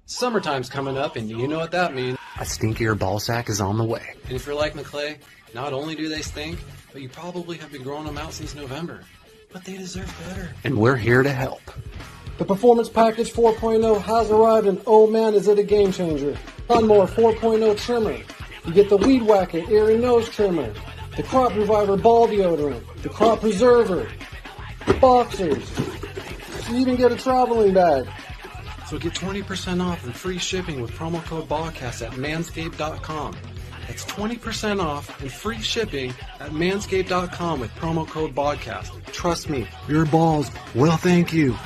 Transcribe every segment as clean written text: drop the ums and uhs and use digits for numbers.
Summertime's coming up, and you know what that means. A stinkier ball sack is on the way. And if you're like McClay, not only do they stink, but you probably have been growing them out since November. But they deserve better. And we're here to help. The Performance Package 4.0 has arrived, and oh man, is it a game changer. Lawnmower 4.0 trimmer. You get the Weed Whacker Airy Nose Trimmer, the Crop Reviver Ball Deodorant, the Crop Preserver, the Boxers. You even get a traveling bag. So get 20% off and free shipping with promo code Bogcast at MANSCAPED.com. That's 20% off and free shipping at MANSCAPED.com with promo code Bogcast. Trust me, your balls will thank you.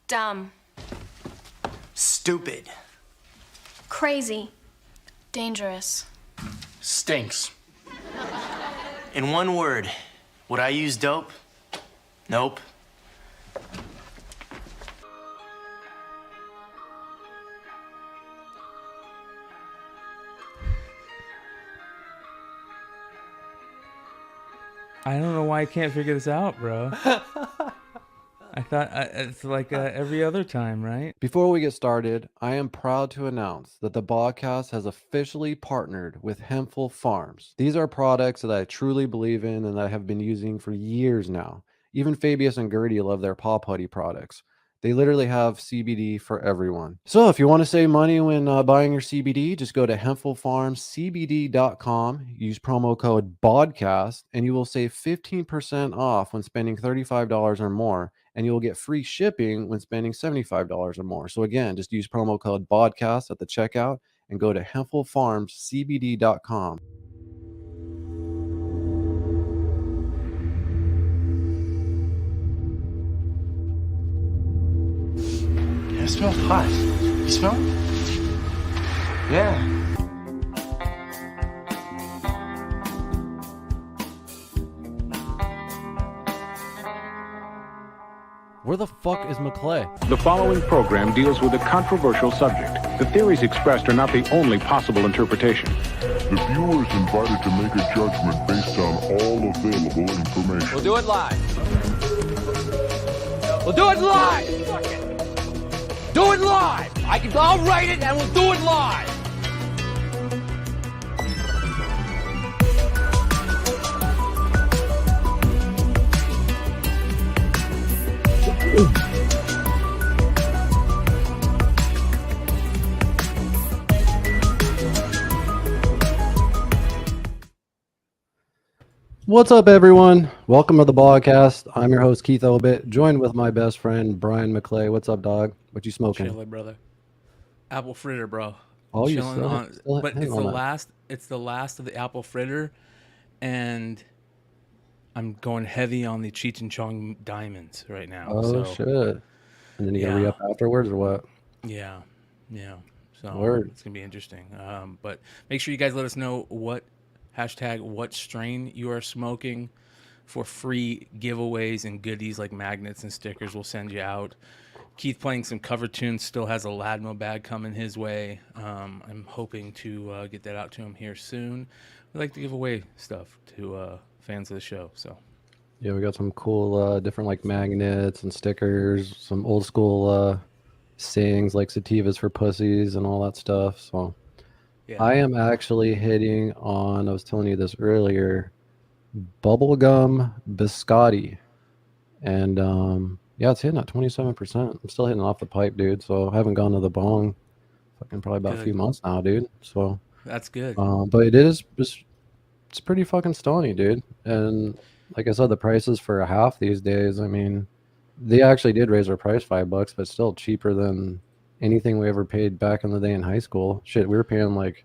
Dumb. Stupid. Crazy. Dangerous. Stinks. In one word, would I use dope? Nope. I don't know why I can't figure this out, bro. I thought it's like every other time, right? Before we get started, I am proud to announce that the Bogcast has officially partnered with Hempful Farms. These are products that I truly believe in and that I have been using for years now. Even Fabius and Gertie love their Paw Putty products. They literally have CBD for everyone. So if you want to save money when buying your CBD, just go to hempfulfarmscbd.com, use promo code BODCAST, and you will save 15% off when spending $35 or more, and you will get free shipping when spending $75 or more. So again, just use promo code BODCAST at the checkout and go to hempfulfarmscbd.com. It smells hot. You smell it? Yeah. Where the fuck is McClay? The following program deals with a controversial subject. The theories expressed are not the only possible interpretation. The viewer is invited to make a judgment based on all available information. We'll do it live. We'll do it live! Do it live! I'll write it and we'll do it live! What's up, everyone? Welcome to the Bogcast. I'm your host, Keith Obit, joined with my best friend, Brian McClay. What's up, dog? What you smoking? Chilling, brother. Apple fritter, bro. Oh, you chilling on, but it's the last. It's the last of the apple fritter, and I'm going heavy on the Cheech and Chong diamonds right now. Oh, so, shit! And then you gonna re-up afterwards, or what? Yeah. So Word. It's gonna be interesting. But make sure you guys let us know what strain you are smoking for free giveaways and goodies like magnets and stickers we'll send you out. Keith playing some cover tunes, still has a Ladmo bag coming his way. I'm hoping to get that out to him here soon. We like to give away stuff to fans of the show. So Yeah, we got some cool different like magnets and stickers, some old school sayings like sativas for pussies and all that stuff. So Yeah. I am actually hitting on, I was telling you this earlier, bubblegum biscotti. And yeah, it's hitting at 27%. I'm still hitting off the pipe, dude. So I haven't gone to the bong fucking probably about a few Good. months now, dude. So That's good. but it is it's pretty fucking stony, dude. And like I said, the prices for a half these days, I mean, they actually did raise our price $5, but still cheaper than anything we ever paid back in the day in high school. Shit, we were paying like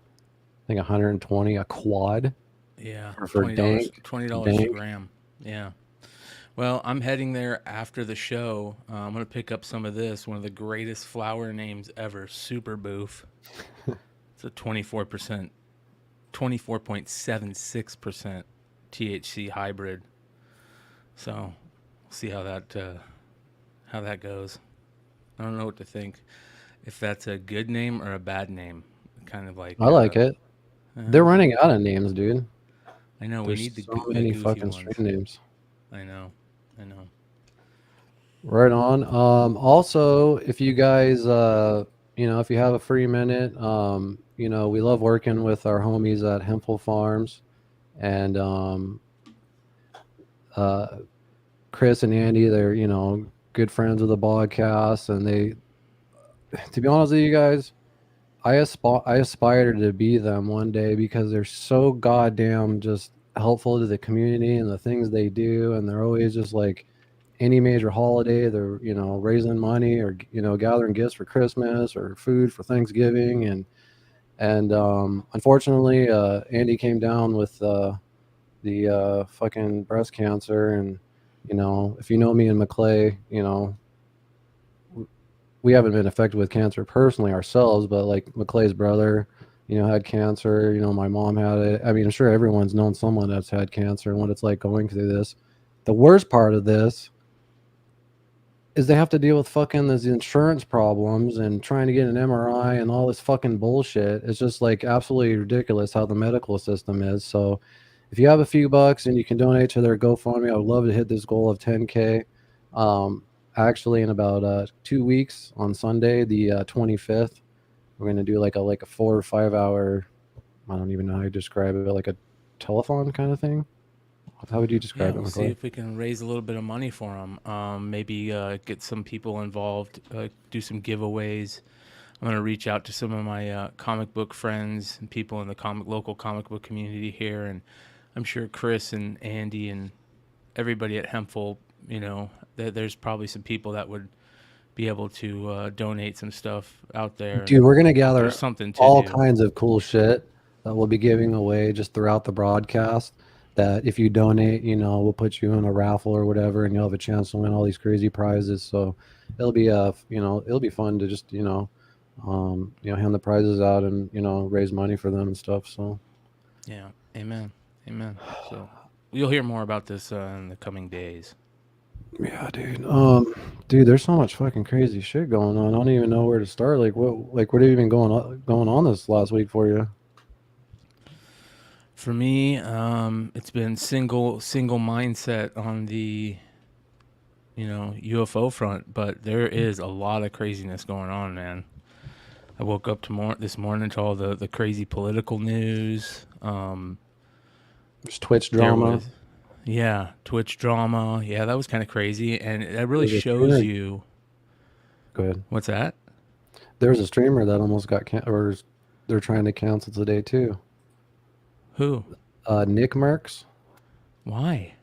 I think 120 a quad. Yeah, For $20, dank, $20 a dank. gram. Yeah. Well, I'm heading there after the show. I'm gonna pick up some of this. One of the greatest flower names ever, Super Boof. It's a 24%, 24.76% THC hybrid. So, we'll see how that goes. I don't know what to think. If that's a good name or a bad name, kind of like. I like it. They're running out of names, dude. I know. There's we need the so many goofy fucking ones. strain names. I know. Right on. Also, if you guys, if you have a free minute, we love working with our homies at Hempful Farms, and Chris and Andy, they're good friends of the Bogcast, and they, to be honest with you guys, I aspire to be them one day because they're so goddamn just helpful to the community and the things they do, and they're always just like any major holiday, they're raising money or gathering gifts for Christmas or food for Thanksgiving, and unfortunately, Andy came down with the fucking breast cancer, and if you know me and McClay, we haven't been affected with cancer personally ourselves, but like McClay's brother, had cancer. My mom had it. I mean, I'm sure everyone's known someone that's had cancer and what it's like going through this. The worst part of this is they have to deal with fucking these insurance problems and trying to get an MRI and all this fucking bullshit. It's just like absolutely ridiculous how the medical system is. So if you have a few bucks and you can donate to their GoFundMe, I would love to hit this goal of 10K. Actually, in about 2 weeks on Sunday, the 25th, we're going to do like a 4 or 5 hour, I don't even know how you describe it, like a telethon kind of thing. How would you describe it? We'll see if we can raise a little bit of money for them. Maybe get some people involved, do some giveaways. I'm going to reach out to some of my comic book friends and people in the local comic book community here, and I'm sure Chris and Andy and everybody at Hempful, there's probably some people that would be able to donate some stuff out there. Dude, we're going to gather There's something to all do. kinds of cool shit that we'll be giving away just throughout the broadcast. That if you donate, we'll put you in a raffle or whatever, and you'll have a chance to win all these crazy prizes. So it'll be it'll be fun to just hand the prizes out and raise money for them and stuff. So yeah, amen. So you'll hear more about this in the coming days. Yeah, dude. Dude, there's so much fucking crazy shit going on. I don't even know where to start. What have you been going on this last week for you? For me, it's been single mindset on the UFO front, but there is a lot of craziness going on, man. I woke up this morning to all the crazy political news. There's Twitch drama. Twitch drama. Yeah, that was kind of crazy, and that really shows you. Go ahead. What's that? There was a streamer that almost got or they're trying to cancel today too. Who? Nicmercs. Why?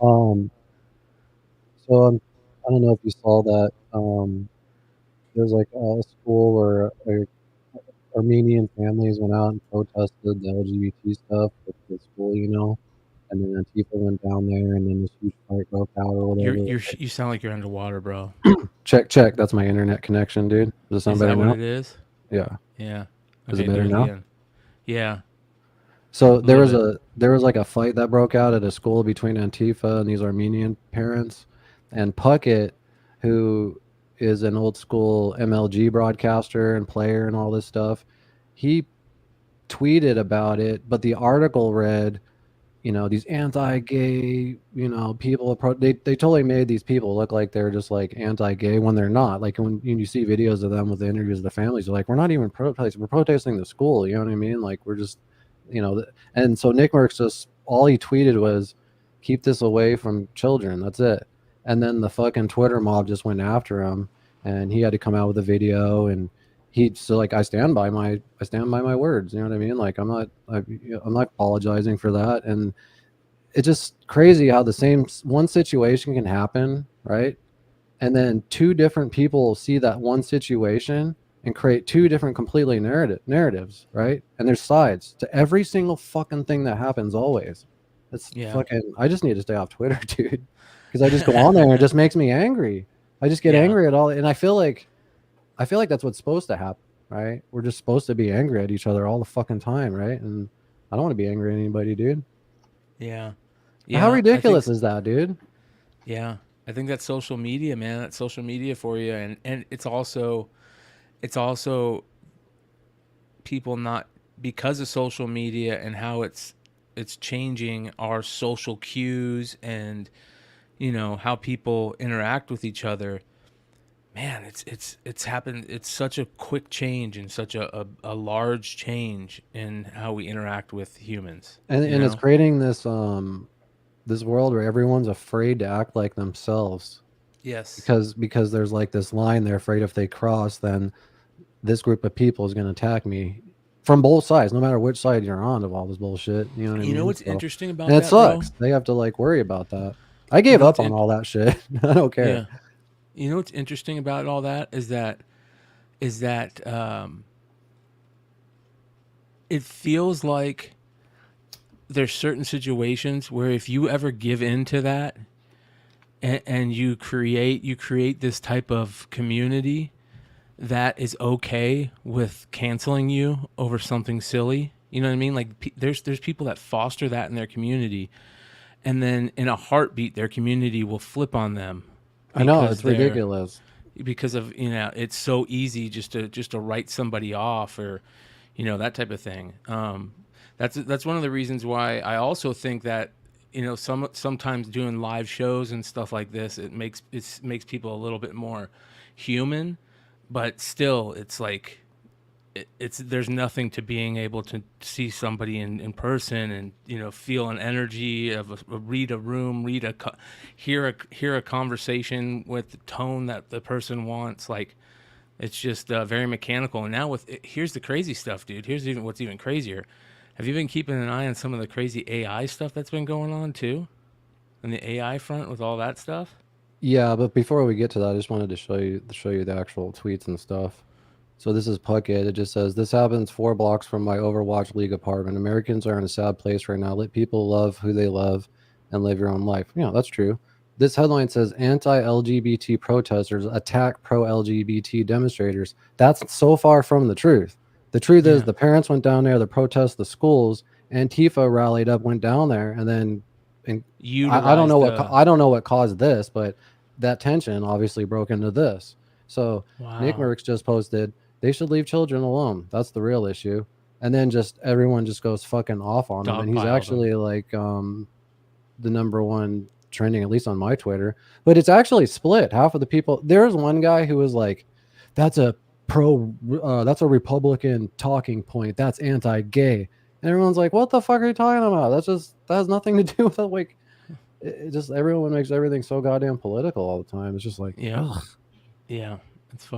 So I don't know if you saw that. There's like a school where Armenian families went out and protested the LGBT stuff with the school, and then Antifa went down there, and then this huge fight broke out or whatever. You sound like you're underwater, bro. Check. That's my internet connection, dude. Does it sound better now? Is that what it is? Yeah. Yeah. Is it better now? Again. Yeah. So there was like a fight that broke out at a school between Antifa and these Armenian parents, and Puckett, who is an old school MLG broadcaster and player and all this stuff, he tweeted about it, but the article read, you know, these anti-gay, you know, people. They totally made these people look like they're just like anti-gay when they're not. Like when you see videos of them with the interviews of the families, they're like, we're not even protesting. We're protesting the school. You know what I mean? Like we're just, you know. And so Nicmercs just all he tweeted was, "Keep this away from children." That's it. And then the fucking Twitter mob just went after him, and he had to come out with a video and. So like I stand by my words, you know what I mean? Like I'm not apologizing for that. And it's just crazy how the same one situation can happen, right? And then two different people see that one situation and create two different completely narratives, right? And there's sides to every single fucking thing that happens always. It's fucking I just need to stay off Twitter, dude. Because I just go on there and it just makes me angry. I just get angry at all, and I feel like that's what's supposed to happen, right? We're just supposed to be angry at each other all the fucking time, right? And I don't want to be angry at anybody, dude. Yeah. How ridiculous is that, dude? Yeah. I think that's social media, man. That's social media for you. And it's also people not, because of social media and how it's changing our social cues and, you know, how people interact with each other. Man, it's happened. It's such a quick change and such a large change in how we interact with humans. And it's creating this this world where everyone's afraid to act like themselves. Yes. Because there's like this line they're afraid if they cross, then this group of people is going to attack me from both sides, no matter which side you're on of all this bullshit. You know what I mean? You know what's interesting about that? And it sucks. Bro? They have to like worry about that. I gave up on all that shit. I don't care. Yeah. You know what's interesting about all that is that it feels like there's certain situations where if you ever give in to that and you create this type of community that is okay with canceling you over something silly. You know what I mean? Like there's people that foster that in their community, and then in a heartbeat their community will flip on them. I know, it's ridiculous. Because of, you know, it's so easy just to write somebody off or, you know, that type of thing. That's one of the reasons why I also think that, you know, sometimes doing live shows and stuff like this, it makes people a little bit more human, but still it's like there's nothing to being able to see somebody in person and, you know, feel an energy of read a room, hear a conversation with the tone that the person wants. Like it's just very mechanical. And now here's the crazy stuff, dude. Here's what's even crazier. Have you been keeping an eye on some of the crazy AI stuff that's been going on too? On the AI front with all that stuff? Yeah, but before we get to that, I just wanted to show you the actual tweets and stuff. So this is Puckett. It just says, this happens 4 blocks from my Overwatch League apartment. Americans are in a sad place right now. Let people love who they love and live your own life. Yeah, that's true. This headline says, anti-LGBT protesters attack pro-LGBT demonstrators. That's so far from the truth. The truth is the parents went down there to protest the schools. Antifa rallied up, went down there, and then I don't know what caused this, but that tension obviously broke into this. So Nicmercs just posted, they should leave children alone. That's the real issue. And then just everyone just goes fucking off on him. And he's actually like the #1 trending, at least on my Twitter. But it's actually split. Half of the people, there's one guy who was like, that's a Republican talking point. That's anti-gay. And everyone's like, what the fuck are you talking about? that has nothing to do with it. Like, it just, everyone makes everything so goddamn political all the time. It's just like, ugh. Yeah, it's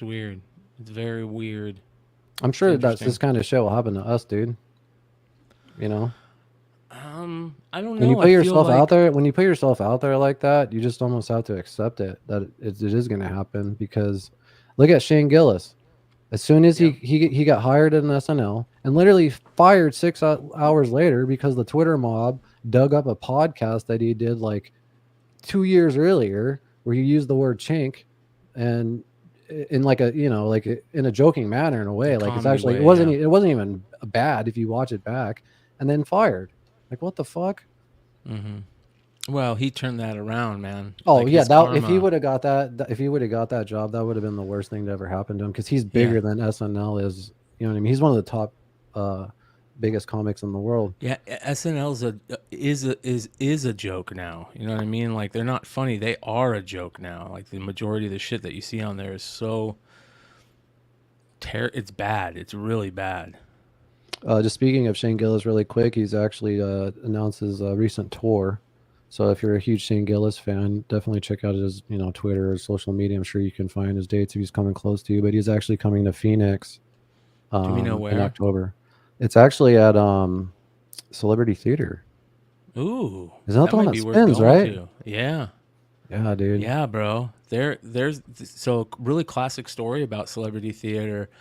weird. It's very weird. I'm sure that's this kind of shit will happen to us, dude. You know? I don't know. When you put yourself out there, like that, you just almost have to accept it, that it is going to happen. Because look at Shane Gillis. As soon as he got hired at an SNL and literally fired 6 hours later because the Twitter mob dug up a podcast that he did like 2 years earlier where he used the word chink, and in like a, you know, like in a joking manner in a way, like it's actually it wasn't even bad if you watch it back, and then fired. Like, what the fuck? Well, he turned that around, man. Oh, like, yeah, if he would have got that job, that would have been the worst thing to ever happen to him, because he's bigger than SNL is. You know what I mean? He's one of the top biggest comics in the world. Yeah, SNL is a joke now. You know what I mean? Like, they're not funny; they are a joke now. Like, the majority of the shit that you see on there is so it's bad. It's really bad. Just speaking of Shane Gillis, really quick, he's actually announced his recent tour. So if you're a huge Shane Gillis fan, definitely check out his Twitter or social media. I'm sure you can find his dates if he's coming close to you. But he's actually coming to Phoenix. Do we know where? In October? It's actually at Celebrity Theater. Ooh, isn't that the one that spins, right? Yeah. Yeah, dude. Yeah, bro. There's so really classic story about Celebrity Theater.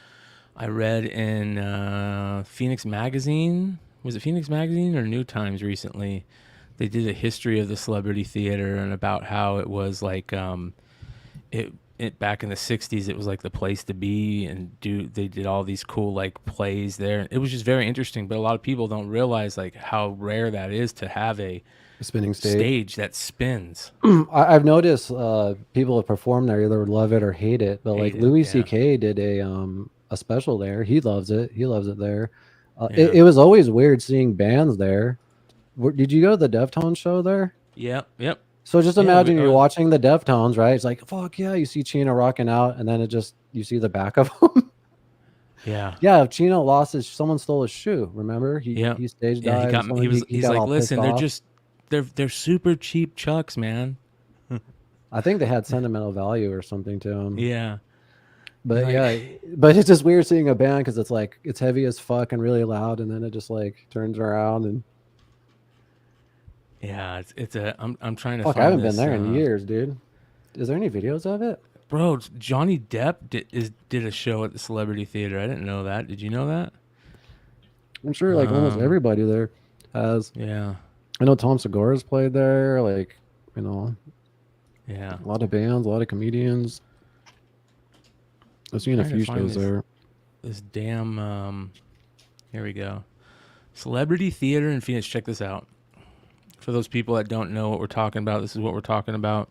I read in Phoenix Magazine. Was it Phoenix Magazine or New Times recently? They did a history of the Celebrity Theater and about how it was like it back in the 60s, it was like the place to be, and they did all these cool like plays there. It was just very interesting, but a lot of people don't realize like how rare that is to have a spinning stage that spins. I've noticed people have performed there either love it or hate it, but like Louis C.K. did a special there. He loves it. He loves it there. It was always weird seeing bands there. Did you go to the Deftones show there? Yep. So just imagine you're watching the Deftones, right? It's like, fuck yeah, you see Chino rocking out, and then you see the back of him. Yeah. Chino someone stole his shoe. Remember? He stage dived. He's like, listen, they're super cheap Chucks, man. I think they had sentimental value or something to them. Yeah. But but it's just weird seeing a band because it's like it's heavy as fuck and really loud, and then it just like turns around and. Yeah, I'm trying to. Fuck, I haven't been there in years, dude. Is there any videos of it, bro? Johnny Depp did a show at the Celebrity Theater. I didn't know that. Did you know that? I'm sure like almost everybody there has. Yeah, I know Tom Segura's played there. Like yeah, a lot of bands, a lot of comedians. I've seen a few shows there. This damn here we go. Celebrity Theater in Phoenix. Check this out. For those people that don't know what we're talking about, this is what we're talking about.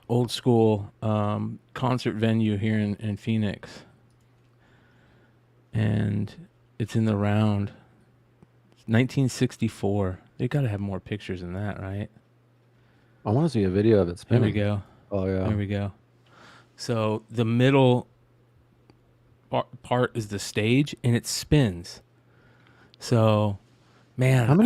Old school concert venue here in Phoenix. And it's in the round. It's 1964. They got to have more pictures than that, right? I want to see a video of it spinning. Here we go. Oh, yeah. There we go. So the middle part is the stage, and it spins. So... Man, I've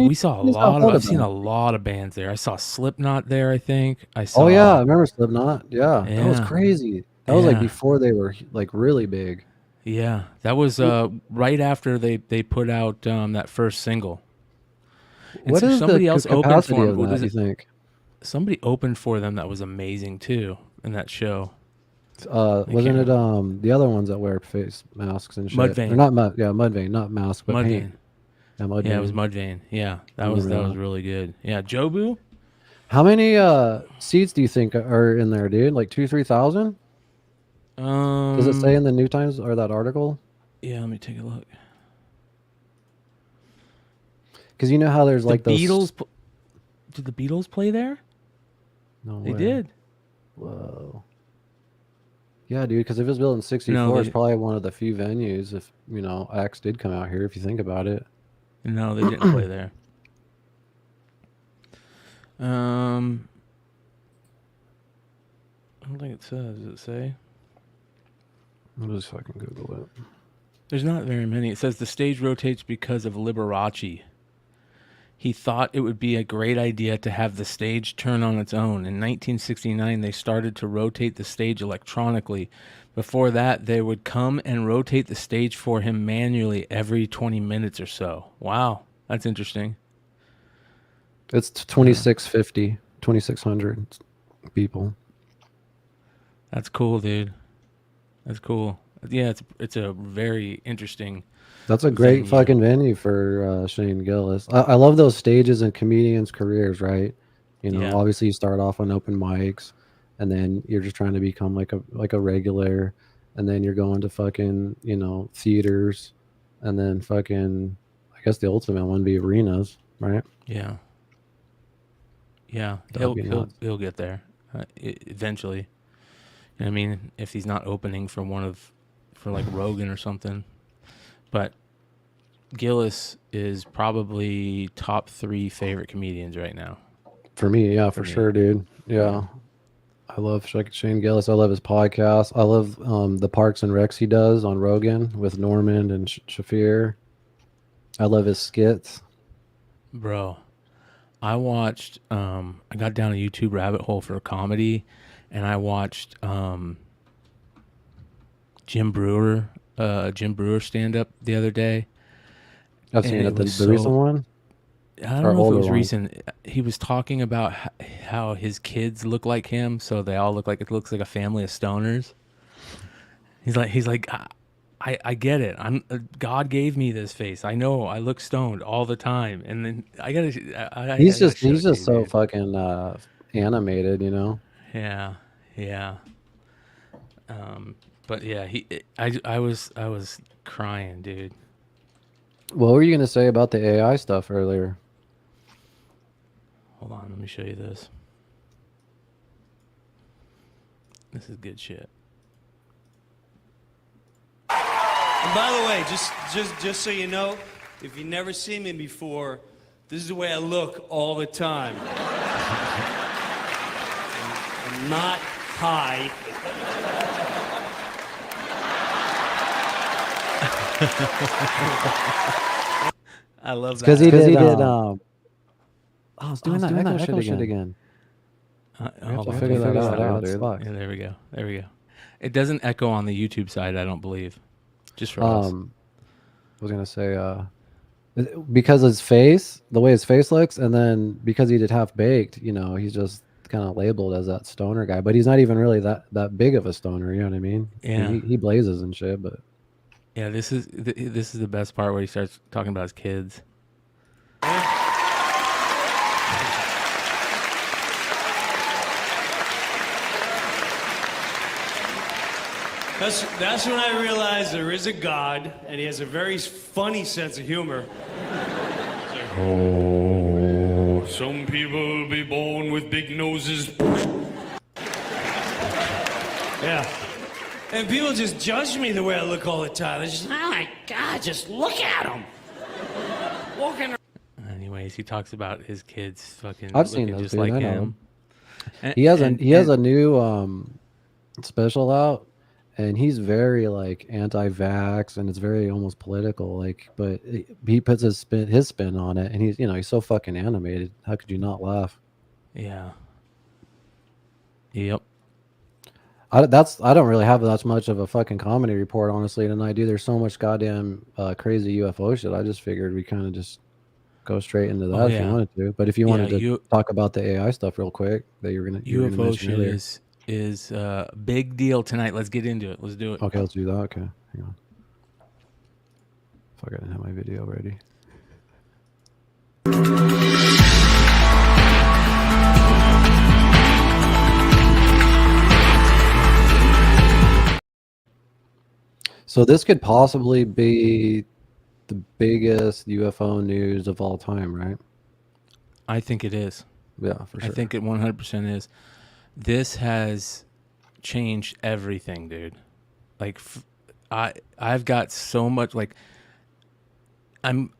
seen a lot of bands there. I saw Slipknot there, I think. Oh yeah, I remember Slipknot. Yeah. That was crazy. That was like before they were like really big. Yeah, that was right after they put out that first single. And what is somebody else opened for them? What do you think? Somebody opened for them that was amazing too in that show. Wasn't it the other ones that wear face masks and shit? Mudvayne. Or not Mudvayne, not mask, but paint. Yeah, it was Mudvayne. Yeah, that was really good. Yeah, Jobu. How many seats do you think are in there, dude? Like 2,000-3,000? Does it say in the New Times or that article? Yeah, let me take a look. Because you know how there's like those Beatles. Did the Beatles play there? No, they did. Whoa. Yeah, dude. Because if it was built in '64, it's probably one of the few venues. If Axe did come out here, if you think about it. No, they didn't play there. I don't think it says. Does it say? I'll just fucking Google it. There's not very many. It says the stage rotates because of Liberace. He thought it would be a great idea to have the stage turn on its own. In 1969, they started to rotate the stage electronically. Before that, they would come and rotate the stage for him manually every 20 minutes or so. Wow, that's interesting. It's 2,600 people. That's cool, dude. That's cool. Yeah, it's a very interesting. That's a great fucking venue for Shane Gillis. I love those stages in comedians' careers, right? Obviously you start off on open mics, and then you're just trying to become like a regular, and then you're going to fucking theaters, and then fucking I guess the ultimate one would be arenas, right? Yeah. He'll get there eventually. You know what I mean, if he's not opening for like Rogan or something. But Gillis is probably top 3 favorite comedians right now. For me, yeah, for sure, dude. Yeah. I love Shane Gillis. I love his podcast. I love the Parks and Recs he does on Rogan with Norman and Shafir. I love his skits. Bro, I watched, I got down a YouTube rabbit hole for comedy, and I watched Jim Brewer stand up the other day. I've seen it. The recent one? I don't know if it was recent. He was talking about how his kids look like him, so they all look like, it looks like a family of stoners. He's like, I get it. God gave me this face. I know I look stoned all the time, and then he's just so fucking animated, you know. Yeah. But yeah, I was crying, dude. What were you gonna say about the AI stuff earlier? Hold on, let me show you this. This is good shit. And by the way, just so you know, if you've never seen me before, this is the way I look all the time. I'm not high. I love that. Because he did I was doing that echo shit again. We have to figure that out, dude. Yeah, there we go. It doesn't echo on the YouTube side, I don't believe. Just for us. I was gonna say because his face, the way his face looks, and then because he did Half Baked, you know, he's just kind of labeled as that stoner guy, but he's not even really that big of a stoner. You know what I mean? Yeah. He blazes and shit, but yeah, this is the best part where he starts talking about his kids. That's when I realized there is a God, and he has a very funny sense of humor. Oh, some people be born with big noses. Yeah. And people just judge me the way I look all the time. They're just, oh my God, just look at him. Walking. Anyways, he talks about his kids fucking I've seen looking those, just dude, like I know him. he has a new special out, and he's very like anti-vax, and it's very almost political, like, but he puts his spin on it, and he's so fucking animated. How could you not laugh? Yeah. Yep. I don't really have that much of a fucking comedy report, honestly, tonight, dude. There's so much goddamn crazy UFO shit. I just figured we kind of just go straight into that if you wanted to. But if you wanted to talk about the AI stuff real quick, that you were gonna UFO shit is big deal tonight. Let's get into it. Let's do it. Okay, let's do that. Okay, hang on. Fuck, I didn't have my video ready. So this could possibly be the biggest UFO news of all time, right? I think it is. Yeah, for sure. I think it 100% is. This has changed everything, dude. Like, I've got so much, like, I don't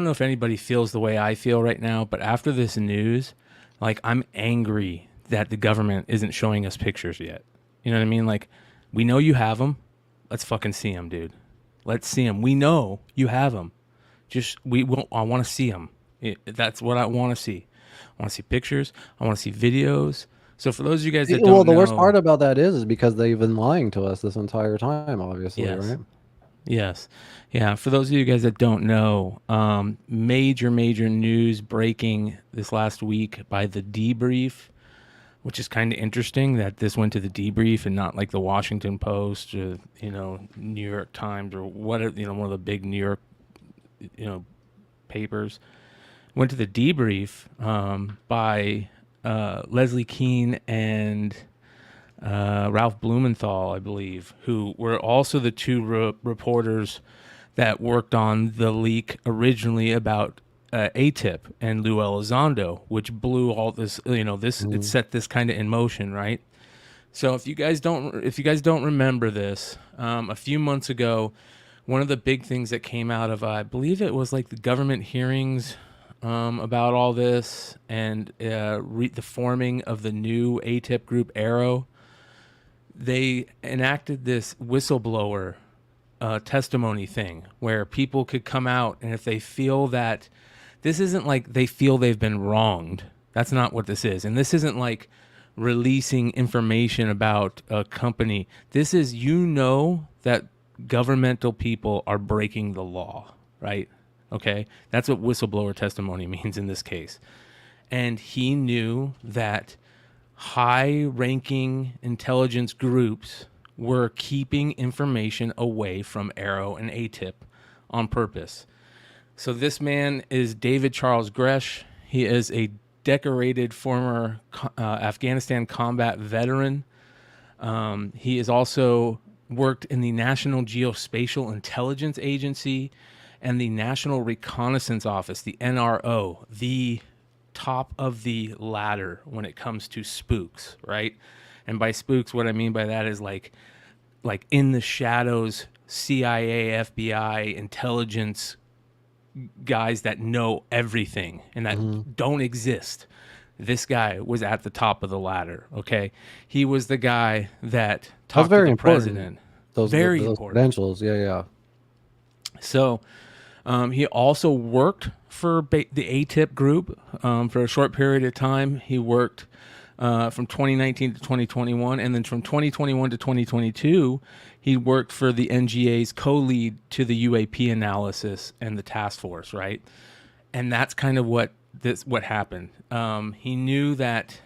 know if anybody feels the way I feel right now, but after this news, like, I'm angry that the government isn't showing us pictures yet. You know what I mean? Like, we know you have them. Let's fucking see them, dude. Let's see them. We know you have them. I want to see them. That's what I want to see. I want to see pictures. I want to see videos. So for those of you guys that don't know... Well, the worst part about that is because they've been lying to us this entire time, obviously, right? Yes. Yeah, for those of you guys that don't know, major news breaking this last week by The Debrief, which is kind of interesting that this went to The Debrief and not like the Washington Post or, New York Times or whatever, one of the big New York, papers. Went to The Debrief by Leslie Keane and Ralph Blumenthal, I believe, who were also the two reporters that worked on the leak originally about ATIP and Lou Elizondo, which blew all this, it set this kind of in motion, right? So if you guys don't remember this, a few months ago, one of the big things that came out of, I believe it was like the government hearings about all this, and the forming of the new ATIP group, Arrow. They enacted this whistleblower testimony thing where people could come out, and if they feel that this isn't like they feel they've been wronged, that's not what this is. And this isn't like releasing information about a company. This is, that governmental people are breaking the law, right? Okay, that's what whistleblower testimony means in this case. And he knew that high-ranking intelligence groups were keeping information away from Arrow and ATIP on purpose. So this man is David Charles Grusch. He is a decorated former Afghanistan combat veteran. He has also worked in the National Geospatial Intelligence Agency and the National Reconnaissance Office, the NRO, the top of the ladder when it comes to spooks, right? And by spooks, what I mean by that is like in the shadows, CIA, FBI, intelligence guys that know everything and that don't exist. This guy was at the top of the ladder, okay? He was the guy that talked to the president. Those important. credentials, yeah. So he also worked for the ATIP group for a short period of time. He worked from 2019 to 2021, and then from 2021 to 2022, he worked for the NGA's co-lead to the UAP analysis and the task force, right? And that's kind of what happened. He knew that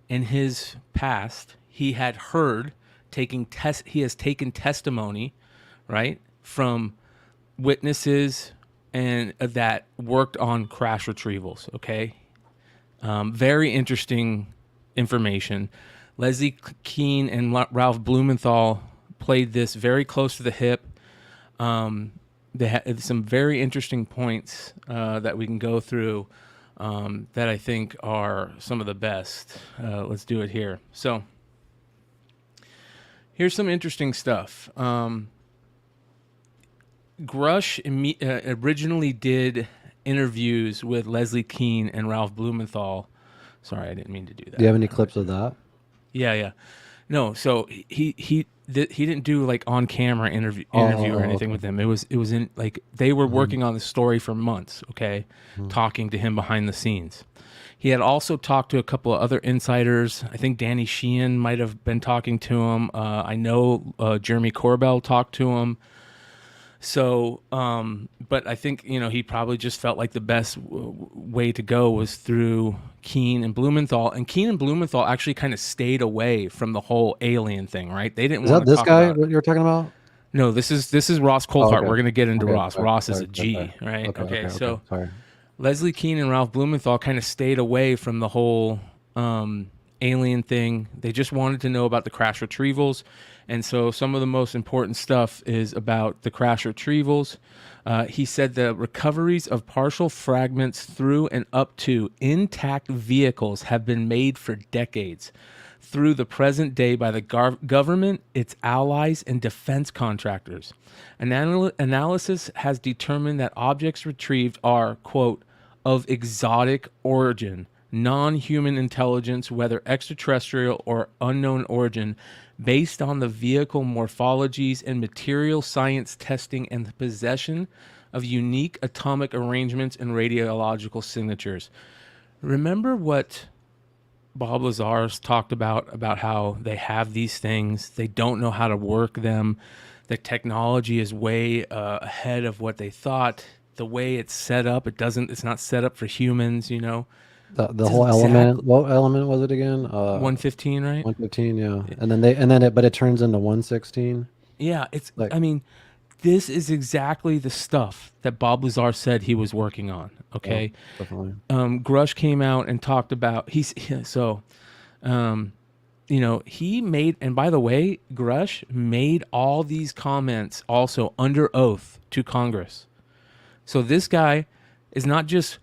in his past, he had heard he has taken testimony, right, from witnesses and that worked on crash retrievals. Okay, very interesting information. Leslie Keane and Ralph Blumenthal played this very close to the hip. They had some very interesting points that we can go through that I think are some of the best. Let's do it here. So here's some interesting stuff. Grusch originally did interviews with Leslie Keane and Ralph Blumenthal. Sorry, I didn't mean to do that. Do you have any clips of that? Yeah. No, so he didn't do like on camera interview or anything with them. It was in like they were working on the story for months, okay? Talking to him behind the scenes. He had also talked to a couple of other insiders. I think Danny Sheehan might have been talking to him. I know Jeremy Corbell talked to him. So, but I think, he probably just felt like the best way to go was through Keane and Blumenthal. And Keane and Blumenthal actually kind of stayed away from the whole alien thing, right? They didn't want to talk about... Is that this guy you're talking about? No, this is Ross Coulhart. Okay. We're going to get into Ross. Sorry, Ross is sorry, a G, okay. right? Okay. So Sorry. Leslie Keane and Ralph Blumenthal kind of stayed away from the whole alien thing. They just wanted to know about the crash retrievals. And so some of the most important stuff is about the crash retrievals. He said the recoveries of partial fragments through and up to intact vehicles have been made for decades through the present day by the government, its allies, and defense contractors. Analysis has determined that objects retrieved are, quote, of exotic origin, non-human intelligence, whether extraterrestrial or unknown origin, based on the vehicle morphologies and material science testing and the possession of unique atomic arrangements and radiological signatures. Remember what Bob Lazar's talked about how they have these things, they don't know how to work them, the technology is way ahead of what they thought, the way it's set up, it's not set up for humans, The whole element. What element was it again? 115, right? 115, yeah. But it turns into 116. Yeah, it's like, this is exactly the stuff that Bob Lazar said he was working on. Okay, yeah, definitely. Grusch came out and talked about he made, and by the way, Grusch made all these comments also under oath to Congress. So this guy is not just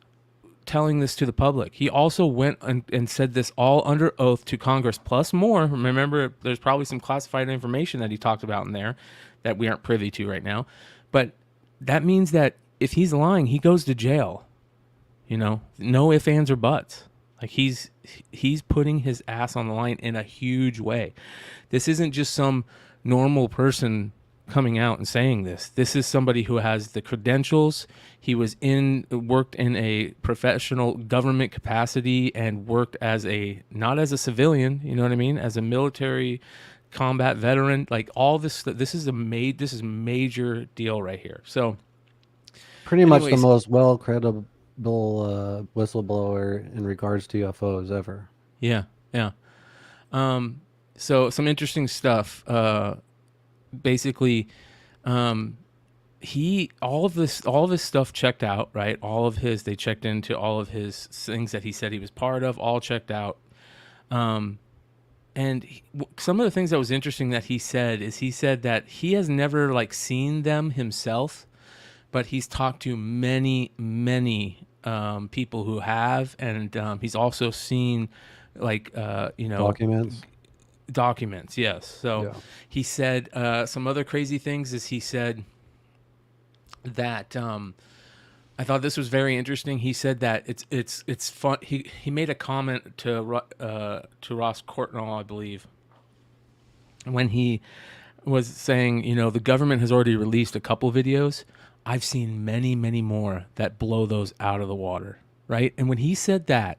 telling this to the public. He also went and said this all under oath to Congress, plus more. Remember, there's probably some classified information that he talked about in there that we aren't privy to right now. But that means that if he's lying, he goes to jail. You know, no ifs, ands, or buts. Like he's putting his ass on the line in a huge way. This isn't just some normal person coming out and saying this. This is somebody who has the credentials. He worked in a professional government capacity and worked not as a civilian, you know what I mean, as a military combat veteran. Like all this, this is major deal right here. So, pretty much the most credible whistleblower in regards to UFOs ever. Yeah. So some interesting stuff. Basically, all of this stuff checked out, right? They checked into all of his things that he said he was part of, all checked out. And some of the things that was interesting that he said that he has never like seen them himself, but he's talked to many people who have, and he's also seen like documents, yes. So he said some other crazy things. He said that I thought this was very interesting. He said that it's fun. He made a comment to Ross Coulhart, I believe, when he was saying, the government has already released a couple videos. I've seen many more that blow those out of the water, right? And when he said that,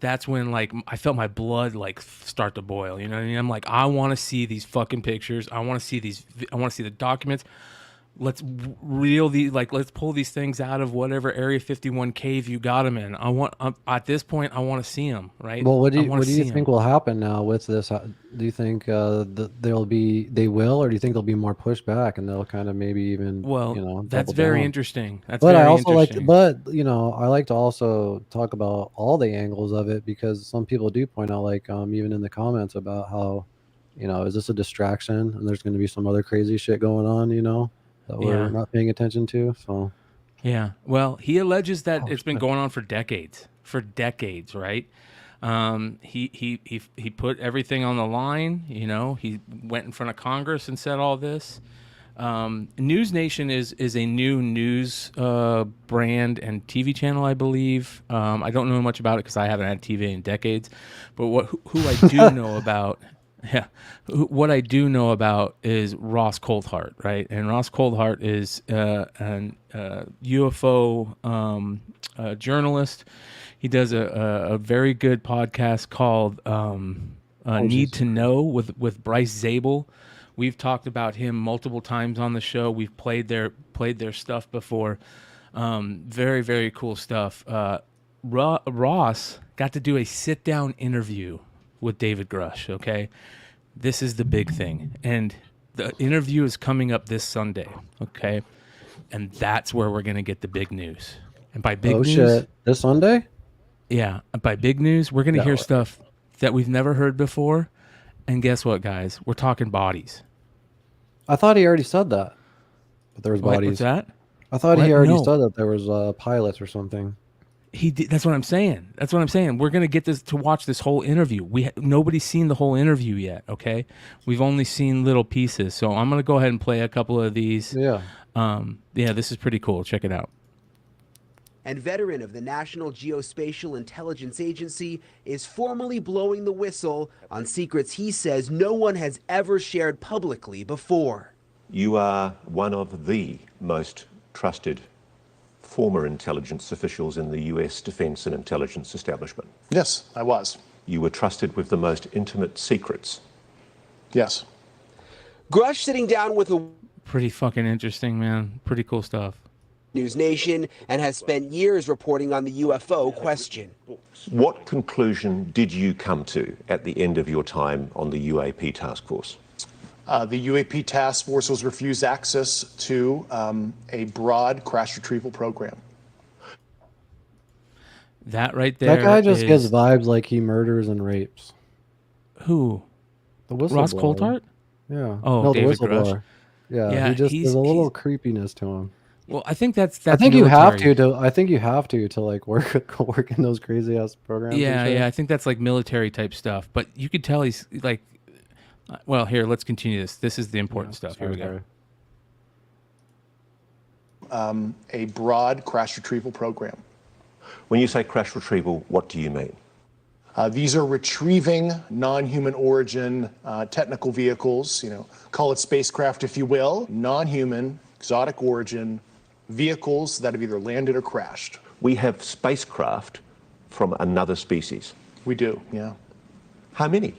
that's when like I felt my blood like start to boil. You know what I mean? I'm like, I want to see these fucking pictures. I want to see the documents. Let's let's pull these things out of whatever Area 51 cave you got them in. At this point, I want to see them, right? Well, what do you think will happen now with this? Do you think they will, or do you think there'll be more pushback and they'll kind of maybe even, that's very interesting. I like to also talk about all the angles of it, because some people do point out, like, even in the comments about how, is this a distraction and there's going to be some other crazy shit going on, that we're not paying attention to. So yeah, well, he alleges that it's been going on for decades, right? He put everything on the line. He went in front of Congress and said all this. News Nation is a new news brand and TV channel, I believe. I don't know much about it because I haven't had TV in decades, but who I do know about. Yeah, what I do know about is Ross Coulhart, right? And Ross Coulhart is an UFO journalist. He does a very good podcast called Need to Know with Bryce Zabel. We've talked about him multiple times on the show. We've played their stuff before. Very, very cool stuff. Ross got to do a sit-down interview with David Grusch, okay? This is the big thing. And the interview is coming up this Sunday, okay? And that's where we're going to get the big news. And by big news... shit. This Sunday? Yeah. By big news, we're going to hear stuff that we've never heard before. And guess what, guys? We're talking bodies. I thought he already said that. But there was bodies. What's that? I thought he already said that there was pilots or something. He did. That's what I'm saying. We're gonna get to watch this whole interview. Nobody's seen the whole interview yet. Okay, we've only seen little pieces. So I'm gonna go ahead and play a couple of these. Yeah. This is pretty cool. Check it out. And veteran of the National Geospatial Intelligence Agency is formally blowing the whistle on secrets he says no one has ever shared publicly before. You are one of the most trusted former intelligence officials in the U.S. defense and intelligence establishment. Yes, I was. You were trusted with the most intimate secrets. Yes. Grusch sitting down with a... Pretty fucking interesting, man. Pretty cool stuff. News Nation, and has spent years reporting on the UFO question. What conclusion did you come to at the end of your time on the UAP task force? The UAP task force was refused access to a broad crash retrieval program. That right there. That guy just gives vibes like he murders and rapes. Who? The whistleblower. Ross Coulhart? Yeah. Oh, no, David the whistleblower. Grusch. Yeah, he just there's a little creepiness to him. Well, I think that's I think military. you have to like work in those crazy ass programs. Yeah. I think that's like military type stuff. But you could tell he's like. Well, here, let's continue this. This is the important stuff. Here we go. A broad crash retrieval program. When you say crash retrieval, what do you mean? These are retrieving non-human origin technical vehicles, call it spacecraft if you will, non-human, exotic origin vehicles that have either landed or crashed. We have spacecraft from another species. We do, yeah. How many?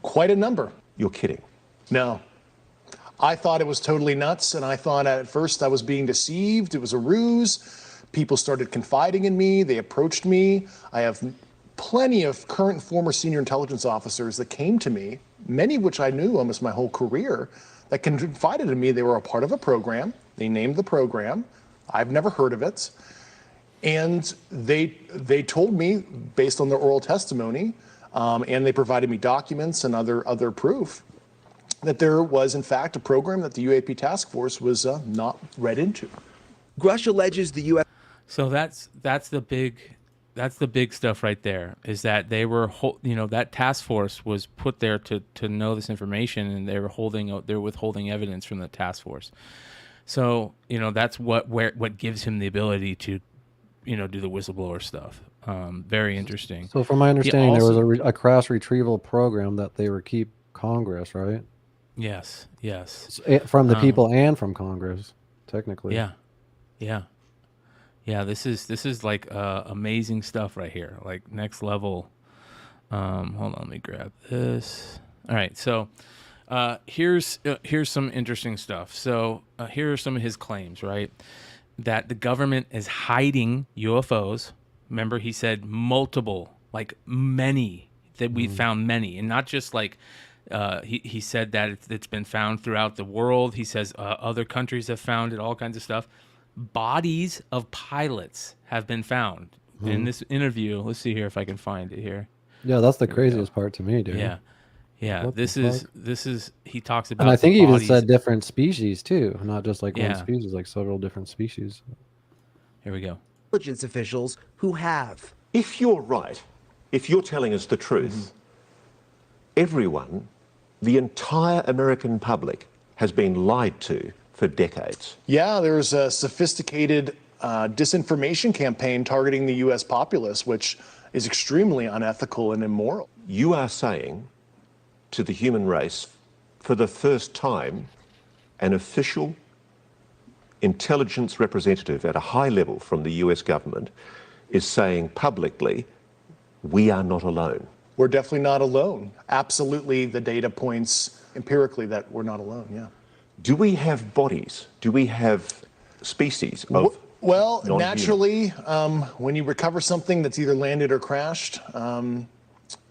Quite a number. You're kidding. No. I thought it was totally nuts, and I thought at first I was being deceived. It was a ruse. People started confiding in me. They approached me. I have plenty of current and former senior intelligence officers that came to me, many of which I knew almost my whole career, that confided in me they were a part of a program. They named the program. I've never heard of it. And they told me, based on their oral testimony, and they provided me documents and other proof, that there was, in fact, a program that the UAP task force was not read into. Grusch alleges the U.S. So that's the big stuff right there. Is that they were that task force was put there to know this information, and they're withholding evidence from the task force. So that's what gives him the ability to do the whistleblower stuff. Very interesting. So from my understanding, there was a crash retrieval program that they would keep Congress, right? Yes. From the people and from Congress, technically. Yeah. This is like amazing stuff right here, like next level. Hold on, let me grab this. All right, so here's some interesting stuff. So here are some of his claims, right? That the government is hiding UFOs. Remember, he said multiple, like many, that we found many, and not just like. He said that it's been found throughout the world. He says other countries have found it, all kinds of stuff. Bodies of pilots have been found in this interview. Let's see here if I can find it here. Yeah, that's the craziest part to me, dude. Yeah. This is he talks about. And I think he even bodies. said different species too, not just like one Yeah. species, like several different species. Here we go. Intelligence officials who have. If you're right, if you're telling us the truth, everyone, the entire American public, has been lied to for decades. Yeah, there's a sophisticated disinformation campaign targeting the U.S. populace, which is extremely unethical and immoral. You are saying to the human race, for the first time, an official intelligence representative at a high level from the US government is saying publicly, we are not alone. We're definitely not alone. Absolutely, the data points empirically that we're not alone, yeah. Do we have bodies? Do we have species of Well, non-human? naturally, when you recover something that's either landed or crashed,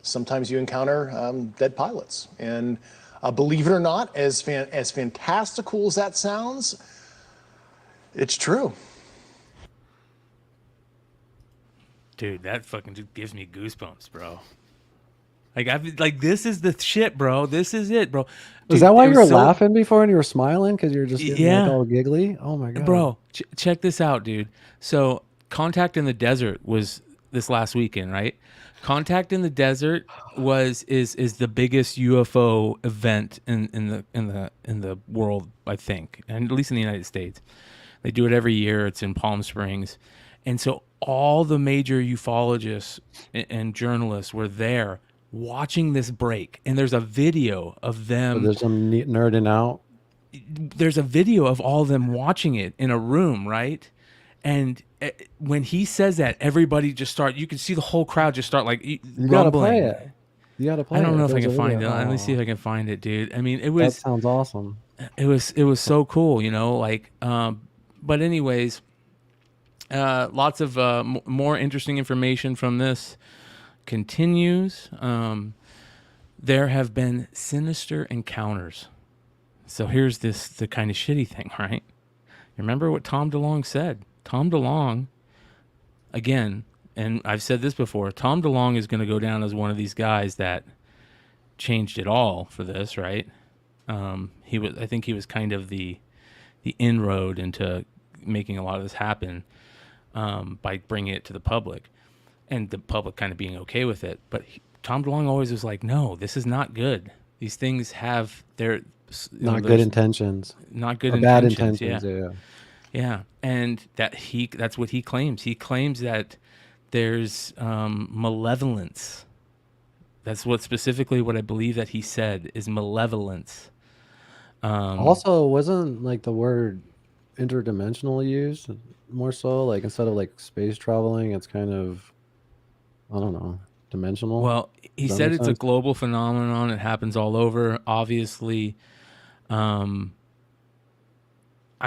sometimes you encounter dead pilots. And believe it or not, as fantastical as that sounds, it's true. Dude, that fucking just gives me goosebumps, bro. Like this is the shit, bro. This is it, bro. Is that why you were laughing before and you were smiling because you were just getting like all giggly? Oh my god, bro! Check this out, dude. So, Contact in the Desert was this last weekend, right? Contact in the Desert is the biggest UFO event in the world, I think, and at least in the United States. They do it every year. It's in Palm Springs, and so all the major ufologists and journalists were there watching this break, and there's a video of them. So there's some nerding out. There's a video of all of them watching it in a room, right? And when he says that, everybody just start. You can see the whole crowd just start like you gotta rumbling. play it. You gotta play it. I don't know if I There's can a find it. video. Let me see if I can find it, dude. I mean, it was. That sounds awesome. It was so cool, you know. Like, but anyways, lots of more interesting information from this continues. There have been sinister encounters. So here's the kind of shitty thing, right? Remember what Tom DeLonge said. Tom DeLonge, again, and I've said this before, Tom DeLonge is going to go down as one of these guys that changed it all for this, right? I think he was kind of the inroad into making a lot of this happen by bringing it to the public, and the public kind of being okay with it. But Tom DeLonge always was like, no, this is not good. These things have their not good intentions. Not good or intentions. Bad intentions, yeah. Yeah, and that's what he claims. He claims that there's malevolence. That's specifically what I believe that he said is malevolence. Also, wasn't like the word interdimensional used more so? Like instead of like space traveling, it's kind of, I don't know, dimensional. Well, he said it's a global phenomenon. It happens all over. Obviously, I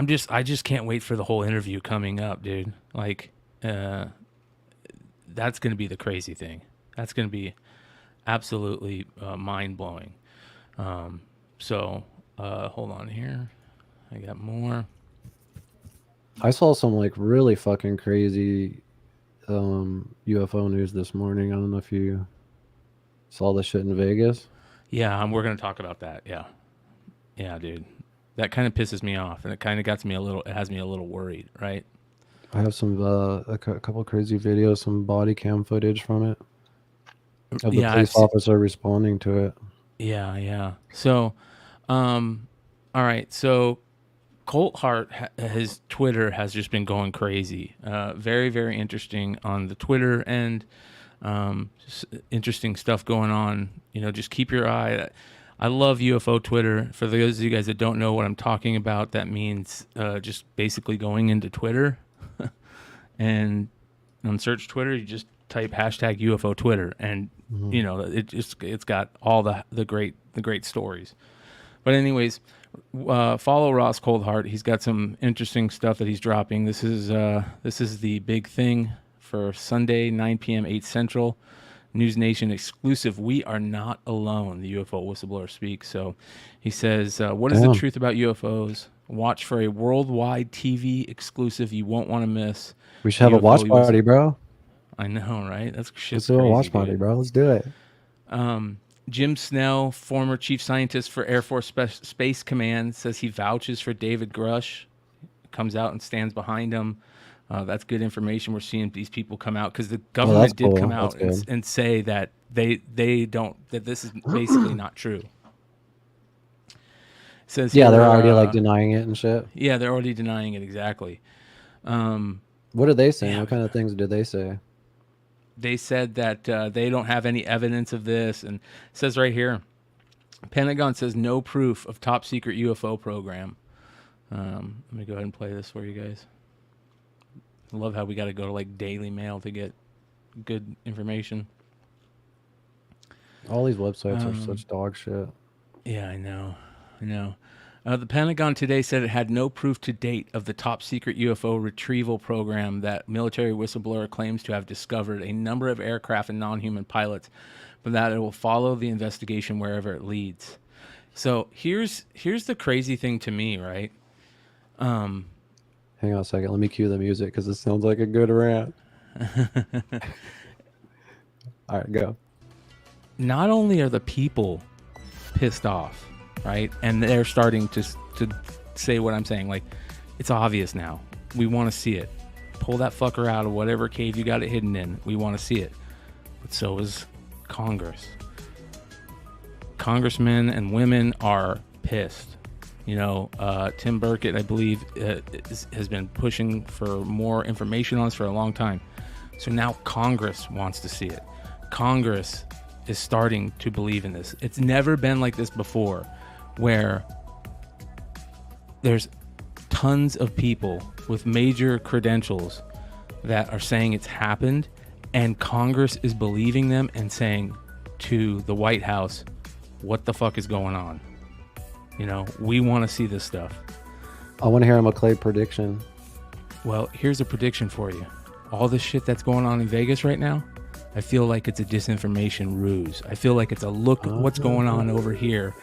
just can't wait for the whole interview coming up, dude. Like, that's going to be the crazy thing. That's going to be absolutely mind blowing. So hold on here. I got more. I saw some like really fucking crazy UFO news this morning. I don't know if you saw the shit in Vegas. Yeah, we're going to talk about that. Yeah, dude. That kind of pisses me off, and it kind of has me a little worried, right? I have some a couple crazy videos, some body cam footage from it of the police officer responding to it. Yeah. So, all right. So, Coulhart, his Twitter has just been going crazy. Very, very interesting on the Twitter end. Interesting stuff going on. Just keep your eye. I love UFO Twitter. For those of you guys that don't know what I'm talking about, that means just basically going into Twitter and on search Twitter, you just type hashtag UFO Twitter, and it's got all the great stories. But anyways, follow Ross Coulhart. He's got some interesting stuff that he's dropping. This is the big thing for Sunday, 9 p.m. 8 Central. News Nation exclusive. We are not alone. The UFO whistleblower speaks. So he says, what is the truth about UFOs? Watch for a worldwide TV exclusive you won't want to miss. We should have a watch party, bro. I know, right? That's shit's crazy. Let's do a watch party, bro. Let's do it. Jim Snell, former chief scientist for Air Force Space Command, says he vouches for David Grusch. Comes out and stands behind him. That's good information. We're seeing these people come out because the government did come out and say that they don't, that this is basically not true. Says they're already like denying it and shit. Yeah, they're already denying it, exactly. What are they saying? Yeah. What kind of things did they say? They said that they don't have any evidence of this, and it says right here, Pentagon says no proof of top secret UFO program. Let me go ahead and play this for you guys. I love how we got to go to like Daily Mail to get good information. All these websites are such dog shit. Yeah, I know. The Pentagon today said it had no proof to date of the top secret UFO retrieval program that military whistleblower claims to have discovered a number of aircraft and non-human pilots, but that it will follow the investigation wherever it leads. So here's the crazy thing to me, right? Hang on a second. Let me cue the music because it sounds like a good rant. All right, go. Not only are the people pissed off, right? And they're starting to say what I'm saying. Like, it's obvious now. We want to see it. Pull that fucker out of whatever cave you got it hidden in. We want to see it. But so is Congress. Congressmen and women are pissed. Tim Burkett, I believe, has been pushing for more information on this for a long time. So now Congress wants to see it. Congress is starting to believe in this. It's never been like this before, where there's tons of people with major credentials that are saying it's happened, and Congress is believing them and saying to the White House, what the fuck is going on? We want to see this stuff. I want to hear a McClay prediction. Well, here's a prediction for you. All this shit that's going on in Vegas right now, I feel like it's a disinformation ruse. I feel like it's a look at what's going on over here,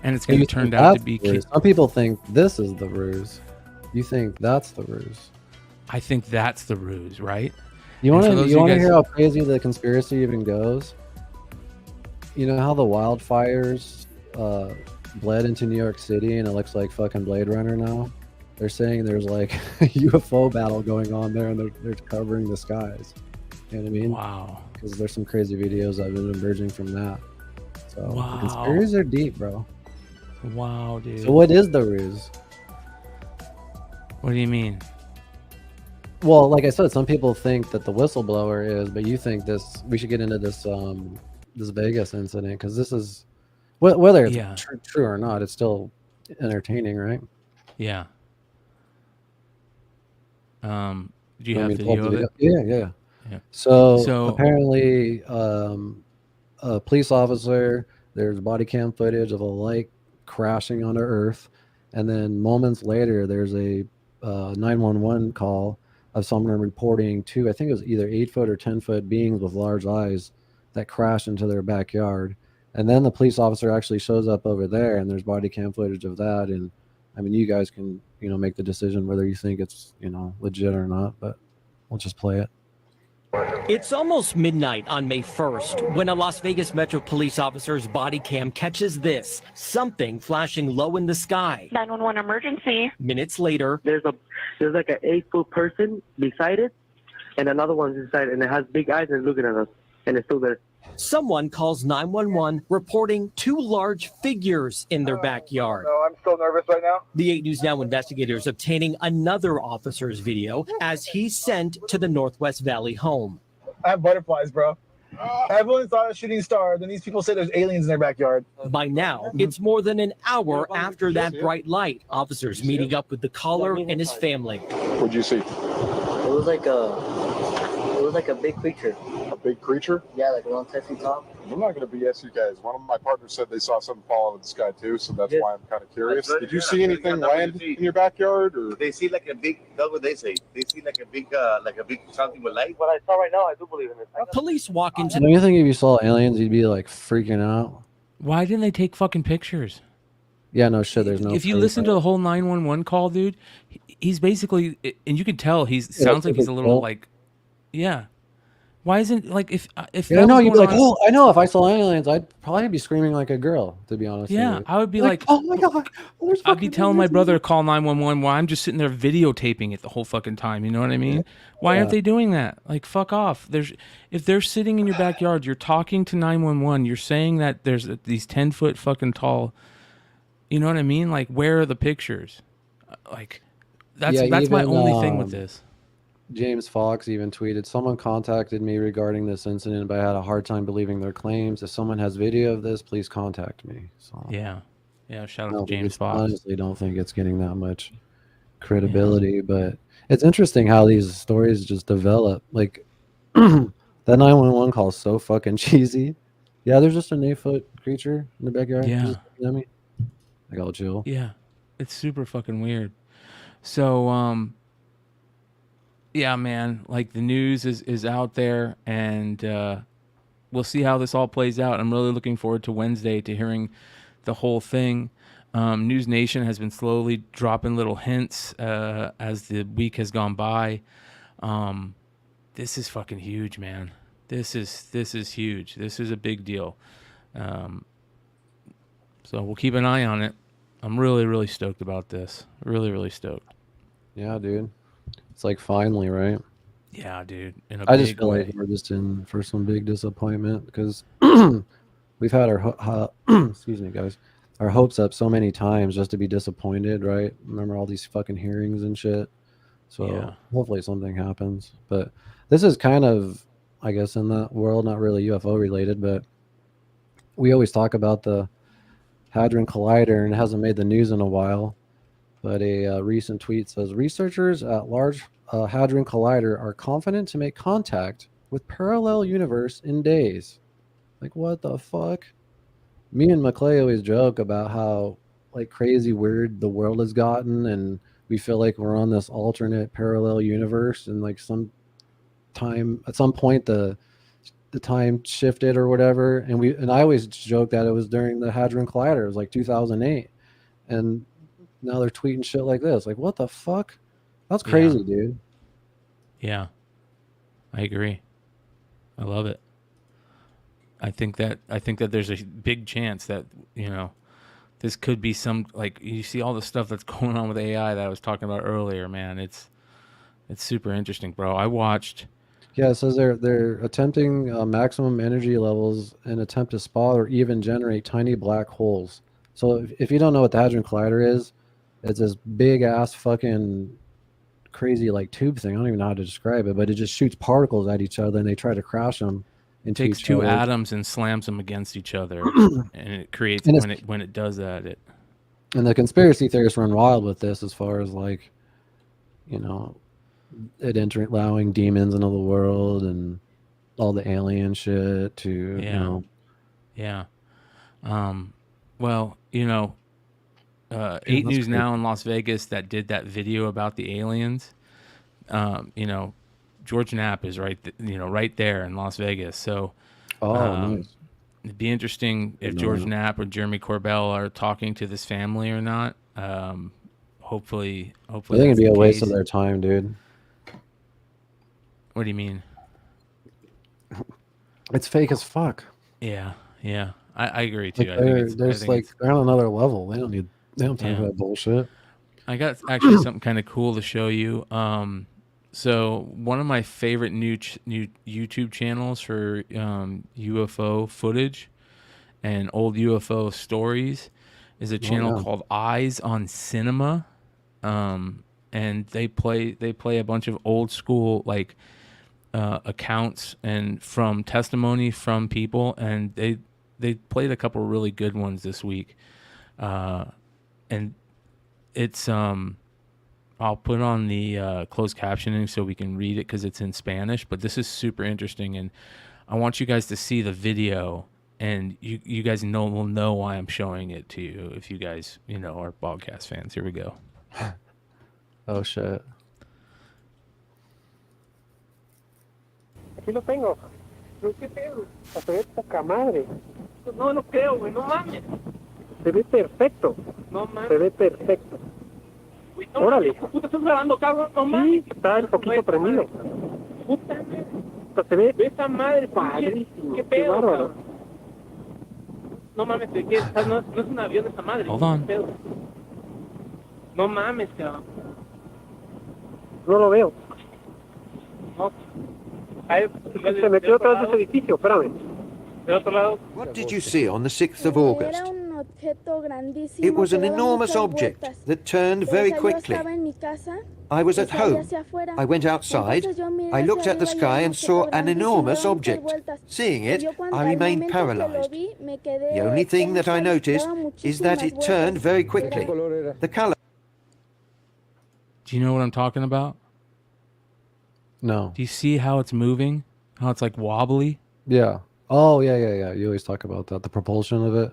and it's going to turn out to be... Some people think this is the ruse. You think that's the ruse. I think that's the ruse, right? You want to hear how crazy the conspiracy even goes? You know how the wildfires bled into New York City and it looks like fucking Blade Runner now? They're saying there's like a UFO battle going on there and they're covering the skies. You know what I mean? Wow. Because there's some crazy videos that have been emerging from that. So wow. The conspiracies are deep, bro. Wow, dude. So what is the ruse? What do you mean? Well, like I said, some people think that the whistleblower is, but you think this. We should get into this this Vegas incident because this is whether it's true or not, it's still entertaining, right? Yeah. Do you have video of it? Yeah. So apparently, a police officer. There's body cam footage of a light crashing onto Earth, and then moments later, there's a 911 call of someone reporting two, I think it was either 8-foot or 10-foot beings with large eyes that crashed into their backyard. And then the police officer actually shows up over there, and there's body cam footage of that. And I mean, you guys can, make the decision whether you think it's, legit or not, but we'll just play it. It's almost midnight on May 1st when a Las Vegas Metro police officer's body cam catches this, something flashing low in the sky. 911 emergency. Minutes later, there's like an 8-foot person beside it, and another one's inside, and it has big eyes and looking at us, and it's still there. Someone calls 911 reporting two large figures in their backyard. No, I'm still nervous right now. The 8 News Now investigators obtaining another officer's video as he's sent to the Northwest Valley home. I have butterflies, bro. Everyone saw a shooting star. Then these people say there's aliens in their backyard. By now, it's more than an hour after that bright light. Officers meeting up with the caller and his family. What'd you see? It was like a big creature. A big creature? Yeah, like around 10 feet tall. I'm not going to BS you guys. One of my partners said they saw something fall out of the sky too, so that's why I'm kind of curious. Did you see anything land in your backyard? Or they see like a big, that's what they say. They see like a big something with light. What I saw right now, I do believe in it. Police walk into. Do you think if you saw aliens, you'd be like freaking out? Why didn't they take fucking pictures? Yeah, no shit. There's no. If you listen to the whole 911 call, dude, he's basically, and you can tell sounds like he's a little like, yeah. Why isn't if I know you'd be like, oh, I know if I saw aliens, I'd probably be screaming like a girl, to be honest. Yeah, I would be like, oh my god, I'd be telling my brother to call 911 while I'm just sitting there videotaping it the whole fucking time. You know what I mean? Why aren't they doing that? Like, fuck off. If they're sitting in your backyard, you're talking to 911, you're saying that there's these 10-foot fucking tall. You know what I mean? Like, where are the pictures? Like, that's my only thing with this. James Fox even tweeted, someone contacted me regarding this incident, but I had a hard time believing their claims. If someone has video of this, please contact me. So yeah, shout out to James Fox. I honestly don't think it's getting that much credibility, but it's interesting how these stories just develop. Like, that 911 call is so fucking cheesy. Yeah, there's just an 8-foot creature in the backyard. Yeah. Like, all chill. Yeah, it's super fucking weird. So, yeah, man, like the news is out there, and we'll see how this all plays out. I'm really looking forward to Wednesday to hearing the whole thing. News Nation has been slowly dropping little hints as the week has gone by. This is fucking huge, man. This is huge. This is a big deal. So we'll keep an eye on it. I'm really, really stoked about this. Really, really stoked. Yeah, dude. It's like finally, right? Yeah, dude. I just feel like we're just in for some big disappointment because we've had our excuse me, guys, our hopes up so many times just to be disappointed, right? Remember all these fucking hearings and shit. So hopefully something happens. But this is kind of, I guess, in that world, not really UFO related, but we always talk about the Hadron Collider, and it hasn't made the news in a while. But a recent tweet says, researchers at Large Hadron Collider are confident to make contact with Parrelel Universe in days. Like, what the fuck? Me and McClay always joke about how like crazy weird the world has gotten, and we feel like we're on this alternate parallel universe, and like at some point the time shifted or whatever, and I always joke that it was during the Hadron Collider. It was like 2008, and now they're tweeting shit like this. Like, what the fuck? That's crazy, dude. Yeah, I agree. I love it. I think that there's a big chance that, this could be some, like, you see all the stuff that's going on with AI that I was talking about earlier, man. It's super interesting, bro. I watched. Yeah, it says they're attempting maximum energy levels and attempt to spot or even generate tiny black holes. So if you don't know what the Hadron Collider is, it's this big ass fucking crazy like tube thing. I don't even know how to describe it, but it just shoots particles at each other, and they try to crash them. It takes two atoms and slams them against each other, and it creates when it does that. And the conspiracy theorists run wild with this, as far as like, you know, it allowing demons into the world and all the alien shit to you know. Yeah. Well, you know, 8 News great. Now in Las Vegas that did that video about the aliens. You know, George Knapp is right there in Las Vegas. So, nice. It'd be interesting if George Knapp or Jeremy Corbell are talking to this family or not. Hopefully. I think it'd be a waste of their time, dude. What do you mean? It's fake as fuck. Yeah. I agree too. Like they're on another level. They don't have time for that bullshit. I got actually something kind of cool to show you. So one of my favorite new YouTube channels for UFO footage and old UFO stories is a channel called Eyes on Cinema, and they play a bunch of old school like accounts and from testimony from people, and they played a couple of really good ones this week, and it's I'll put on the closed captioning so we can read it because it's in Spanish, but this is super interesting, and I want you guys to see the video, and you guys will know why I'm showing it to you if you guys, you know, are Bogcast fans. Here we go. Oh, shit. Aquí lo tengo. ¿Qué pedo? Se ve poca madre. No lo creo, güey, no mames. Se ve perfecto. No mames. Se ve perfecto. No, órale. ¿Tú te estás grabando, cabrón? No mames. Sí, está el poquito prendido. Puta madre. Se ve esa madre, padrísimo. ¿Qué pedo, cabrón? No mames, ¿qué? No es un avión esa madre. Hold on. ¿Qué pedo? No mames, cabrón. No lo veo. No. Se metió atrás de ese edificio, espérame. Del otro lado. What did you see on the 6th of August? It was an enormous object that turned very quickly. I was at home. I went outside. I looked at the sky and saw an enormous object. Seeing it, I remained paralyzed. The only thing that I noticed is that it turned very quickly. The color. Do you know what I'm talking about? No. Do you see how it's moving? How it's like wobbly? Yeah. Oh, yeah. You always talk about that. The propulsion of it.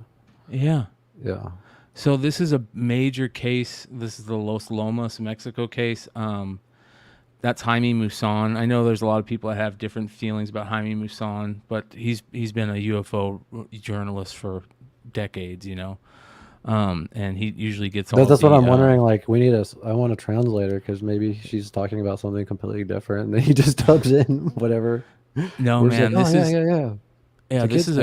Yeah. Yeah. So this is a major case. This is the Los Lomas, Mexico case. That's Jaime Maussan. I know there's a lot of people that have different feelings about Jaime Maussan, but he's been a UFO journalist for decades, you know. And he usually gets all that's what I'm wondering. Like, I want a translator because maybe she's talking about something completely different, and then he just dubs in whatever. No, man, like, this is yeah. This is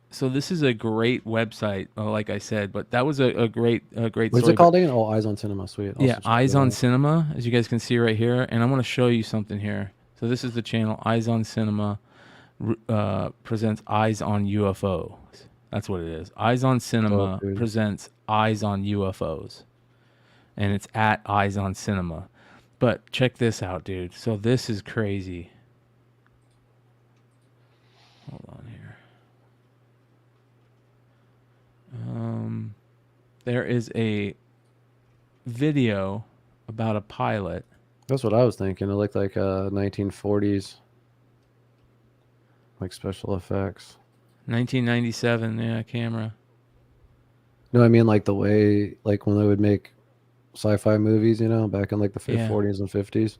so this is a great website, like I said. But that was a great What's story. it called again? Oh, Eyes on Cinema. Sweet. Yeah, Eyes on Cinema, as you guys can see right here, and I'm going to show you something here. So this is the channel Eyes on Cinema presents Eyes on UFOs. That's what it is. Eyes on Cinema presents Eyes on UFOs. And it's at Eyes on Cinema. But check this out, dude. So this is crazy. Hold on here. There is a video about a pilot. That's what I was thinking. It looked like 1940s, like special effects. 1997, yeah, camera. No, I mean like the way, like when they would make sci-fi movies, you know, back in like the 40s and 50s.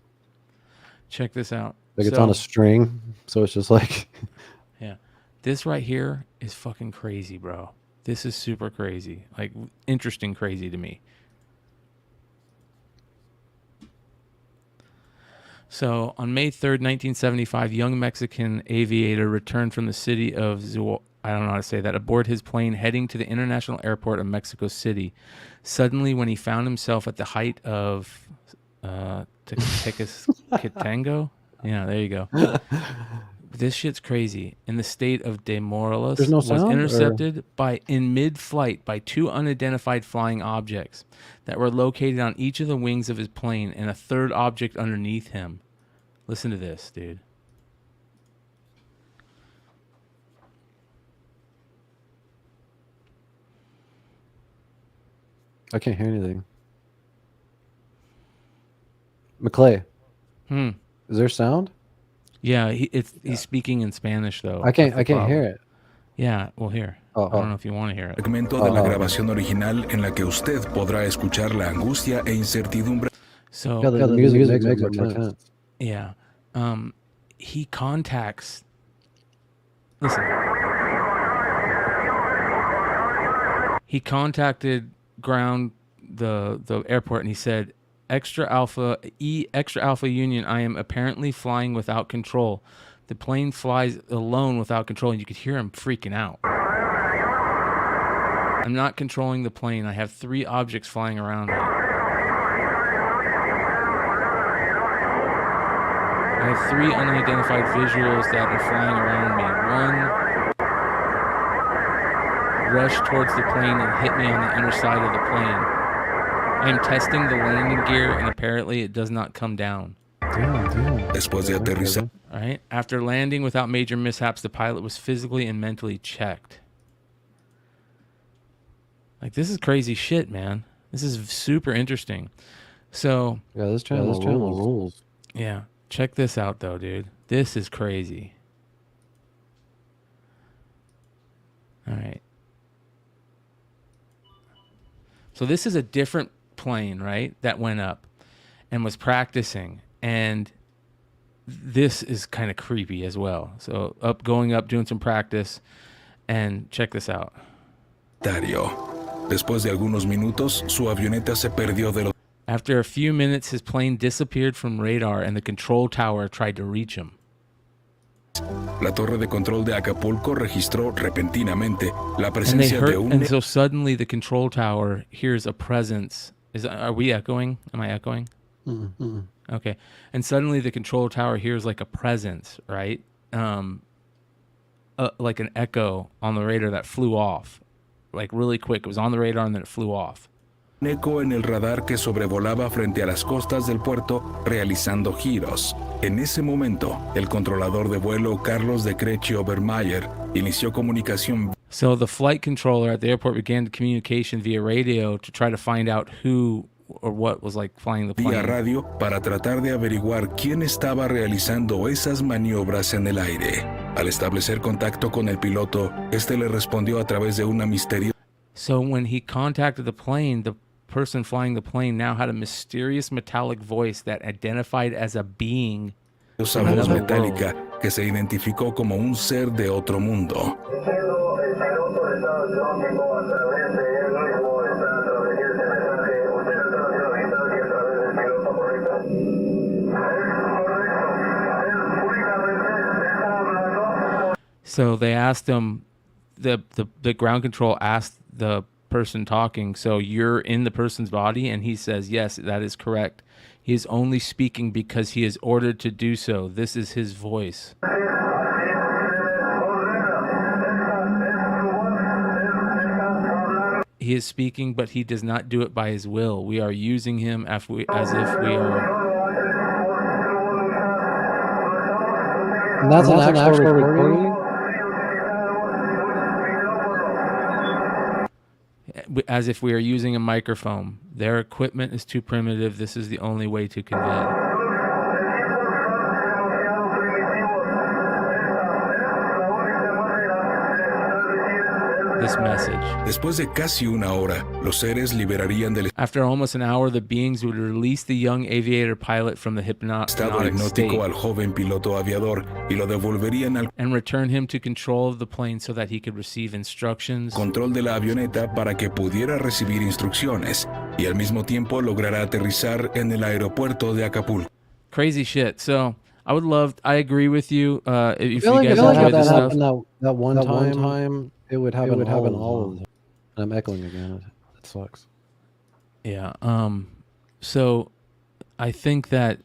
Check this out. Like it's on a string, so it's just like. Yeah, this right here is fucking crazy, bro. This is super crazy, like interesting crazy to me. So on May 3rd, 1975, young Mexican aviator returned from the city of I don't know how to say that, aboard his plane heading to the international airport of Mexico City. Suddenly, when he found himself at the height of Tequisquitango, yeah, there you go. This shit's crazy. In the state of Demoralus, There's no was sound, intercepted in mid-flight by 2 unidentified flying objects that were located on each of the wings of his plane and a third object underneath him. Listen to this, dude. I can't hear anything. McClay. Is there sound? Yeah, he's speaking in Spanish though. I can't hear it. Yeah, well here. I don't know if you want to hear it. Segmento de la grabación original en la que usted podrá escuchar la angustia e incertidumbre. So Yeah, the music makes more sense. Yeah. He contacts. Listen. He contacted ground the airport and he said, Extra Alpha Union, I am apparently flying without control. The plane flies alone without control, and you could hear him freaking out. I'm not controlling the plane. I have 3 objects flying around me. I have 3 unidentified visuals that are flying around me. One rushed towards the plane and hit me on the inner side of the plane. I am testing the landing gear, and apparently it does not come down. Después de aterrizar. All right. After landing without major mishaps, the pilot was physically and mentally checked. Like, this is crazy shit, man. This is super interesting. So yeah, this channel rules. Yeah, check this out though, dude. This is crazy. All right. So this is a different plane, right? That went up and was practicing, and this is kind of creepy as well. So going up, doing some practice, and check this out. Después de algunos minutos, su avioneta se perdió de los. After a few minutes, his plane disappeared from radar, and the control tower tried to reach him. La torre de control de Acapulco registró repentinamente la presencia de un. And so suddenly, the control tower hears a presence. Are we echoing? Am I echoing? Mm-hmm. Okay. And suddenly the control tower hears like a presence, right? Like an echo on the radar that flew off. Like really quick. It was on the radar and then it flew off. Un eco en el radar que sobrevolaba frente a las costas del puerto realizando giros. En ese momento, el controlador de vuelo Carlos de Crecci Obermeyer inició comunicación. So the flight controller at the airport began communication via radio to try to find out who or what was like flying the plane. Vía radio para tratar de averiguar quién estaba realizando esas maniobras en el aire. Al establecer contacto con el piloto, este le respondió a través de una misteriosa. So when he contacted the plane, the person flying the plane now had a mysterious metallic voice that identified as a being. Esa voz metálica que se identificó como un ser de otro mundo. So they asked him, the ground control asked the person talking, so you're in the person's body? And he says, yes, that is correct. He is only speaking because he is ordered to do so. This is his voice. He is speaking, but he does not do it by his will. We are using him as if we are... And that's an actual recording? As if we are using a microphone. Their equipment is too primitive. This is the only way to convey. This message. Después de casi una hora, los seres liberarían del After almost an hour, the beings would release the young aviator pilot from the estado hipnótico state al joven piloto aviador y lo devolverían al and return him to control of the plane so that he could receive instructions. control de la avioneta para que pudiera recibir instrucciones y al mismo tiempo logrará aterrizar en el aeropuerto de Acapulco. Crazy shit. So I agree with you. If I feel you guys like enjoyed that this stuff. happened that one time, it would happen all of them. And I'm echoing again. It sucks. Yeah. So I think that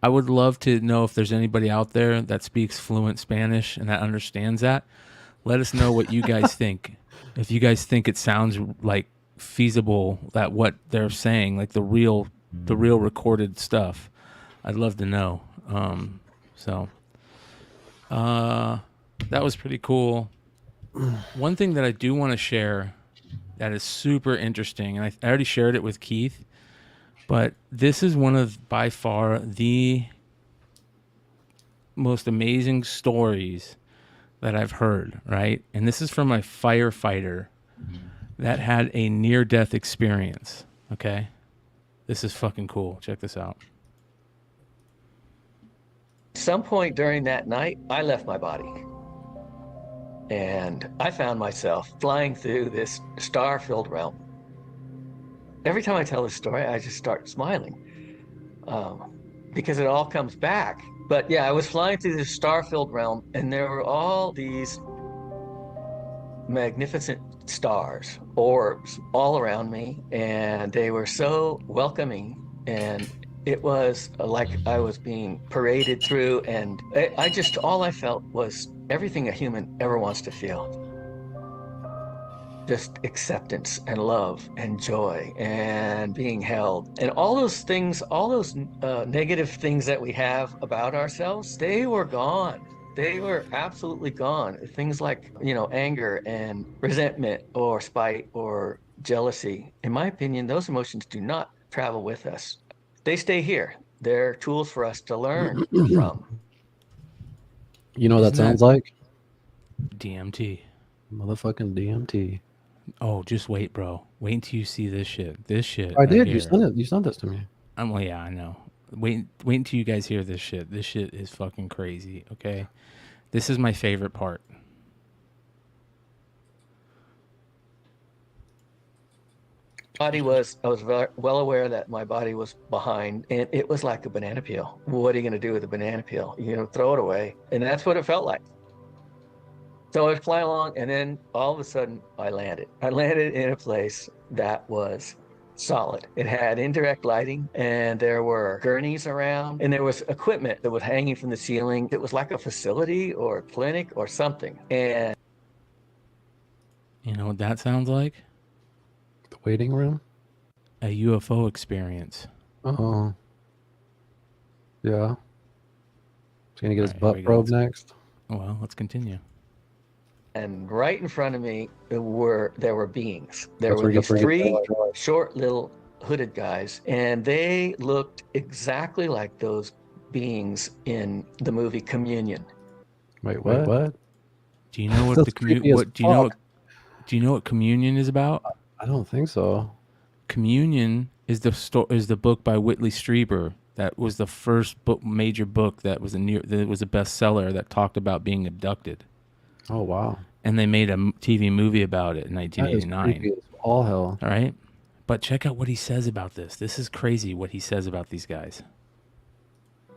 I would love to know if there's anybody out there that speaks fluent Spanish and that understands that. Let us know what you guys think. If you guys think it sounds like feasible, that what they're saying, like the real recorded stuff, I'd love to know. That was pretty cool. One thing that I do want to share that is super interesting, and I already shared it with Keith, but this is one of, by far, the most amazing stories that I've heard, right? And this is from a firefighter that had a near-death experience, okay? This is fucking cool. Check this out. Some point during that night, I left my body. And I found myself flying through this star-filled realm. Every time I tell this story, I just start smiling because it all comes back. But yeah, I was flying through this star-filled realm, and there were all these magnificent stars, orbs, all around me, and they were so welcoming, and it was like I was being paraded through, and all I felt was everything a human ever wants to feel. Just acceptance and love and joy and being held. And all those things, all those negative things that we have about ourselves, they were gone. They were absolutely gone. Things like, anger and resentment or spite or jealousy. In my opinion, those emotions do not travel with us. They stay here. They're tools for us to learn from. You know what that sounds like? DMT. Motherfucking DMT. Oh, just wait, bro. Wait until you see this shit. This shit. I did. Here. You sent this to me. Well, yeah, I know. Wait until you guys hear this shit. This shit is fucking crazy, okay? This is my favorite part. I was well aware that my body was behind, and it was like a banana peel. What are you going to do with a banana peel? Throw it away. And that's what it felt like. So I was flying along, and then all of a sudden I landed. I landed in a place that was solid. It had indirect lighting, and there were gurneys around, and there was equipment that was hanging from the ceiling. It was like a facility or a clinic or something. And you know what that sounds like? The waiting room? A UFO experience. Oh. Yeah. He's gonna get his butt probed next. Well, let's continue. And right in front of me there were beings. There were these three short little hooded guys, and they looked exactly like those beings in the movie Communion. Wait, what? Do you know what the do you know what Communion is about? I don't think so. Communion is the book by Whitley Strieber. That was the first major book that was a bestseller that talked about being abducted. Oh, wow. And they made a TV movie about it in 1989. That is creepy as all hell. All right? But check out what he says about this. This is crazy what he says about these guys.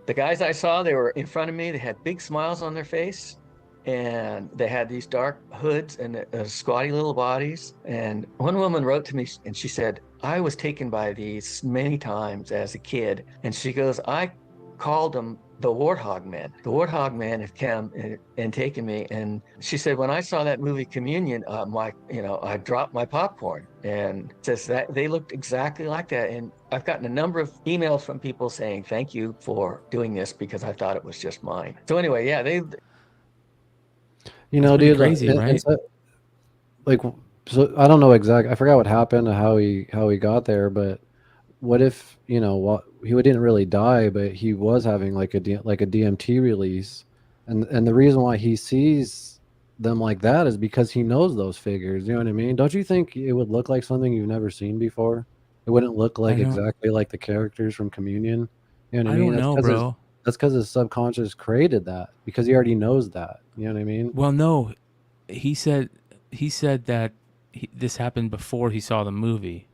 The guys I saw, they were in front of me. They had big smiles on their face, and they had these dark hoods and squatty little bodies. And one woman wrote to me, and she said, I was taken by these many times as a kid. And she goes, I called them the Warthog Men. The Warthog Men have come and taken me. And she said, when I saw that movie Communion, I dropped my popcorn. And says that they looked exactly like that. And I've gotten a number of emails from people saying, thank you for doing this because I thought it was just mine. So anyway, yeah, dude, crazy, right? So I don't know exactly. I forgot what happened, how he got there, but what if he didn't really die, but he was having like a DMT release, and the reason why he sees them like that is because he knows those figures. You know what I mean? Don't you think it would look like something you've never seen before? It wouldn't look like exactly like the characters from Communion. You know what I mean? I don't know, bro. That's because his subconscious created that because he already knows that. You know what I mean? Well, no, he said that this happened before he saw the movie,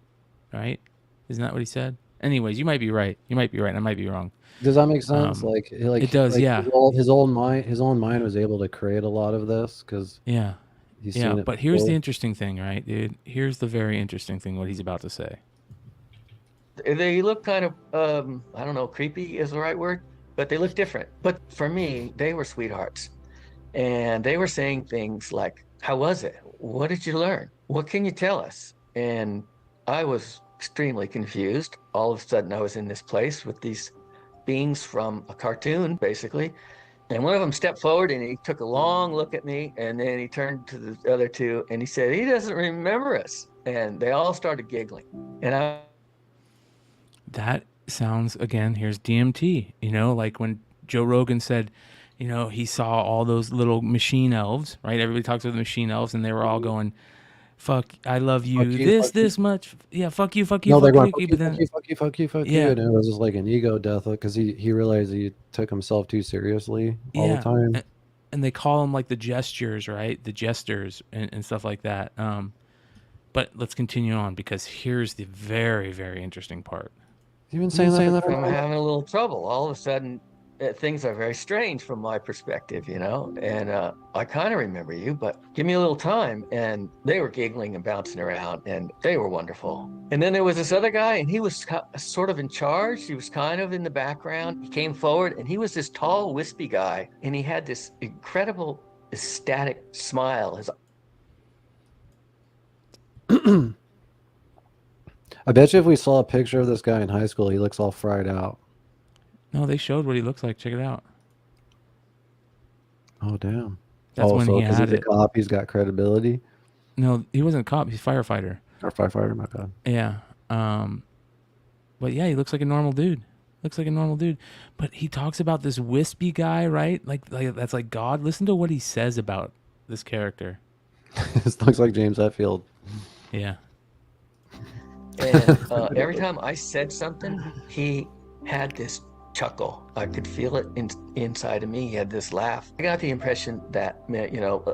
right? Isn't that what he said? Anyways, you might be right. I might be wrong. Does that make sense? It does. Yeah. His own mind was able to create a lot of this because he's seen it but here's the interesting thing, right, dude? Here's the very interesting thing. What he's about to say. They look kind of I don't know, creepy is the right word. but they look different. But for me, they were sweethearts. And they were saying things like, how was it? What did you learn? What can you tell us? And I was extremely confused. All of a sudden, I was in this place with these beings from a cartoon, basically. And one of them stepped forward and he took a long look at me, and then he turned to the other two and he said, he doesn't remember us. And they all started giggling. And that sounds, again, here's DMT, you know, like when Joe Rogan said, you know, he saw all those little machine elves, right? Everybody talks about the machine elves, and they were all going, fuck, I love you, this much. Yeah, fuck you, fuck you, No, they're fuck going, you. fuck you, fuck you, fuck you, fuck you. And it was just like an ego death because he realized he took himself too seriously all the time. And they call them like the gestures, right? The jesters and stuff like that. But let's continue on, because here's the very, very interesting part. You've been saying that I'm having a little trouble. All of a sudden, things are very strange from my perspective, you know, and I kind of remember you, but give me a little time. And they were giggling and bouncing around, and they were wonderful. And then there was this other guy, and he was sort of in charge. He was kind of in the background. He came forward, and he was this tall, wispy guy, and he had this incredible ecstatic smile. I bet you if we saw a picture of this guy in high school, he looks all fried out. No, they showed what he looks like. Check it out. Oh, damn. That's when he he's had a it. cop, he's got credibility. No, he wasn't a cop. He's a firefighter. Or firefighter, my bad. Yeah. But yeah, he looks like a normal dude. Looks like a normal dude. But he talks about this wispy guy, right? Like that's like God. Listen to what he says about this character. This looks like James Hetfield. Yeah. And every time I said something, he had this chuckle. I could feel it inside of me. He had this laugh. I got the impression that, you know,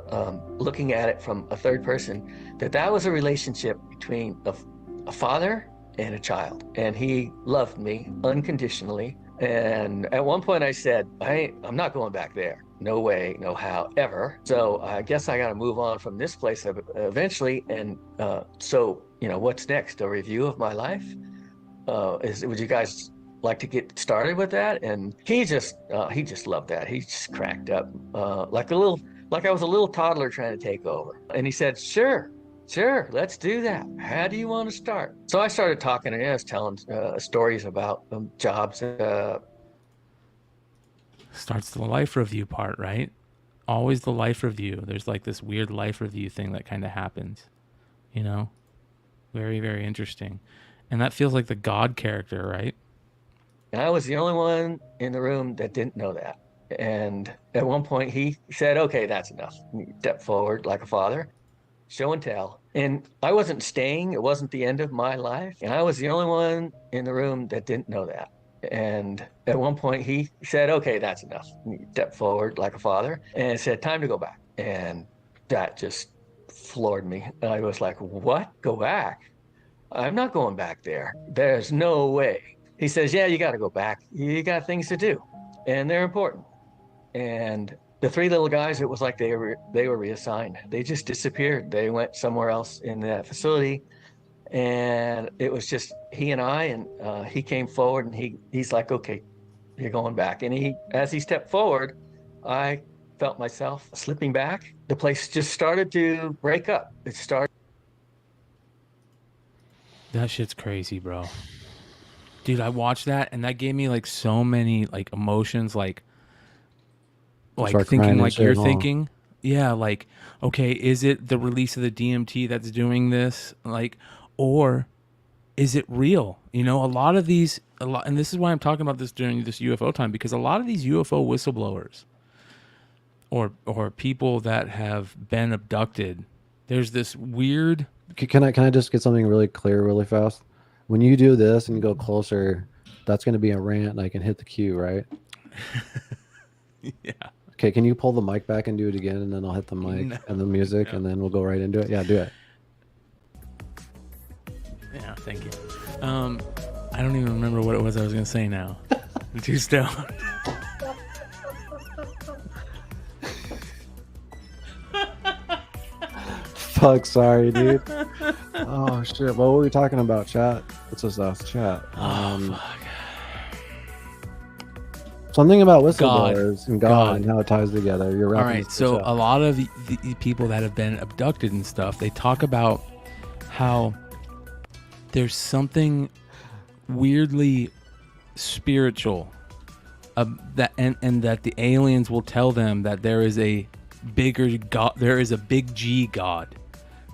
looking at it from a third person, that was a relationship between a father and a child. And he loved me unconditionally. And at one point I said, I'm not going back there. No way, no how, ever. So I guess I got to move on from this place eventually. And so, you know, what's next? A review of my life? Would you guys like to get started with that? And he just loved that. He just cracked up like I was a little toddler trying to take over. And he said, sure, let's do that. How do you want to start? So I started talking, and I was telling stories about jobs. Starts the life review part, right? Always the life review. There's like this weird life review thing that kind of happens, you know? Very, very interesting. And that feels like the God character, right? And I was the only one in the room that didn't know that. And at one point he said, okay, that's enough. He stepped forward like a father, show and tell. And I wasn't staying. It wasn't the end of my life. And I was the only one in the room that didn't know that. And at one point he said, okay, that's enough. He stepped forward like a father and said, time to go back. And that just floored me. I was like, what? Go back? I'm not going back there. There's no way. He says, yeah, you got to go back. You got things to do, and they're important. And the three little guys, it was like they were reassigned. They just disappeared. They went somewhere else in that facility. And it was just he and I, and he came forward, and he's like, okay, you're going back. And as he stepped forward, I felt myself slipping back. The place just started to break up. It started. That shit's crazy, bro. Dude, I watched that, and that gave me like so many like emotions, like thinking like you're thinking. Yeah, like, okay, is it the release of the DMT that's doing this? Like, or is it real? You know, and this is why I'm talking about this during this UFO time, because a lot of these UFO whistleblowers or people that have been abducted, there's this weird. Can I just get something really clear really fast? When you do this and you go closer, that's going to be a rant, and I can hit the cue, right? Yeah. Okay, can you pull the mic back and do it again, and then I'll hit the mic and the music, and then we'll go right into it? Yeah, do it. Yeah, thank you. I don't even remember what it was I was going to say now. I'm too stoned. Fuck, sorry, dude. Oh, shit. What were we talking about, chat? Let's just ask chat. Fuck. Something about whistleblowers and God and how it ties together. You're all right. So a lot of the people that have been abducted and stuff, they talk about how there's something weirdly spiritual that and that the aliens will tell them that there is a bigger God, there is a big G God,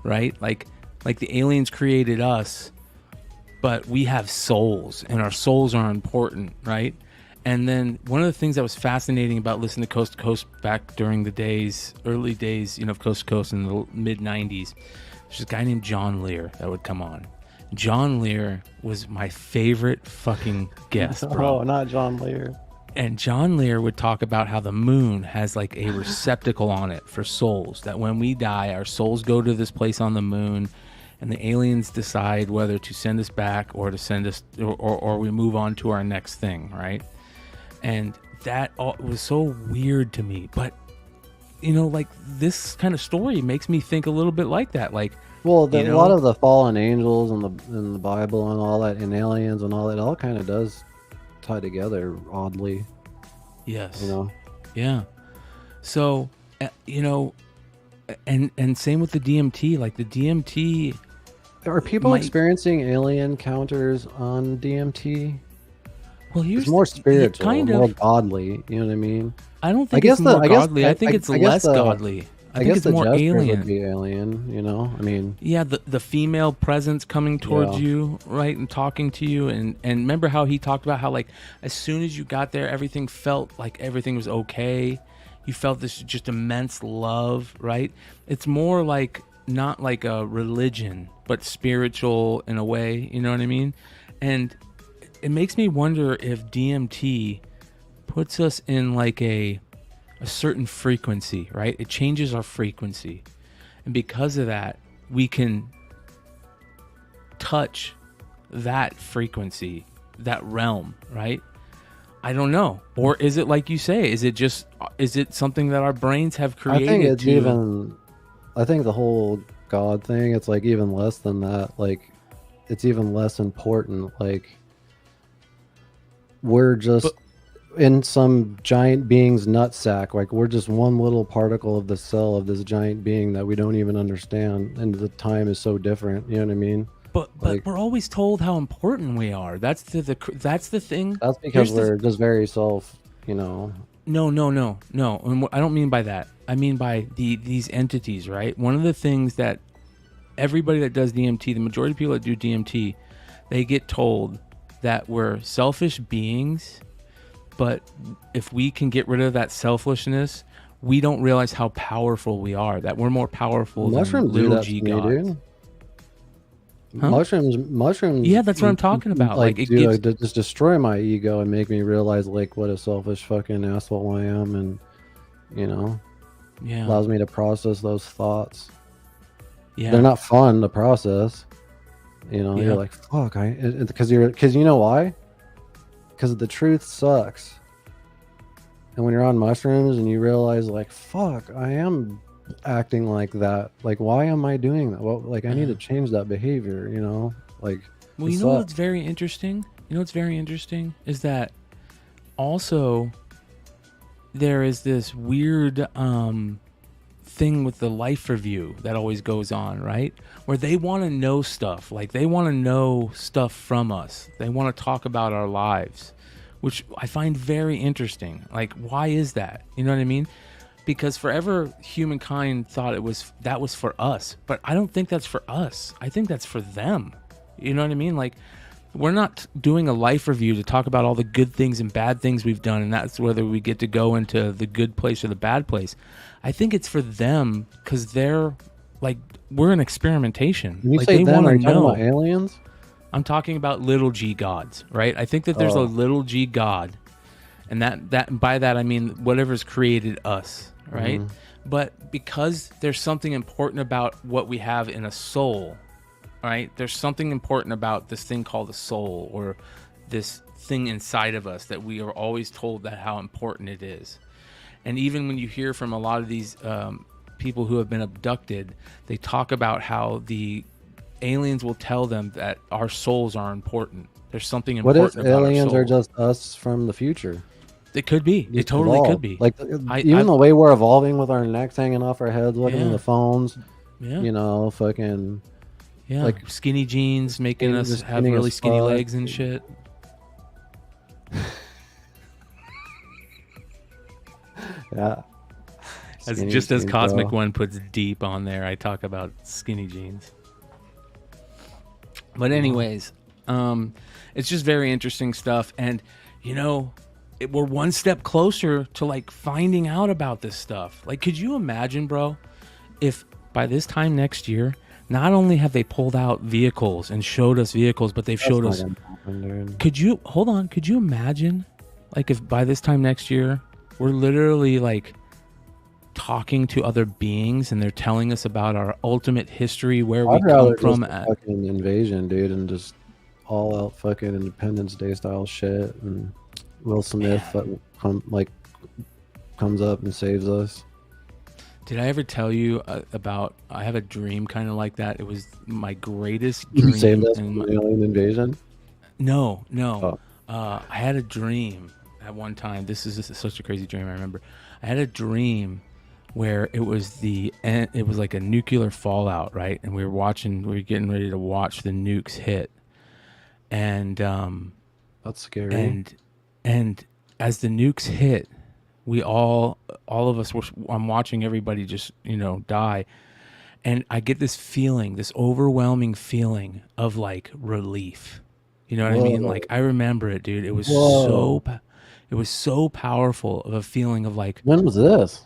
right? Like the aliens created us, but we have souls and our souls are important, right? And then one of the things that was fascinating about listening to Coast to Coast back during the early days, of Coast to Coast in the mid 90s, there's this guy named John Lear that would come on. John Lear was my favorite fucking guest, bro. Oh, not John Lear. And John Lear would talk about how the moon has like a receptacle on it for souls, that when we die, our souls go to this place on the moon, and the aliens decide whether to send us back or to send us, or we move on to our next thing, right? And that was so weird to me. But, like this kind of story makes me think a little bit like that. Like, well, a lot of the fallen angels in the Bible and all that, and aliens and all that, all kind of does tie together oddly. Yes. Yeah. So, and same with the DMT. Like the DMT. Are people experiencing alien encounters on DMT? Well, here's it's more spiritual, more of godly. You know what I mean? I don't think it's more godly. I think it's less godly. I think it's more alien. Would be alien, I mean, yeah, the female presence coming towards you, right, and talking to you, and remember how he talked about how like as soon as you got there, everything felt like everything was okay. You felt this just immense love, right? It's more like not like a religion, but spiritual in a way. You know what I mean? And it makes me wonder if DMT puts us in like a certain frequency, right? It changes our frequency. And because of that, we can touch that frequency, that realm, right? I don't know. Or is it like you say, is it something that our brains have created? I think the whole God thing, it's like even less than that. Like it's even less important. Like we're just in some giant being's nutsack. Like we're just one little particle of the cell of this giant being that we don't even understand, and the time is so different. You know what I mean? But we're always told how important we are. That's the thing. That's because we're just very self. No. And I don't mean by that. I mean by these entities, right? One of the things that everybody that does DMT, the majority of people that do DMT, they get told that we're selfish beings. But if we can get rid of that selfishness, we don't realize how powerful we are. That we're more powerful than little G gods. Huh? Mushrooms. Yeah, that's what I'm talking about. Like it just destroy my ego and make me realize like what a selfish fucking asshole I am, and allows me to process those thoughts. Yeah, they're not fun to process. You're like fuck. Because you know why? Because the truth sucks. And when you're on mushrooms and you realize like fuck, I am acting like that. Like why am I doing that? Well, like I need to change that behavior. Like. Well, you know what's very interesting? Is that also there is this weird thing with the life review that always goes on, right? Where they want to know stuff. Like they want to know stuff from us. They want to talk about our lives, which I find very interesting. Like, why is that? You know what I mean? Because forever humankind thought that was for us, but I don't think that's for us. I think that's for them. You know what I mean? Like, we're not doing a life review to talk about all the good things and bad things we've done, and that's whether we get to go into the good place or the bad place. I think it's for them because they're like, we're an experimentation. When you like, say they them, want are to you talking know. about aliens? I'm talking about little G gods, right? I think that there's a little G god, and that by that I mean whatever's created us, right? Mm-hmm. But because there's something important about what we have in a soul, right? There's something important about this thing called the soul, or this thing inside of us that we are always told that how important it is. And even when you hear from a lot of these people who have been abducted, they talk about how the aliens will tell them that our souls are important. There's something important about our soul. What if aliens are just us from the future? It could be. It totally evolve. could be. Like even the way we're evolving with our necks hanging off our heads, looking at the phones. Yeah. You know, fucking. Yeah. Like skinny jeans making us have really skinny legs and shit. Yeah. As Cosmic One puts deep on there, I talk about skinny jeans. But anyways, it's just very interesting stuff, and you know, we're one step closer to like finding out about this stuff. Like, could you imagine, bro, if by this time next year, not only have they pulled out vehicles and showed us vehicles, but they've showed us. Could you imagine, like, if by this time next year we're literally like talking to other beings and they're telling us about our ultimate history, where we come from? Fucking invasion, dude, and just all out fucking Independence Day style shit, and Will Smith comes up and saves us. Did I ever tell you about? I have a dream kind of like that. It was my greatest dream. You saved us from the alien invasion? No. I had a dream at one time. This is such a crazy dream. I remember I had a dream where it was like a nuclear fallout, right? And we were getting ready to watch the nukes hit, and that's scary. And as the nukes hit, we all of us were. I'm watching everybody just die, and I get this feeling, this overwhelming feeling of like relief. You know what I mean? Like, I remember it, dude. It was so powerful of a feeling of like. When was this?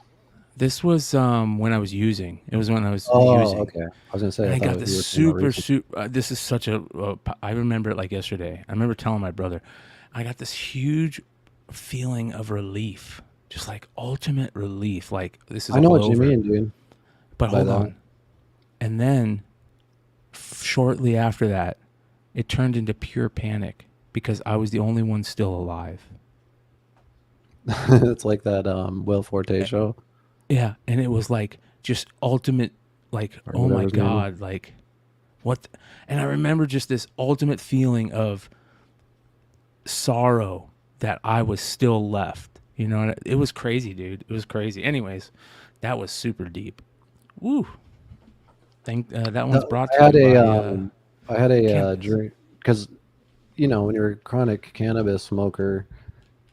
This was when I was using. It was when I was using. Okay. I was gonna say. And I got this super. This is such a. I remember it like yesterday. I remember telling my brother, I got this huge feeling of relief, just like ultimate relief. Like, this is. I know what you mean, dude. But hold on. And then, shortly after that, it turned into pure panic because I was the only one still alive. It's like that Will Forte show. Yeah, and it was like just ultimate, like, oh my God, like, what? And I remember just this ultimate feeling of sorrow that I was still left. You know, it was crazy, dude. It was crazy. Anyways, that was super deep. Woo. That one's brought to you by... I had a drink, because, when you're a chronic cannabis smoker,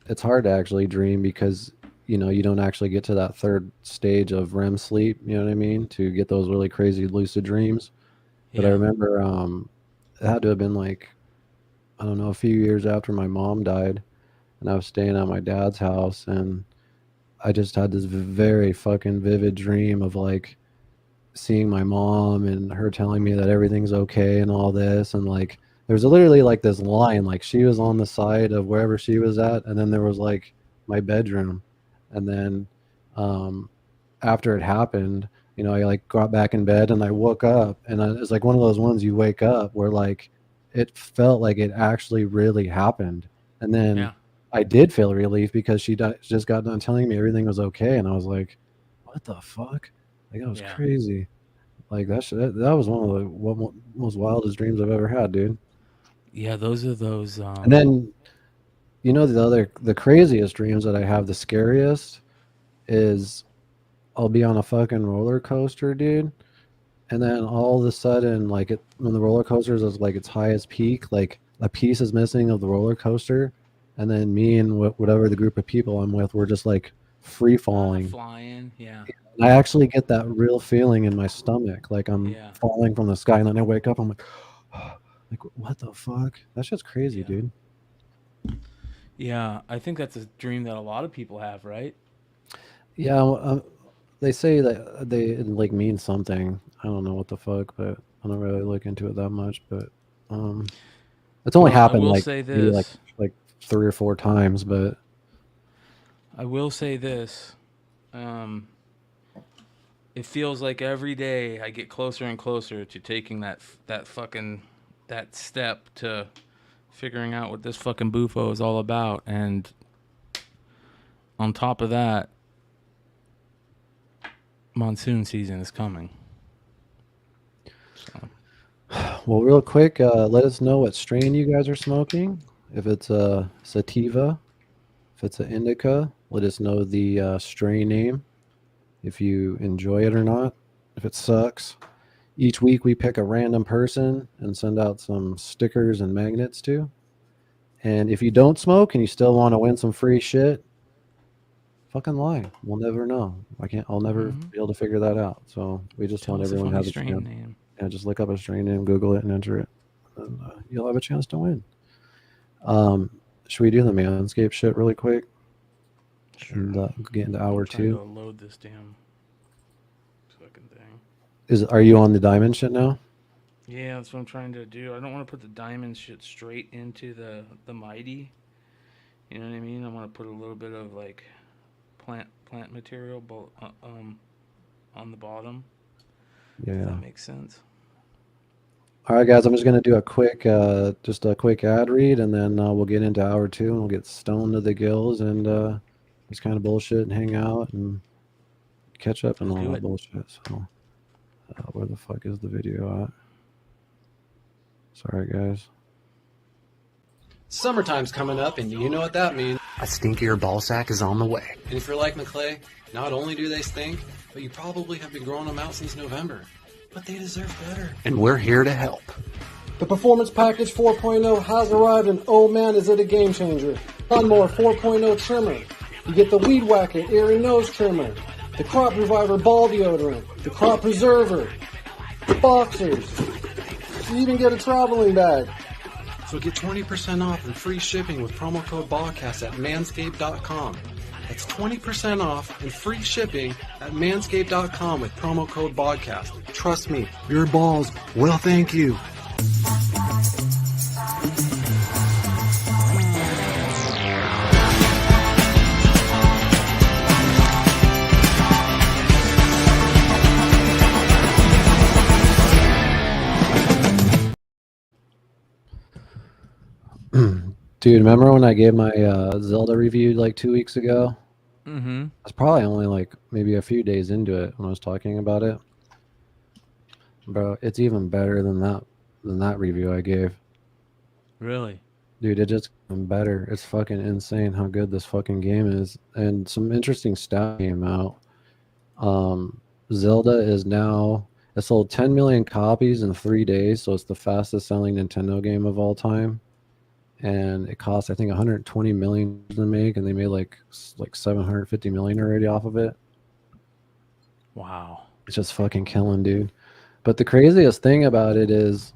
it's hard to actually dream because, you don't actually get to that third stage of REM sleep, you know what I mean, to get those really crazy lucid dreams. But I remember it had to have been like, I don't know, a few years after my mom died, and I was staying at my dad's house, and I just had this very fucking vivid dream of like seeing my mom and her telling me that everything's okay and all this, and like there was literally like this line, like she was on the side of wherever she was at, and then there was like my bedroom, and then after it happened, I like got back in bed and I woke up, and it's like one of those ones you wake up where like it felt like it actually really happened, and then I did feel relief because she just got done telling me everything was okay, and I was like, what the fuck? Like, that was crazy. Like, that was one of the most wildest dreams I've ever had, dude. Yeah, those are those. And then, the craziest dreams that I have, the scariest, is I'll be on a fucking roller coaster, dude. And then all of a sudden, like, when the roller coaster is like its highest peak, like a piece is missing of the roller coaster. And then me and whatever the group of people I'm with, we're just like free falling. Flying, yeah. And I actually get that real feeling in my stomach, like I'm falling from the sky, and then I wake up, I'm like, like, what the fuck? That's just crazy, dude. Yeah, I think that's a dream that a lot of people have, right? Yeah, they say that it like means something. I don't know what the fuck, but I don't really look into it that much. But it's only happened like maybe like 3 or 4 times. But I will say this. It feels like every day I get closer and closer to taking that step to figuring out what this fucking bufo is all about. And on top of that, monsoon season is coming. So. Well, real quick, let us know what strain you guys are smoking. If it's a sativa, if If it's an indica, let us know the strain name, if you enjoy it or not, if it sucks. Each week we pick a random person and send out some stickers and magnets too. And if you don't smoke and you still want to win some free shit, fucking lie. We'll never know. I'll never be able to figure that out. So we just want everyone to have a chance. Name. Yeah, just look up a strain name, Google it, and enter it. And you'll have a chance to win. Should we do the Manscaped shit really quick? Sure. And get into hour 2. To load this damn fucking thing. Are you on the diamond shit now? Yeah, that's what I'm trying to do. I don't want to put the diamond shit straight into the mighty. You know what I mean? I want to put a little bit of like plant material on the bottom. Yeah. If that makes sense. All right, guys, I'm just going to do a quick ad read, and then we'll get into hour 2, and we'll get stoned to the gills and just kind of bullshit and hang out and catch up and all that bullshit. So, where the fuck is the video at? Sorry, guys. Summertime's coming up, and you know what that means. A stinkier ball sack is on the way. And if you're like McClay, not only do they stink, but you probably have been growing them out since November. But they deserve better. And we're here to help. The Performance Package 4.0 has arrived, and oh man, is it a game changer. Lawnmower 4.0 trimmer. You get the Weed Whacker ear and nose trimmer, the Crop Reviver ball deodorant, the Crop Preserver, the boxers. You even get a traveling bag. So get 20% off and free shipping with promo code Bogcast at manscaped.com. That's 20% off and free shipping at manscaped.com with promo code Bogcast. Trust me, your balls will thank you. Dude, remember when I gave my Zelda review like 2 weeks ago? Mm-hmm. I was probably only like maybe a few days into it when I was talking about it. Bro, it's even better than that review I gave. Really? Dude, it just better. It's fucking insane how good this fucking game is. And some interesting stuff came out. Zelda is now, it sold 10 million copies in 3 days, so it's the fastest selling Nintendo game of all time. And it cost, I think, 120 million to make, and they made like 750 million already off of it. Wow. It's just fucking killing, dude. But the craziest thing about it is,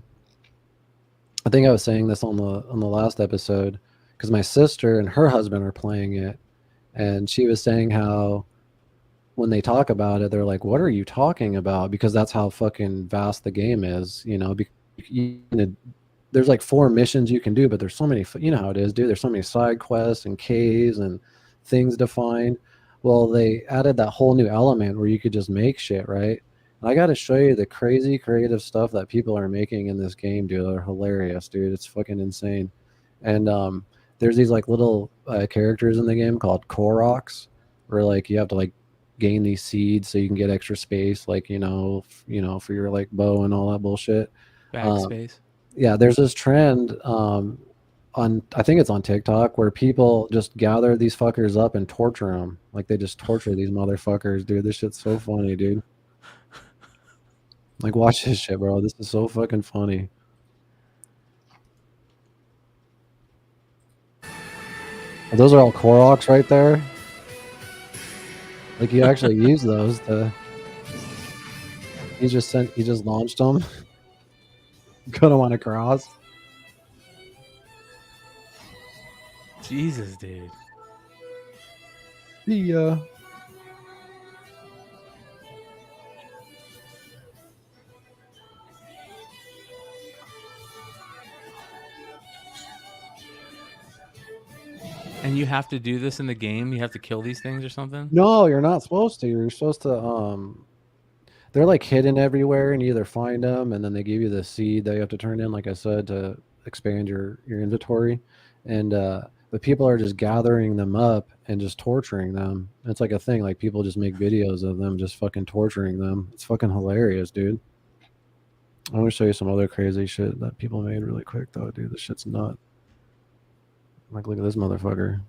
I think I was saying this on the last episode, because my sister and her husband are playing it, and she was saying how when they talk about it, they're like, "What are you talking about?" Because that's how fucking vast the game is, you know. There's like 4 missions you can do, but there's so many, you know how it is, dude. There's so many side quests and caves and things to find. Well, they added that whole new element where you could just make shit, right? And I got to show you the crazy creative stuff that people are making in this game, dude. They're hilarious, dude. It's fucking insane. And there's these like little characters in the game called Koroks, where like you have to like gain these seeds so you can get extra space, like you know, for your like bow and all that bullshit. Backspace. Yeah, there's this trend on, I think it's on TikTok, where people just gather these fuckers up and torture them. Like they just torture these motherfuckers, dude. This shit's so funny, dude. Like, watch this shit, bro. This is so fucking funny. Those are all Koroks right there. Like you actually use those to. He just launched them. Put them on a cross. Jesus, dude. Yeah. And you have to do this in the game? You have to kill these things or something? No, you're not supposed to. You're supposed to they're like hidden everywhere, and you either find them and then they give you the seed that you have to turn in, like I said, to expand your inventory. And but people are just gathering them up and just torturing them. It's like a thing, like people just make videos of them just fucking torturing them. It's fucking hilarious, dude. I want to show you some other crazy shit that people made really quick though, dude. This shit's nuts. Like, look at this motherfucker.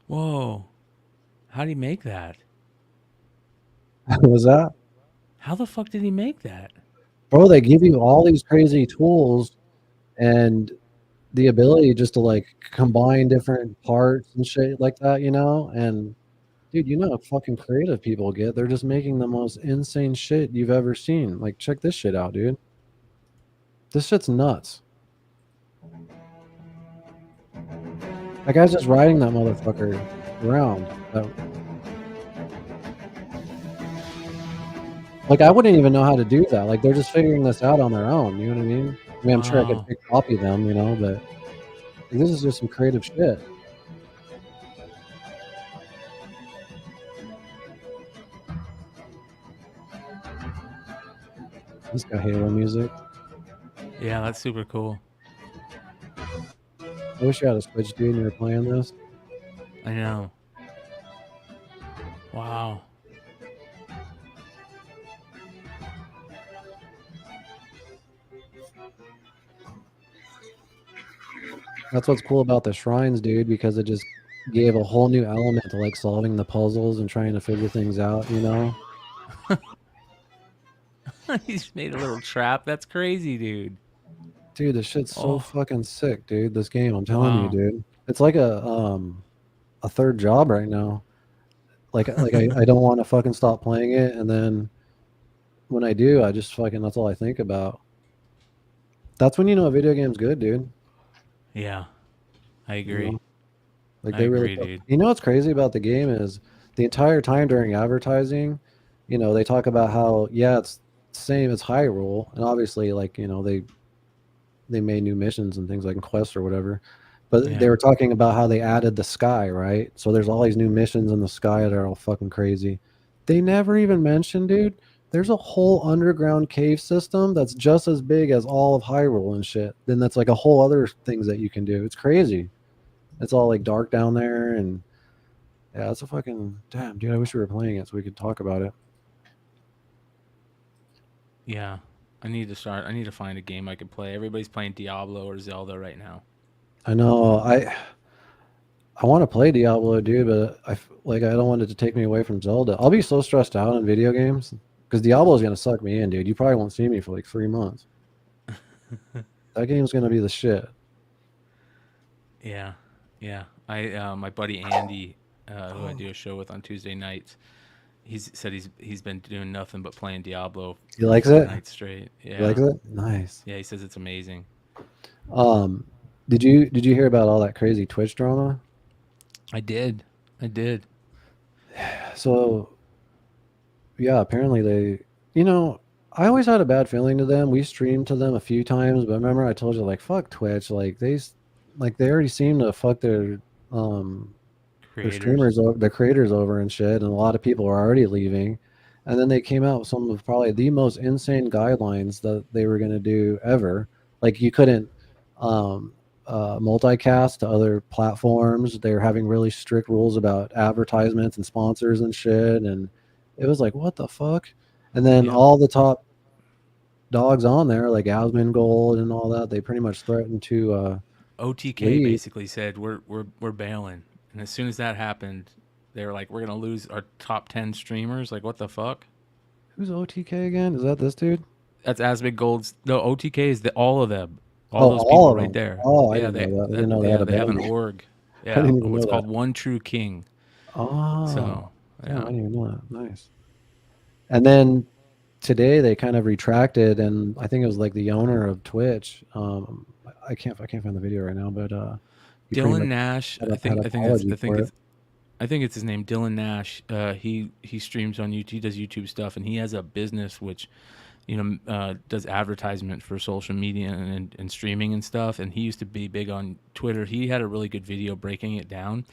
Whoa. How did he make that? What was that? How the fuck did he make that? Bro, they give you all these crazy tools and the ability just to like combine different parts and shit like that, you know? And dude, you know how fucking creative people get. They're just making the most insane shit you've ever seen. Like, check this shit out, dude. This shit's nuts. That guy's just riding that motherfucker around. Like, I wouldn't even know how to do that. Like, they're just figuring this out on their own. You know what I mean? I mean, I'm sure I could copy them, you know, but like, this is just some creative shit. This got Halo music. Yeah, that's super cool. I wish you had a Switch, dude, and you were playing this. I know. Wow. That's what's cool about the shrines, dude, because it just gave a whole new element to like solving the puzzles and trying to figure things out, you know? He's made a little trap. That's crazy, dude. Dude, this shit's so fucking sick, dude. This game, I'm telling you, dude. It's like a third job right now. Like I don't want to fucking stop playing it, and then when I do, I just fucking, that's all I think about. That's when you know a video game's good, dude. Yeah, I agree. You know? Like I they agree, really, dude. you know what's crazy about the game is the entire time during advertising, you know, they talk about how, yeah, it's the same as Hyrule, and obviously, like, you know, they made new missions and things like quests or whatever, but they were talking about how they added the sky, right? So there's all these new missions in the sky that are all fucking crazy. They never even mentioned, dude, there's a whole underground cave system that's just as big as all of Hyrule and shit. Then that's like a whole other things that you can do. It's crazy. It's all like dark down there, and yeah, it's a fucking damn, dude. I wish we were playing it so we could talk about it. Yeah, I need to find a game I could play. Everybody's playing Diablo or Zelda right now. I know. I want to play Diablo, dude, but I don't want it to take me away from Zelda. I'll be so stressed out in video games because Diablo is gonna suck me in, dude. You probably won't see me for like 3 months. That game's gonna be the shit. Yeah. I my buddy Andy, who I do a show with on Tuesday nights, he's said he's been doing nothing but playing Diablo. He likes it? Nights straight. Yeah. He likes it? Nice. Yeah, he says it's amazing. Did you hear about all that crazy Twitch drama? I did. So, yeah, apparently they, you know, I always had a bad feeling to them. We streamed to them a few times, but remember I told you, like, fuck Twitch. Like, they already seem to fuck their streamers, their creators over and shit, and a lot of people are already leaving. And then they came out with some of probably the most insane guidelines that they were going to do ever. Like, you couldn't multicast to other platforms. They were having really strict rules about advertisements and sponsors and shit, and it was like, what the fuck? And then all the top dogs on there, like Asmongold and all that, they pretty much threatened to OTK leave. basically said we're bailing, and as soon as that happened, they were like, we're gonna lose our top 10 streamers. Like, what the fuck? Who's OTK again? Is that this dude? That's Asmongold's. No, OTK is all of them. All those all people of right them. there. Oh, I yeah, didn't know that. I didn't know they had a they have an band. org. I Yeah, didn't even what's know called that. One True King. Oh, So yeah, I didn't even know that. Nice. And then today they kind of retracted, and I think it was like the owner of Twitch. I can't find the video right now, but he pretty Dylan much Nash. had I a think apology for it. it's his name, Dylan Nash. He streams on YouTube. He does YouTube stuff, and he has a business which, does advertisement for social media and streaming and stuff. And he used to be big on Twitter. He had a really good video breaking it down.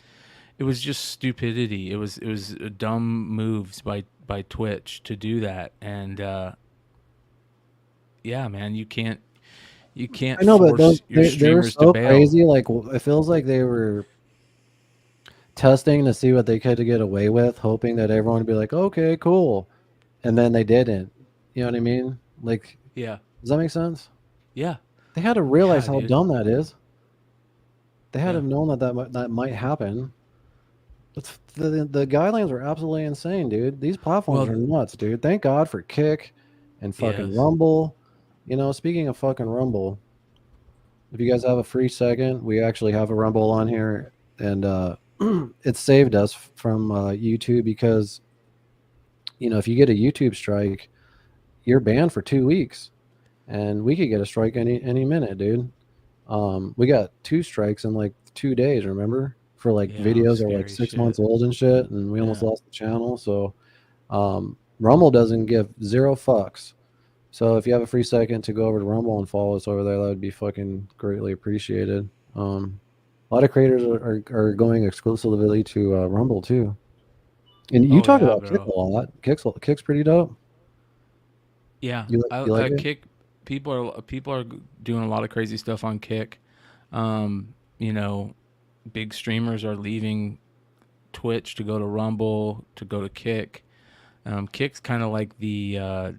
It was just stupidity. It was dumb moves by Twitch to do that. And yeah, man, you can't I know, but force your they were streamers to so bail. crazy. Like, it feels like they were testing to see what they could get away with, hoping that everyone would be like, okay, cool, and then they didn't. You know what I mean? Like, Yeah. does that make sense? Yeah. They had to realize Yeah, how dude. dumb that is. They had to have known that might happen. The guidelines are absolutely insane, dude. These platforms are nuts, dude. Thank God for Kick and fucking Yes. Rumble. You know, speaking of fucking Rumble, if you guys have a free second, we actually have a Rumble on here, and it saved us from YouTube because, you know, if you get a YouTube strike, you're banned for 2 weeks, and we could get a strike any minute, dude. We got 2 strikes in like 2 days, remember? For like videos that are like 6 months old and shit, and we almost lost the channel. So Rumble doesn't give 0 fucks. So if you have a free second to go over to Rumble and follow us over there, that would be fucking greatly appreciated. A lot of creators are going exclusively to Rumble too. And you talk about Kick a lot. Kick's pretty dope. Yeah, You like it? Kick. People are doing a lot of crazy stuff on Kick. You know, big streamers are leaving Twitch to go to Rumble, to go to Kick. Kick's kind of like the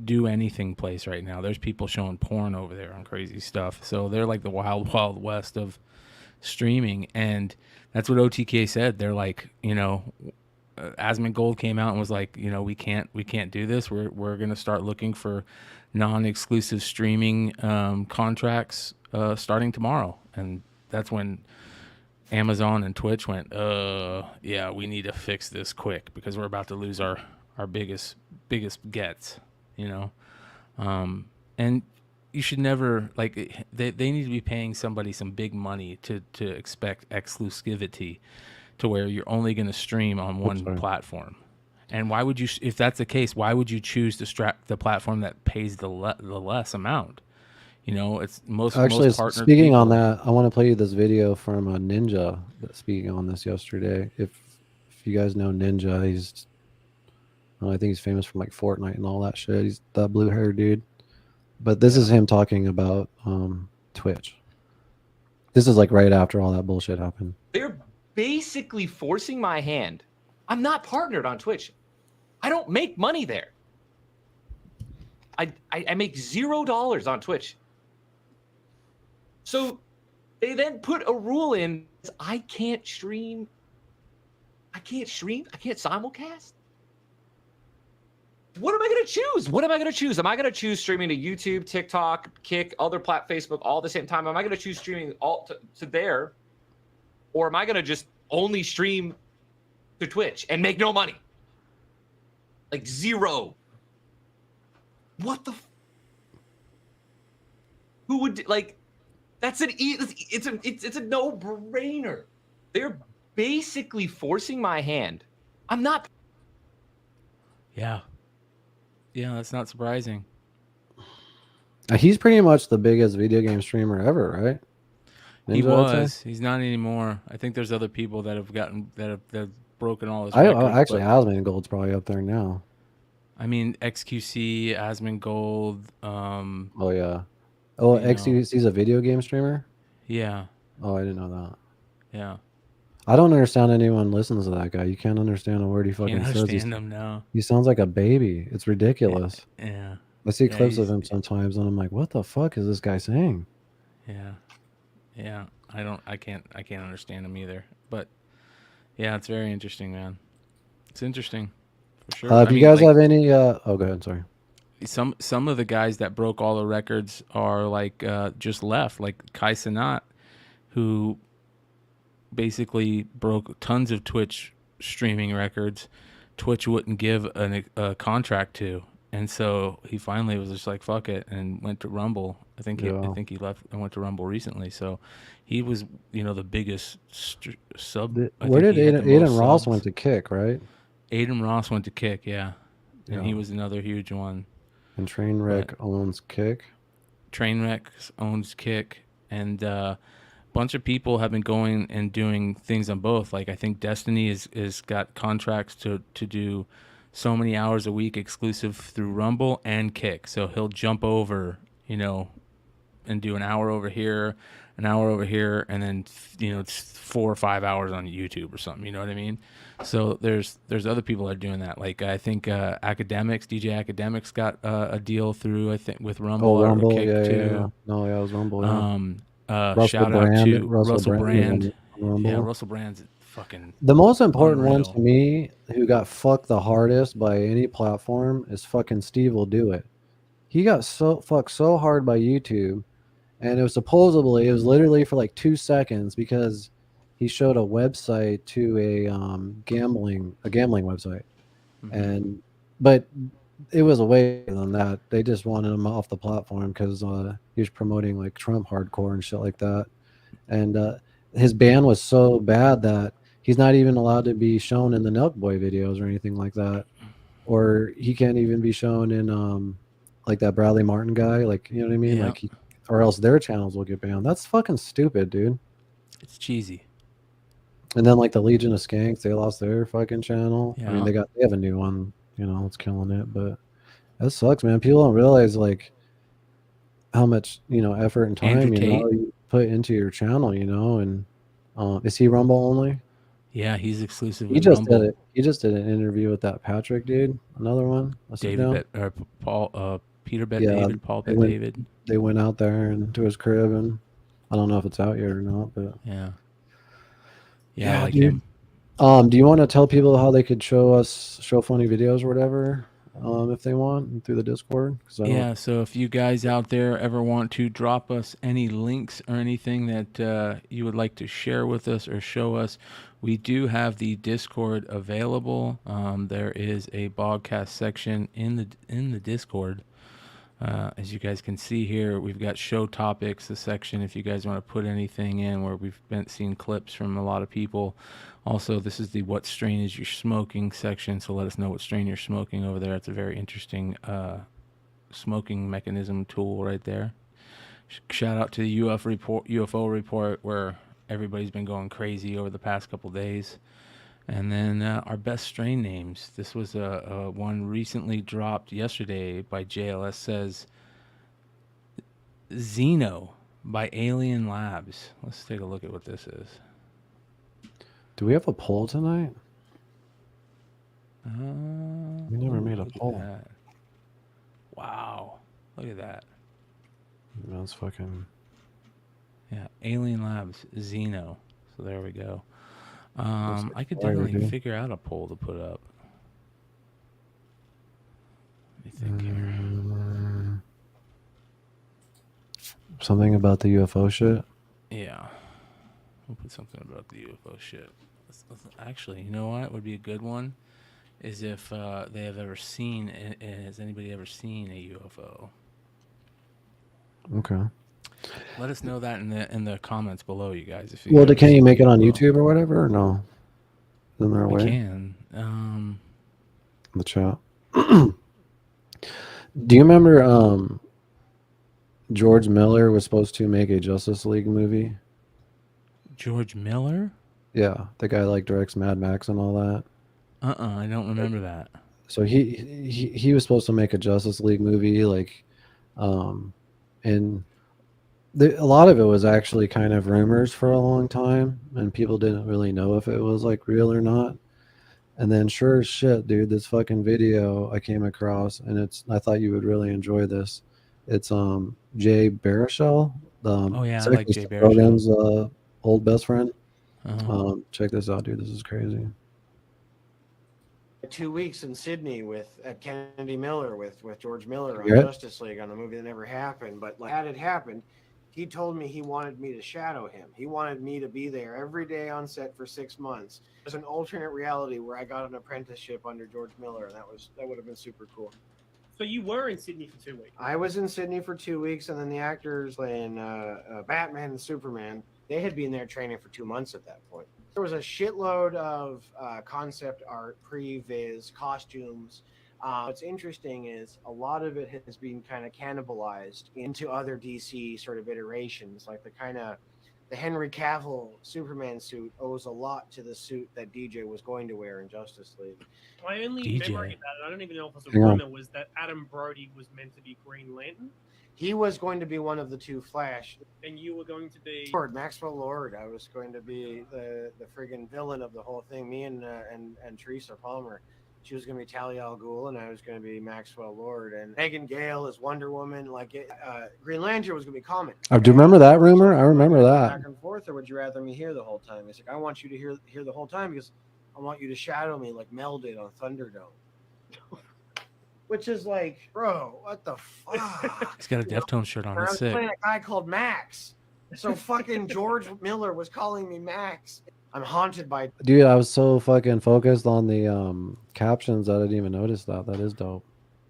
do anything place right now. There's people showing porn over there on crazy stuff. So they're like the wild, wild west of streaming. And that's what OTK said. They're like, you know, Asmongold came out and was like, you know, we can't do this. We're going to start looking for non-exclusive streaming contracts starting tomorrow. And that's when Amazon and Twitch went, yeah, we need to fix this quick because we're about to lose our biggest gets, you know. And you should never, like, they need to be paying somebody some big money to expect exclusivity to where you're only going to stream on one platform. And why would you, if that's the case, why would you choose the platform that pays the less amount? You know, it's most speaking on that, I want to play you this video from a Ninja that's speaking on this yesterday. If you guys know Ninja, I think he's famous from like Fortnite and all that shit. He's that blue haired dude. But this is him talking about Twitch. This is like right after all that bullshit happened. They're basically forcing my hand. I'm not partnered on Twitch. I don't make money there. I make $0 on Twitch. So they then put a rule in, I can't stream. I can't simulcast. What am I going to choose? What am I going to choose? Am I going to choose streaming to YouTube, TikTok, Kick, other Facebook all at the same time? Am I going to choose streaming all to there? Or am I going to just only stream to Twitch and make no money? Like 0. What the? Who would like? That's it's a no-brainer. They're basically forcing my hand. I'm not. Yeah, that's not surprising. He's pretty much the biggest video game streamer ever, right? Ninja, He was. He's not anymore. I think there's other people that have broken all his records. Actually, Asmongold's probably up there now. I mean, XQC, Asmongold. Oh yeah. Oh, XQC's a video game streamer. Yeah. Oh, I didn't know that. Yeah. I don't understand anyone listens to that guy. You can't understand a word he fucking says. Understand him now. He sounds like a baby. It's ridiculous. Yeah. I see clips of him sometimes, and I'm like, what the fuck is this guy saying? Yeah. I can't understand him either. But yeah, it's very interesting, man. It's interesting for sure. If you guys have any, go ahead. Sorry. Some of the guys that broke all the records are like just left, like Kai Cenat, who basically broke tons of Twitch streaming records. Twitch wouldn't give a contract to, and so he finally was just like fuck it and went to Rumble. I think he left and went to Rumble recently. So he was, the biggest sub. Where did Aiden Ross went to Kick, right? Aiden Ross went to Kick, yeah. And he was another huge one. And Trainwreck owns Kick. Trainwreck owns Kick, and bunch of people have been going and doing things on both. Like I think Destiny is got contracts to do so many hours a week exclusive through Rumble and Kick. So he'll jump over, and do an hour over here, an hour over here, and then it's 4 or 5 hours on YouTube or something. You know what I mean? So there's other people that are doing that. Like I think DJ Academics got a deal through with Rumble. Rumble, or Kick too. Yeah. No, yeah, it was Rumble. Shout out to Russell Brand. Yeah, Russell Brand's fucking The most important one unreal. to me, who got fucked the hardest by any platform, is fucking Steve Will Do It. He got fucked so hard by YouTube, and it was literally for like 2 seconds because he showed a website to a gambling website, but it was way than that. They just wanted him off the platform because he was promoting like Trump hardcore and shit like that, and his ban was so bad that he's not even allowed to be shown in the Nelk Boy videos or anything like that, or he can't even be shown in like that Bradley Martin guy, like, you know what I mean, Yeah. like or else their channels will get banned. That's fucking stupid, dude. It's cheesy. And then like the Legion of Skanks, they lost their fucking channel. I mean, Yeah. they have a new one, you know, it's killing it, but that sucks, man. People don't realize like how much, you know, effort and time, Andrew you Tate? know, you put into your channel, you know, and is he Rumble only? Yeah, he's exclusive He with just Rumble. did it. He just did an interview with that Patrick dude. Another one. Let's sit down. Peter Bet Yeah, David, Paul they Bet went, David. They went out there and to his crib, and I don't know if it's out yet or not, but Yeah. Yeah, I like dude. him. Do you want to tell people how they could show funny videos or whatever, if they want through the Discord? Yeah, so if you guys out there ever want to drop us any links or anything that you would like to share with us or show us, we do have the Discord available. There is a Bogcast section in the Discord. As you guys can see here, we've got show topics, the section if you guys want to put anything in, where we've seen clips from a lot of people. Also, this is the what strain is you smoking section, so let us know what strain you're smoking over there. It's a very interesting smoking mechanism tool right there. Shout out to the UFO Report, where everybody's been going crazy over the past couple days. And then our best strain names. This was a one recently dropped yesterday by JLS. Says Xeno by Alien Labs. Let's take a look at what this is. Do we have a poll tonight? We never made a poll. That. Wow, look at that. That's fucking. Yeah, Alien Labs Xeno. So there we go. I could fire, definitely dude. figure out a poll to put up. Let me think here. Something about the UFO shit. Yeah, we'll put something about the UFO shit. Actually, you know what would be a good one is if they have ever seen. Has anybody ever seen a UFO? Okay. Let us know that in the comments below, you guys. If Well, can you make it on YouTube or whatever? Or no? Isn't there a way? We can. The chat. Do you remember George Miller was supposed to make a Justice League movie? George Miller? Yeah, the guy like directs Mad Max and all that. I don't remember that. So he was supposed to make a Justice League movie, like, and a lot of it was actually kind of rumors for a long time, and people didn't really know if it was like real or not. And then sure as shit, dude, this fucking video I came across, and I thought you would really enjoy this. It's Jay Baruchel, Oh yeah, I like Jay Baruchel. Rogan's old best friend. Check this out, dude. This is crazy. 2 weeks in Sydney at Kennedy Miller with George Miller on Justice League on a movie that never happened. But like that had happened, he told me he wanted me to shadow him. He wanted me to be there every day on set for 6 months. There's an alternate reality where I got an apprenticeship under George Miller, and that would have been super cool. So you were in Sydney for 2 weeks? I was in Sydney for 2 weeks, and then the actors in Batman and Superman, they had been there training for 2 months at that point. There was a shitload of concept art, pre-viz, costumes. What's interesting is a lot of it has been kind of cannibalized into other DC sort of iterations, like the Henry Cavill Superman suit owes a lot to the suit that DJ was going to wear in Justice League. My only memory of that, and I don't even know if it was a rumor, was that Adam Brody was meant to be Green Lantern. He was going to be one of the two Flash. And you were going to be Maxwell Lord. I was going to be the friggin' villain of the whole thing. Me and Teresa Palmer she was going to be Talia al Ghul, and I was going to be Maxwell Lord, and Megan Gale is Wonder Woman. Like Green Lantern was going to be Comet. Do you remember that rumor? I remember that. Back and forth, or would you rather me hear the whole time? He's like, I want you to hear the whole time because I want you to shadow me like Mel did on Thunderdome. Which is like, bro, what the fuck? He's got a Deftones shirt on. I That's was sick. playing a guy called Max. So fucking George Miller was calling me Max. I'm haunted by. Dude, I was so fucking focused on the captions that I didn't even notice that. That is dope.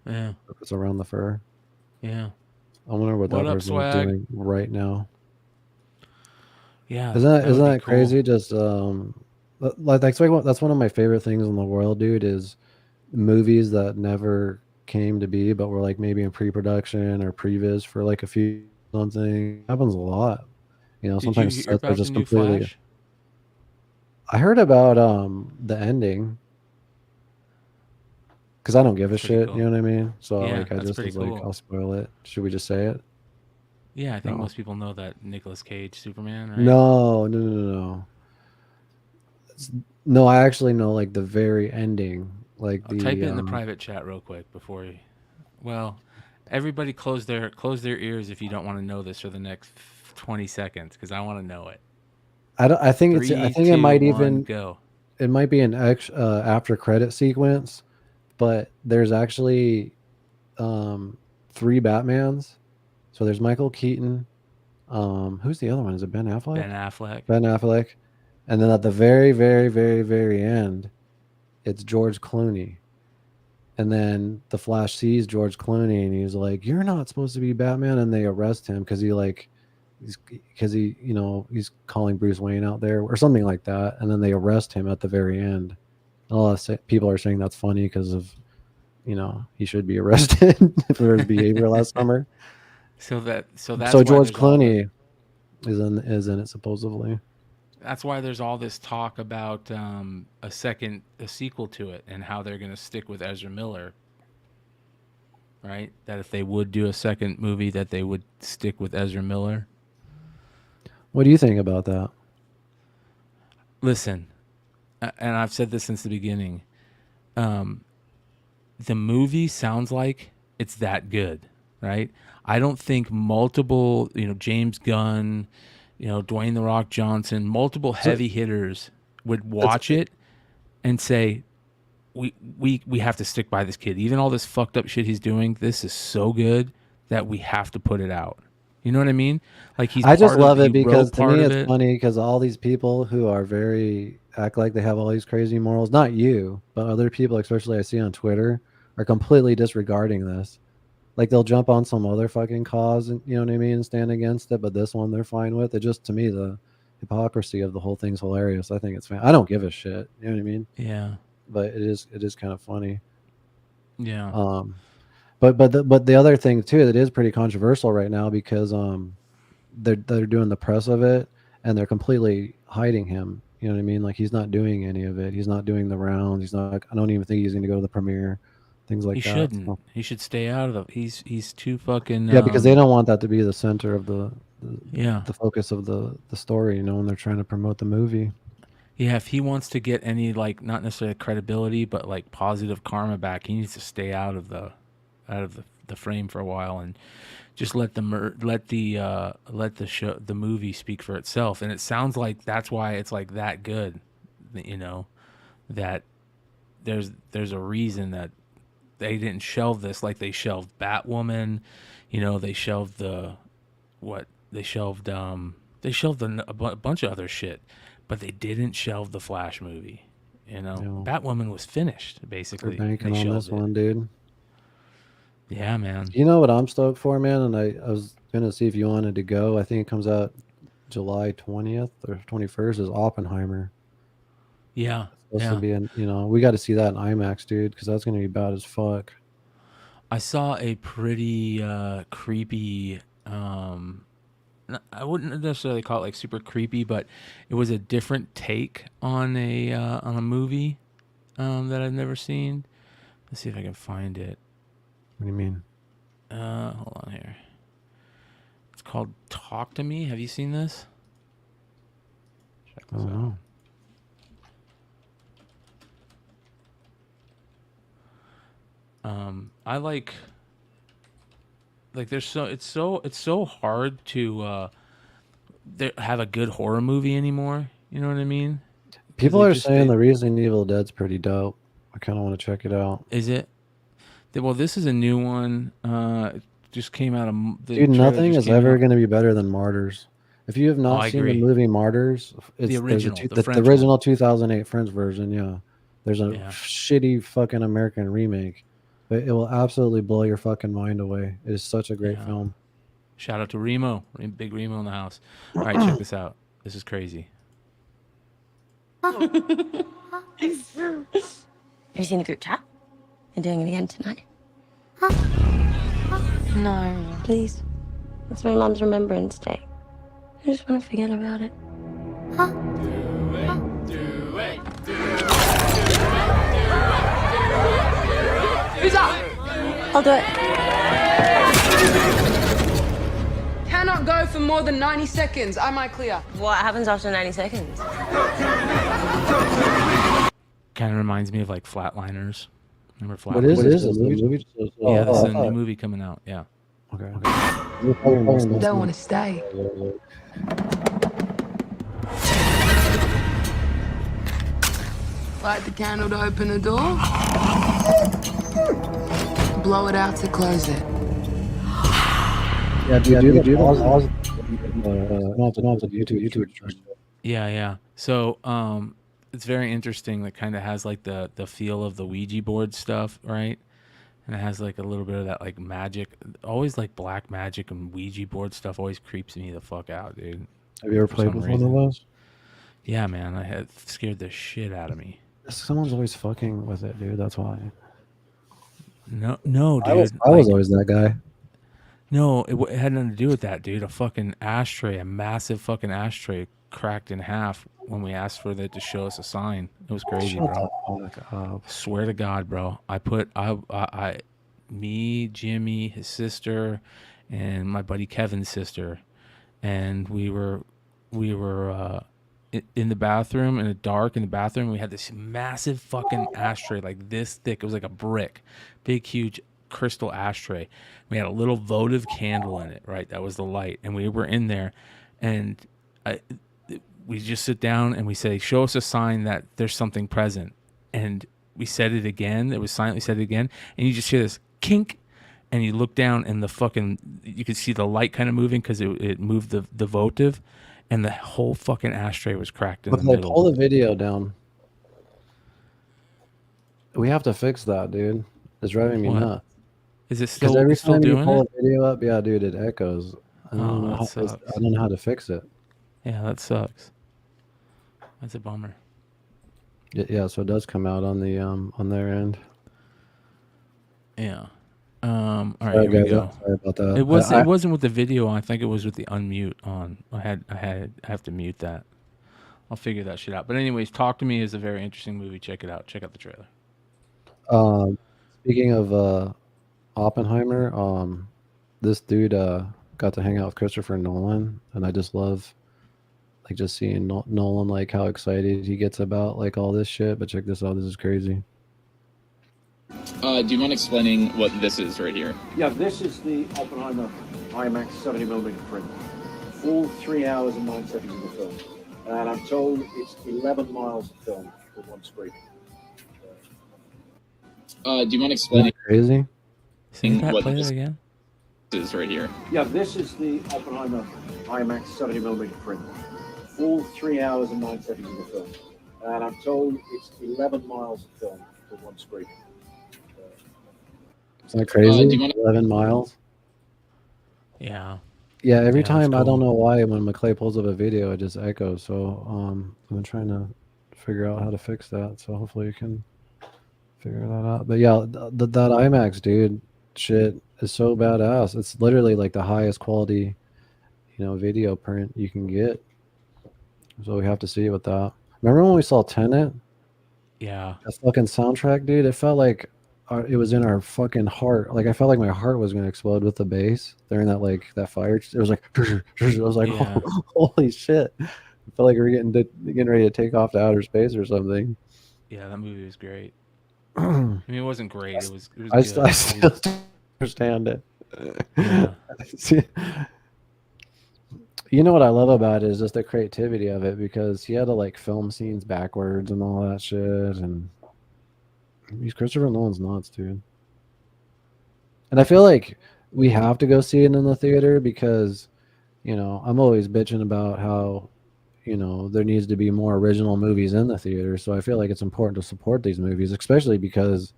Yeah. It's around the fur. Yeah. I wonder what that What up, person is swag? doing right now. Yeah. Isn't would be that cool. crazy? Just like that's one of my favorite things in the world, dude, is movies that never came to be, but were like maybe in pre-production or previs for like a few something. It happens a lot. You know, Did sometimes you hear sets are about just the new completely. Flash? I heard about the ending because I don't give a That's pretty shit. cool. You know what I mean? So Yeah, like I that's just pretty was like, cool. I'll spoil it. Should we just say it? Yeah, I think No. most people know that Nicolas Cage Superman, right? No. No, I actually know like the very ending, like I'll type it in the private chat real quick before you. Well, everybody close their ears if you don't want to know this for the next 20 seconds, because I want to know it. I think it's. 3, I think 2, it might 1, even go. It might be an after credit sequence, but there's actually 3 Batmans. So there's Michael Keaton. Who's the other one? Is it Ben Affleck? Ben Affleck. Ben Affleck. And then at the very, very, very, very end, it's George Clooney. And then the Flash sees George Clooney and he's like, "You're not supposed to be Batman," and they arrest him because he's calling Bruce Wayne out there or something like that, and then they arrest him at the very end. A lot of people are saying that's funny because of, he should be arrested for his behavior last summer. So that's why George there's all Clooney is in it supposedly. That's why there's all this talk about a sequel to it and how they're going to stick with Ezra Miller, right? That if they would do a second movie, that they would stick with Ezra Miller. What do you think about that? Listen, and I've said this since the beginning, the movie sounds like it's that good, right? I don't think multiple, James Gunn, Dwayne The Rock Johnson, multiple heavy hitters would watch it and say, we have to stick by this kid. Even all this fucked up shit he's doing, this is so good that we have to put it out. You know what I mean? Like I just love it because to me it's funny because all these people who are act like they have all these crazy morals, not you, but other people, especially I see on Twitter, are completely disregarding this. Like they'll jump on some other fucking cause, and you know what I mean, and stand against it, but this one they're fine with. It just, to me, the hypocrisy of the whole thing's hilarious. I think it's I don't give a shit. You know what I mean? Yeah. But it is kind of funny. Yeah. But the other thing too that is pretty controversial right now because they're doing the press of it and they're completely hiding him. You know what I mean? Like he's not doing any of it. He's not doing the rounds. He's not. I don't even think he's going to go to the premiere. Things like he that. Shouldn't. So. He should stay out of the. He's too fucking. Yeah, because they don't want that to be the center of the focus of the story. When they're trying to promote the movie. Yeah, if he wants to get any not necessarily credibility, but like positive karma back, he needs to stay out of the frame for a while and just let the movie speak for itself. And it sounds like that's why it's like that good, that there's a reason that they didn't shelve this like they shelved Batwoman, they shelved a bunch of other shit, but they didn't shelve the Flash movie. Batwoman was finished basically. They're banking on this one, dude. Yeah, man. You know what I'm stoked for, man? And I was gonna see if you wanted to go. I think it comes out July 20th or 21st. Is Oppenheimer? Yeah, it's supposed to be we got to see that in IMAX, dude, because that's gonna be bad as fuck. I saw a pretty creepy. I wouldn't necessarily call it like super creepy, but it was a different take on a movie that I've never seen. Let's see if I can find it. What do you mean? Hold on here. It's called Talk to Me. Have you seen this? Check this out. I like there's it's so hard to have a good horror movie anymore. You know what I mean? People are saying the Resident Evil Dead's pretty dope. I kind of want to check it out. Is it? Well, this is a new one. It just came out of Dude, nothing is ever going to be better than Martyrs. If you have not seen the movie Martyrs, it's the original, the original 2008 French version. Yeah, there's a shitty fucking American remake, but it will absolutely blow your fucking mind away. It is such a great film. Shout out to Remo, big Remo in the house. All right, check this out. This is crazy. Have you seen the group chat? They're doing it again tonight. No. Please. It's my mom's Remembrance Day. I just want to forget about it. Who's up? I'll do it. Cannot go for more than 90 seconds. Am I clear? What happens after 90 seconds? Kind of reminds me of like Flatliners. Remember Flatliners? What is this? Movie? Yeah, this is a new movie coming out. Yeah. Okay. Don't want to stay. Light the candle to open the door. Blow it out to close it. Yeah, do YouTube. Yeah. So, it's very interesting. That kind of has like the feel of the Ouija board stuff, right? And it has like a little bit of that like magic. Always like black magic and Ouija board stuff always creeps me the fuck out, dude. Have you ever played with one of those? Yeah, man. I had scared the shit out of me. Someone's always fucking with it, dude. That's why. No, dude. I was always that guy. No, it had nothing to do with that, dude. A fucking ashtray, a massive fucking ashtray cracked in half when we asked for it to show us a sign. It was crazy, bro. Swear to God, bro. Me, Jimmy, his sister, and my buddy Kevin's sister, and we were in the bathroom, in the dark in the bathroom. We had this massive fucking ashtray, like this thick. It was like a brick, big, huge crystal ashtray. We had a little votive candle in it, right? That was the light, and we were in there, and we just sit down and we say, show us a sign that there's something present. And we said it again. It was silent. We said it again. And you just hear this kink. And you look down and you could see the light kind of moving because it moved the votive. And the whole fucking ashtray was cracked in the middle. Pull the video down. We have to fix that, dude. It's driving me nuts. Is it still, every time doing you pull it? a video up, yeah, dude, it echoes. I don't know how to fix it. Yeah, that sucks. That's a bummer. Yeah, so it does come out on the on their end. Yeah. All right, here we go. Sorry about that. It wasn't with the video on. I think it was with the unmute on. I have to mute that. I'll figure that shit out. But anyways, Talk to Me is a very interesting movie. Check it out. Check out the trailer. Speaking of Oppenheimer, this dude got to hang out with Christopher Nolan, and I just love like just seeing Nolan, like how excited he gets about like all this shit. But check this out. This is crazy. Do you mind explaining what this is right here? Yeah, this is the Oppenheimer IMAX 70mm print. All 3 hours and 9 seconds of the film. And I'm told it's 11 miles of film with one screen. Do you mind explaining crazy? what Play this that again? is right here? Yeah, this is the Oppenheimer IMAX 70mm print. All 3 hours and 9 seconds of the film. And I'm told it's 11 miles of film with one screen. Isn't that crazy? 11 miles. Yeah. Yeah, every Yeah, time, that's I don't cool. know why, when McClay pulls up a video, it just echoes. So I'm trying to figure out how to fix that. So hopefully you can figure that out. But yeah, that IMAX, dude, shit is so badass. It's literally like the highest quality, video print you can get. So we have to see with that. Remember when we saw Tenet? Yeah. That fucking soundtrack, dude, it felt like it was in our fucking heart. Like I felt like my heart was gonna explode with the bass during that fire. It was like I was like, Yeah. holy shit! I felt like we were getting ready to take off to outer space or something. Yeah, that movie was great. mean, it wasn't great. It was I good. still don't understand it. Yeah. See, you know what I love about it is just the creativity of it, because he had to like film scenes backwards and all that shit. And he's Christopher Nolan's nuts, dude. And I feel like we have to go see it in the theater because, you know, I'm always bitching about how, you know, there needs to be more original movies in the theater. So I feel like it's important to support these movies, especially because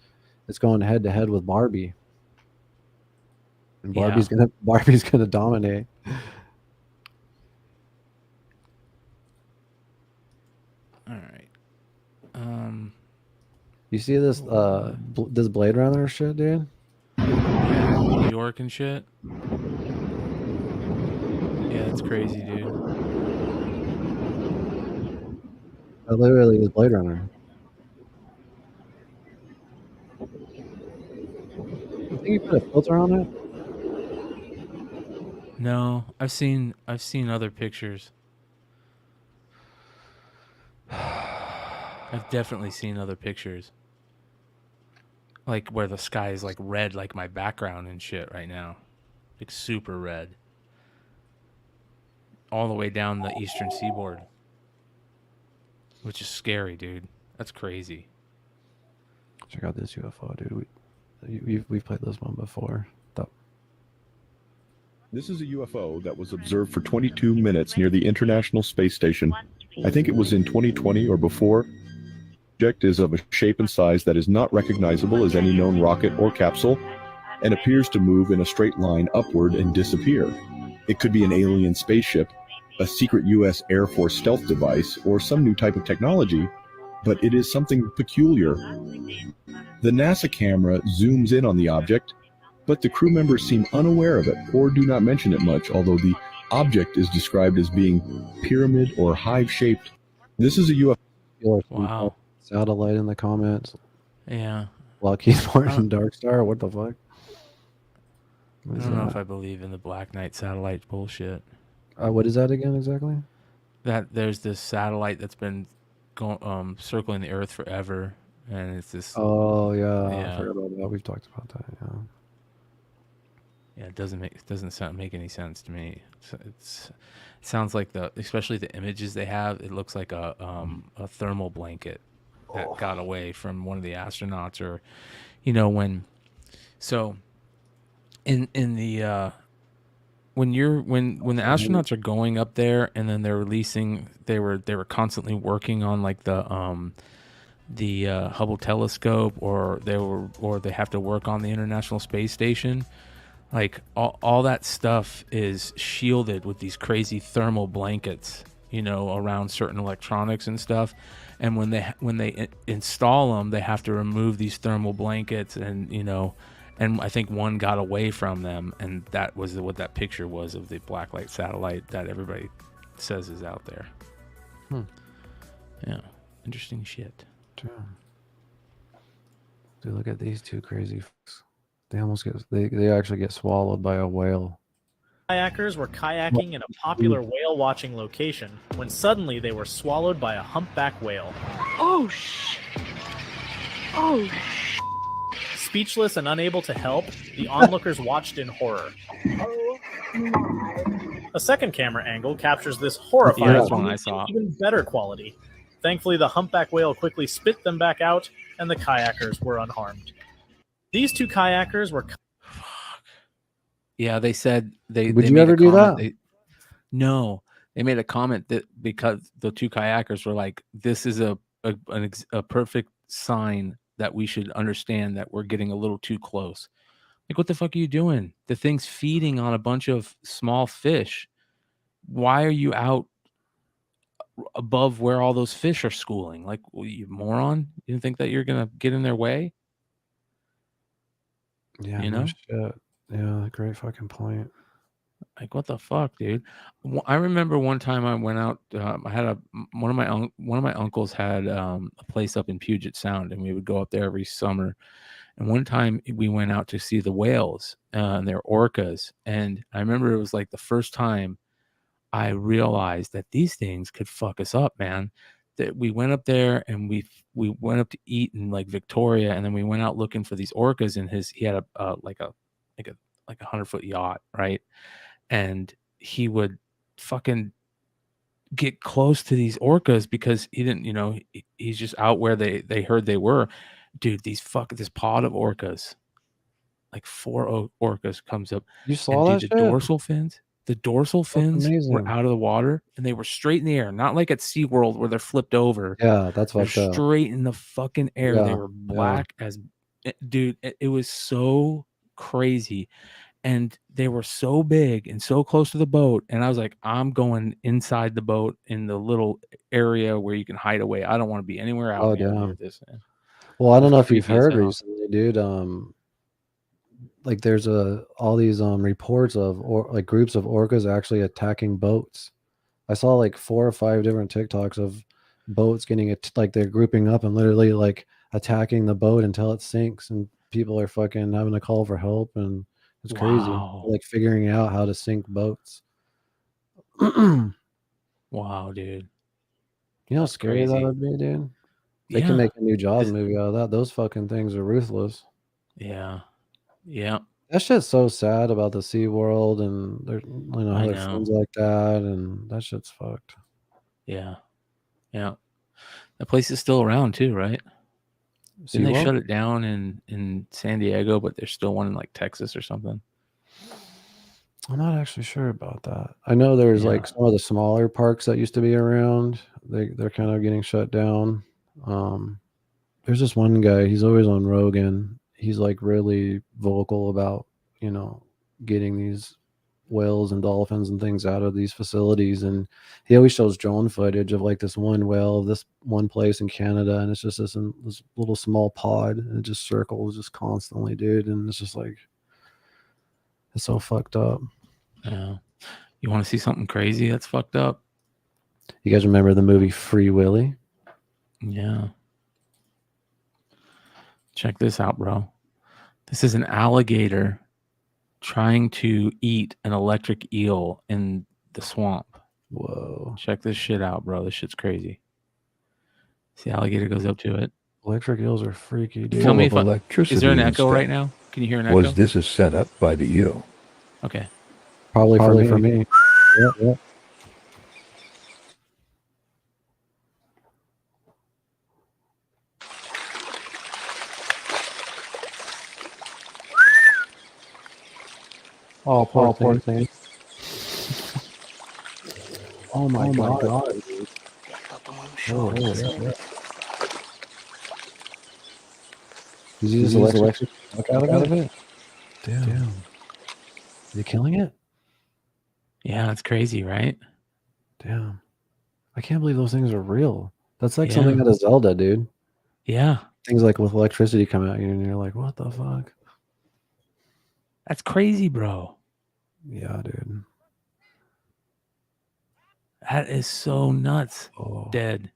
it's going head to head with Barbie. And Barbie's gonna dominate. All right. You see this this Blade Runner shit, dude? Yeah, New York and shit. Yeah, it's crazy, dude. That literally is Blade Runner. You think you put a filter on it? No, I've seen other pictures. I've definitely seen other pictures. Like where the sky is like red, like my background and shit right now. Like super red. All the way down the eastern seaboard. Which is scary, dude. That's crazy. Check out this UFO, dude. We've played this one before. This is a UFO that was observed for 22 minutes near the International Space Station. I think it was in 2020 or before. The object is of a shape and size that is not recognizable as any known rocket or capsule, and appears to move in a straight line upward and disappear. It could be an alien spaceship, a secret U.S. Air Force stealth device, or some new type of technology, but it is something peculiar. The NASA camera zooms in on the object, but the crew members seem unaware of it or do not mention it much, although the object is described as being pyramid or hive-shaped. This is a UFO. Wow. Satellite in the comments. Yeah. Lockheed Martin Dark Star. What the fuck? I don't know if I believe in the Black Knight satellite bullshit. What is that again exactly? That there's this satellite that's been going circling the Earth forever, and it's this. Oh yeah, I forgot about that. We've talked about that. Yeah. Yeah, it doesn't make any sense to me. It sounds like especially the images they have. It looks like a thermal blanket that got away from one of the astronauts, or, you know, when the when the astronauts are going up there and then they're releasing, they were constantly working on like the Hubble telescope, or they have to work on the International Space Station. Like all that stuff is shielded with these crazy thermal blankets, you know, around certain electronics and stuff. And when they install them, they have to remove these thermal blankets, and, you know, and I think one got away from them, and that was what that picture was of the blacklight satellite that everybody says is out there. Yeah, interesting shit. Dude, look at these two crazy fucks. They almost they actually get swallowed by a whale. Kayakers were kayaking in a popular whale watching location when suddenly they were swallowed by a humpback whale. Oh shit. Oh shit. Speechless and unable to help, the onlookers watched in horror. A second camera angle captures this horrifying that's one I saw. Even better quality. Thankfully, the humpback whale quickly spit them back out, and the kayakers were unharmed. These two kayakers were. Yeah, they said they. Would they you made ever a do comment, that? No, they made a comment that because the two kayakers were like, "This is a perfect sign that we should understand that we're getting a little too close." Like, what the fuck are you doing? The thing's feeding on a bunch of small fish. Why are you out above where all those fish are schooling? Like, you moron! You think that you're gonna get in their way? Yeah, You no know? shit. Yeah, great fucking point. Like, what the fuck, dude? I remember one time I went out. I had one of my uncles had a place up in Puget Sound, and we would go up there every summer. And one time we went out to see the whales and their orcas, and I remember it was like the first time I realized that these things could fuck us up, man. we went up there and we went up to eat in like Victoria, and then we went out looking for these orcas. And he had a 100-foot yacht, right? And he would fucking get close to these orcas because he didn't, he's just out where they heard they were. Dude, this pod of orcas, like 4 orcas comes up. You saw that shit? The dorsal fins were amazing. out of the water, and they were straight in the air, not like at SeaWorld where they're flipped over. Yeah, that's They're fucked up. straight in the fucking air. Yeah, They were black as, dude, it was so crazy. And they were so big and so close to the boat. And I was like, I'm going inside the boat in the little area where you can hide away. I don't want to be anywhere out near this. Man. Well, I don't know if you've creepy as heard hell. recently, dude. Like there's all these reports of like groups of orcas actually attacking boats. I saw like 4 or 5 different TikToks of boats getting it, like they're grouping up and literally like attacking the boat until it sinks, and people are fucking having to call for help, and it's crazy. Like figuring out how to sink boats. Wow, dude. You know how scary that would be, dude? They can make a new Jaws movie out of that. Those fucking things are ruthless. Yeah. Yeah. That shit's so sad about the SeaWorld and their, how I their know. friends like that, and that shit's fucked. Yeah. Yeah. That place is still around too, right? Didn't they SeaWorld? shut it down in San Diego, but there's still one in like Texas or something? I'm not actually sure about that. I know there's like some of the smaller parks that used to be around. They're kind of getting shut down. There's this one guy, he's always on Rogan. He's like really vocal about, getting these whales and dolphins and things out of these facilities. And he always shows drone footage of like this one whale of this one place in Canada. And it's just this little small pod, and it just circles just constantly, dude. And it's just like, it's so fucked up. Yeah. You want to see something crazy that's fucked up? You guys remember the movie Free Willy? Yeah. Check this out, bro. This is an alligator trying to eat an electric eel in the swamp. Whoa. Check this shit out, bro. This shit's crazy. See, alligator goes up to it. Electric eels are freaky, dude. Tell me if is there an echo right now? Can you hear an echo? Was this a setup by the eel? Okay. Probably for me. Yep. Oh, poor thing. Oh my god. Dude. Oh, yeah. Did you use electric out of it? Damn. Is he killing it? Yeah, it's crazy, right? Damn. I can't believe those things are real. That's like something out of Zelda, dude. Yeah. Things like with electricity come at you and you're like, what the fuck? That's crazy, bro. Yeah, dude. That is so nuts. Oh. Dead.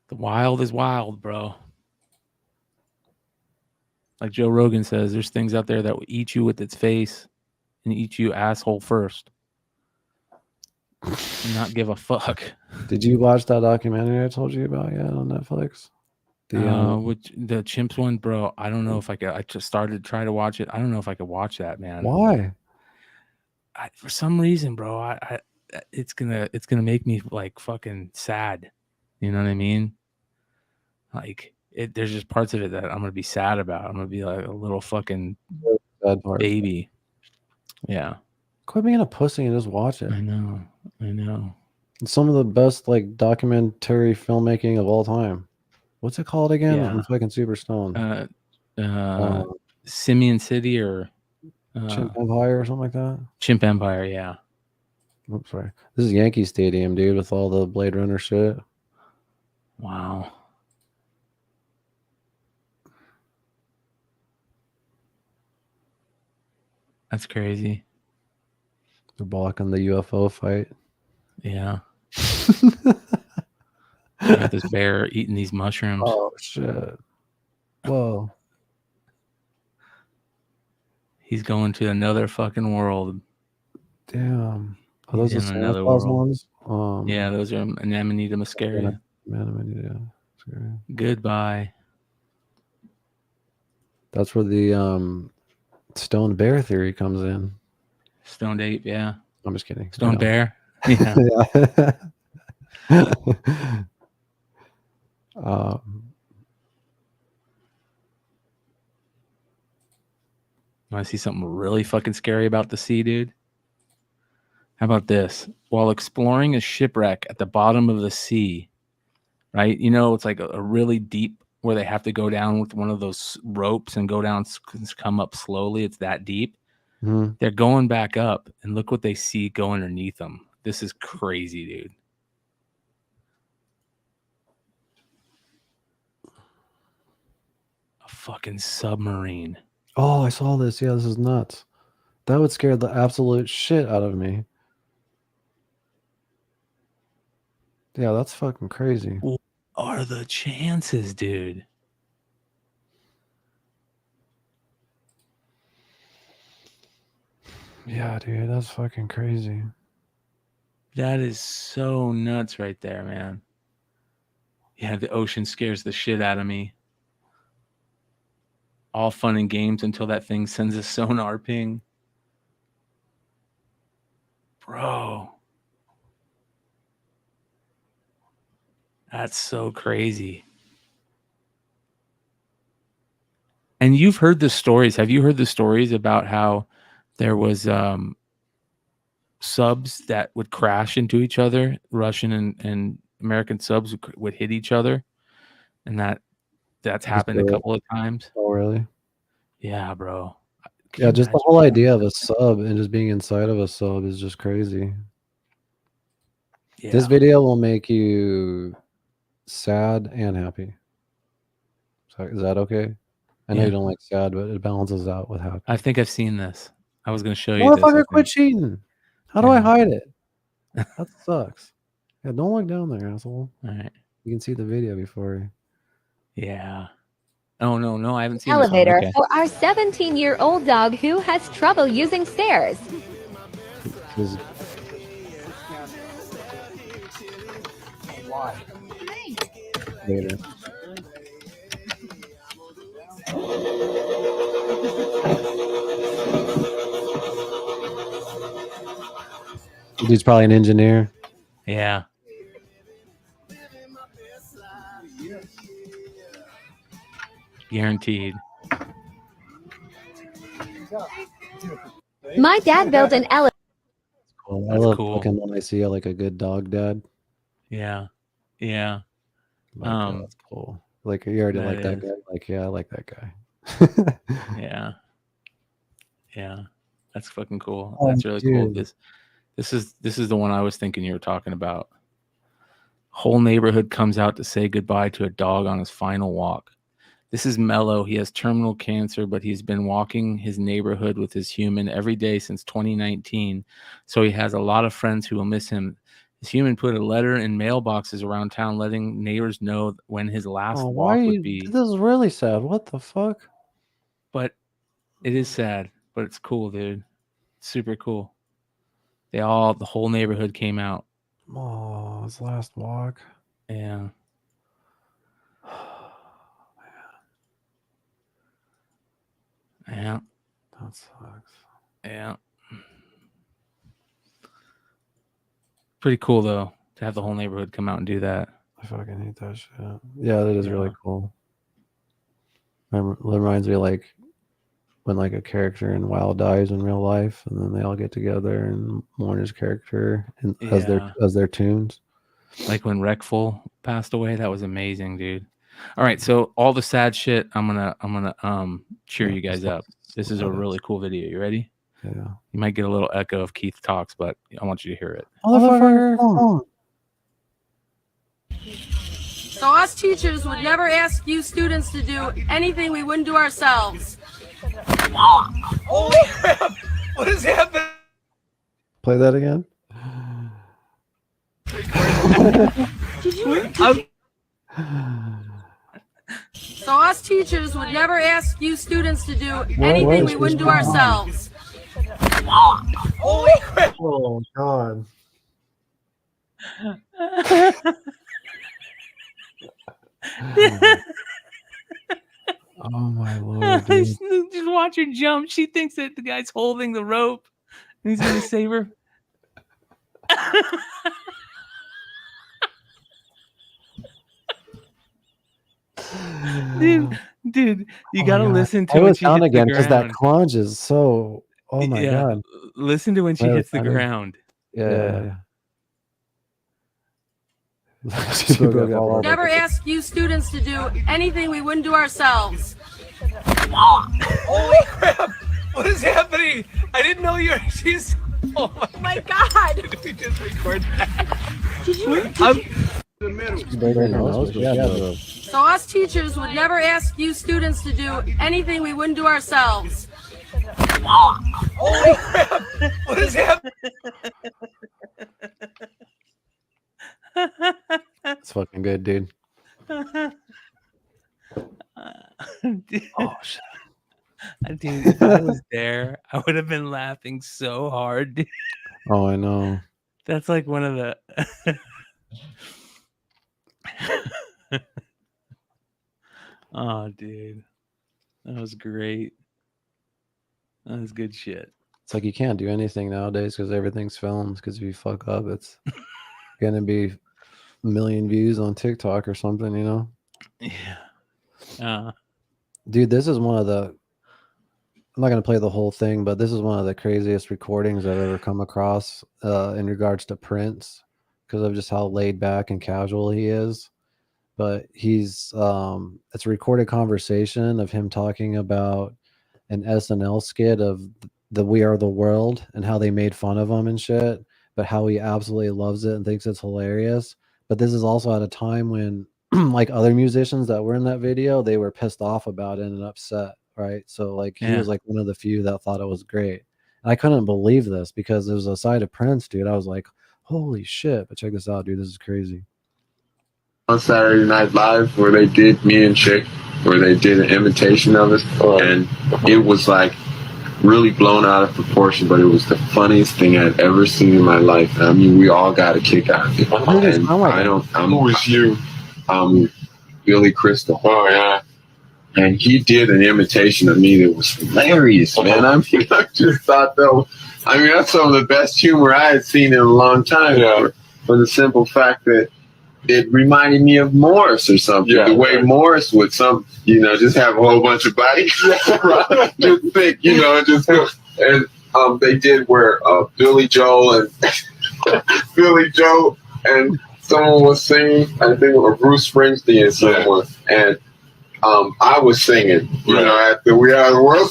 The wild is wild, bro. Like Joe Rogan says, there's things out there that will eat you with its face and eat you asshole first. And not give a fuck. Did you watch that documentary I told you about yet on Netflix? The chimps one, bro. I don't know if I could. I just started to try to watch it. I don't know if I could watch that, man. Why? For some reason, bro. It's gonna make me like fucking sad. You know what I mean? Like there's just parts of it that I'm gonna be sad about. I'm gonna be like a little fucking sad part. Baby. Yeah. Quit being a pussy and just watch it. I know. It's some of the best like documentary filmmaking of all time. What's it called again? Yeah. I'm fucking super stoned. Simian City or Chimp Empire or something like that. Chimp Empire, yeah. Oops, sorry. This is Yankee Stadium, dude, with all the Blade Runner shit. Wow. That's crazy. They're blocking the UFO fight. Yeah. Got this bear eating these mushrooms. Oh shit! Whoa. He's going to another fucking world. Damn. Are those the In Santa another Claus world. ones? Yeah, those are Amanita muscaria. Amanita. Goodbye. That's where the stone bear theory comes in. Stoned ape, yeah. I'm just kidding. Stone Yeah. bear. Yeah. Want to see something really fucking scary about the sea, dude? How about this? While exploring a shipwreck at the bottom of the sea, right? You know, it's like a really deep where they have to go down with one of those ropes and go down, come up slowly. It's that deep. Mhm. They're going back up, and look what they see go underneath them. This is crazy, dude. A fucking submarine. Oh, I saw this. Yeah, this is nuts. That would scare the absolute shit out of me. Yeah, that's fucking crazy. What are the chances, dude? Yeah, dude, that's fucking crazy. That is so nuts right there, man. Yeah, the ocean scares the shit out of me. All fun and games until that thing sends a sonar ping. Bro. That's so crazy. And you've heard the stories. Have you heard the stories about how there was subs that would crash into each other? Russian and American subs would hit each other. And that's happened a couple of times. Oh, really? Yeah, bro. Yeah, just the whole idea of a sub and just being inside of a sub is just crazy. Yeah. This video will make you sad and happy. So is that okay? I know Yeah. you don't like sad, but it balances out with happy. I think I've seen this. I was going to show you this. Motherfucker, quit cheating. How do I hide it? That sucks. Yeah, don't look down there, asshole. All right. You can see the video before. Yeah. Oh, no, I haven't seen this one. Elevator Okay. for our 17-year-old dog who has trouble using stairs. Later. He's probably an engineer. Yeah. Guaranteed. My dad built an elevator. Cool. I That's love cool. looking when I see like a good dog dad. Yeah. Yeah. That's cool. Like you already that like that is. guy. Like, yeah, I like that guy. Yeah. Yeah. That's fucking cool. Oh, That's really cool. dude. This is the one I was thinking you were talking about. Whole neighborhood comes out to say goodbye to a dog on his final walk. This is Mello. He has terminal cancer, but he's been walking his neighborhood with his human every day since 2019. So he has a lot of friends who will miss him. His human put a letter in mailboxes around town letting neighbors know when his last Oh, walk why? would be. This is really sad. What the fuck? But it is sad, but it's cool, dude. Super cool. The whole neighborhood came out. Oh, his last walk. Yeah. Yeah. That sucks. Yeah. Pretty cool though to have the whole neighborhood come out and do that. I fucking hate that shit. Yeah, that is really cool. It reminds me like when like a character in WoW dies in real life, and then they all get together and mourn his character and as their tunes. Like when Wreckful passed away, that was amazing, dude. All right, so all the sad shit, I'm gonna cheer you guys up. This is a really cool video. You ready? Yeah. You might get a little echo of Keith talks, but I want you to hear it. Motherfucker. So us teachers would never ask you students to do anything we wouldn't do ourselves. Holy crap! What is happening? Play that again. So us teachers would never ask you students to do anything we wouldn't do ourselves. Holy crap! Oh God. Oh my lord, dude. Just watch her jump. She thinks that the guy's holding the rope and he's gonna save her. Dude, you gotta listen to I when was she down hits again the because that ground. clunge is so. Oh my god! Listen to when she I was hits the down again. ground. Yeah. We never ask you students to do anything we wouldn't do ourselves. Holy crap! What is happening? I didn't know you were. She's. Oh my God! Did we just record that? Did you? So us teachers would never ask you students to do anything we wouldn't do ourselves. Holy crap! What is happening? It's fucking good, dude. Oh shit. Dude, if I was there, I would have been laughing so hard. Dude. Oh, I know. That's like one of the. Oh, dude, that was great. That was good shit. It's like you can't do anything nowadays because everything's filmed. Because if you fuck up, it's gonna be a million views on TikTok or something, you know? Yeah. Dude, this is one of the. I'm not gonna play the whole thing, but this is one of the craziest recordings I've ever come across in regards to Prince, because of just how laid back and casual he is. But he's it's a recorded conversation of him talking about an SNL skit of the We Are the World and how they made fun of him and shit, but how he absolutely loves it and thinks it's hilarious. But this is also at a time when like other musicians that were in that video, they were pissed off about it and upset, right? So like he was like one of the few that thought it was great. And I couldn't believe this because there was a side of Prince, dude. I was like, holy shit. But check this out, dude. This is crazy. On Saturday Night Live, where they did Me and Chick, where they did an imitation of it, and it was like really blown out of proportion, but it was the funniest thing I'd ever seen in my life. I mean, we all got a kick out of it. And who was you? Billy Crystal. Oh yeah. And he did an imitation of me that was hilarious, man. I mean, I just thought though, I mean, that's some of the best humor I had seen in a long time. For the simple fact that it reminded me of Morris or something. The way Morris would just have a whole bunch of bodies. Just think, and they did where Billy Joel and someone was singing, I think it was Bruce Springsteen and someone, and I was singing, at the We Are the World.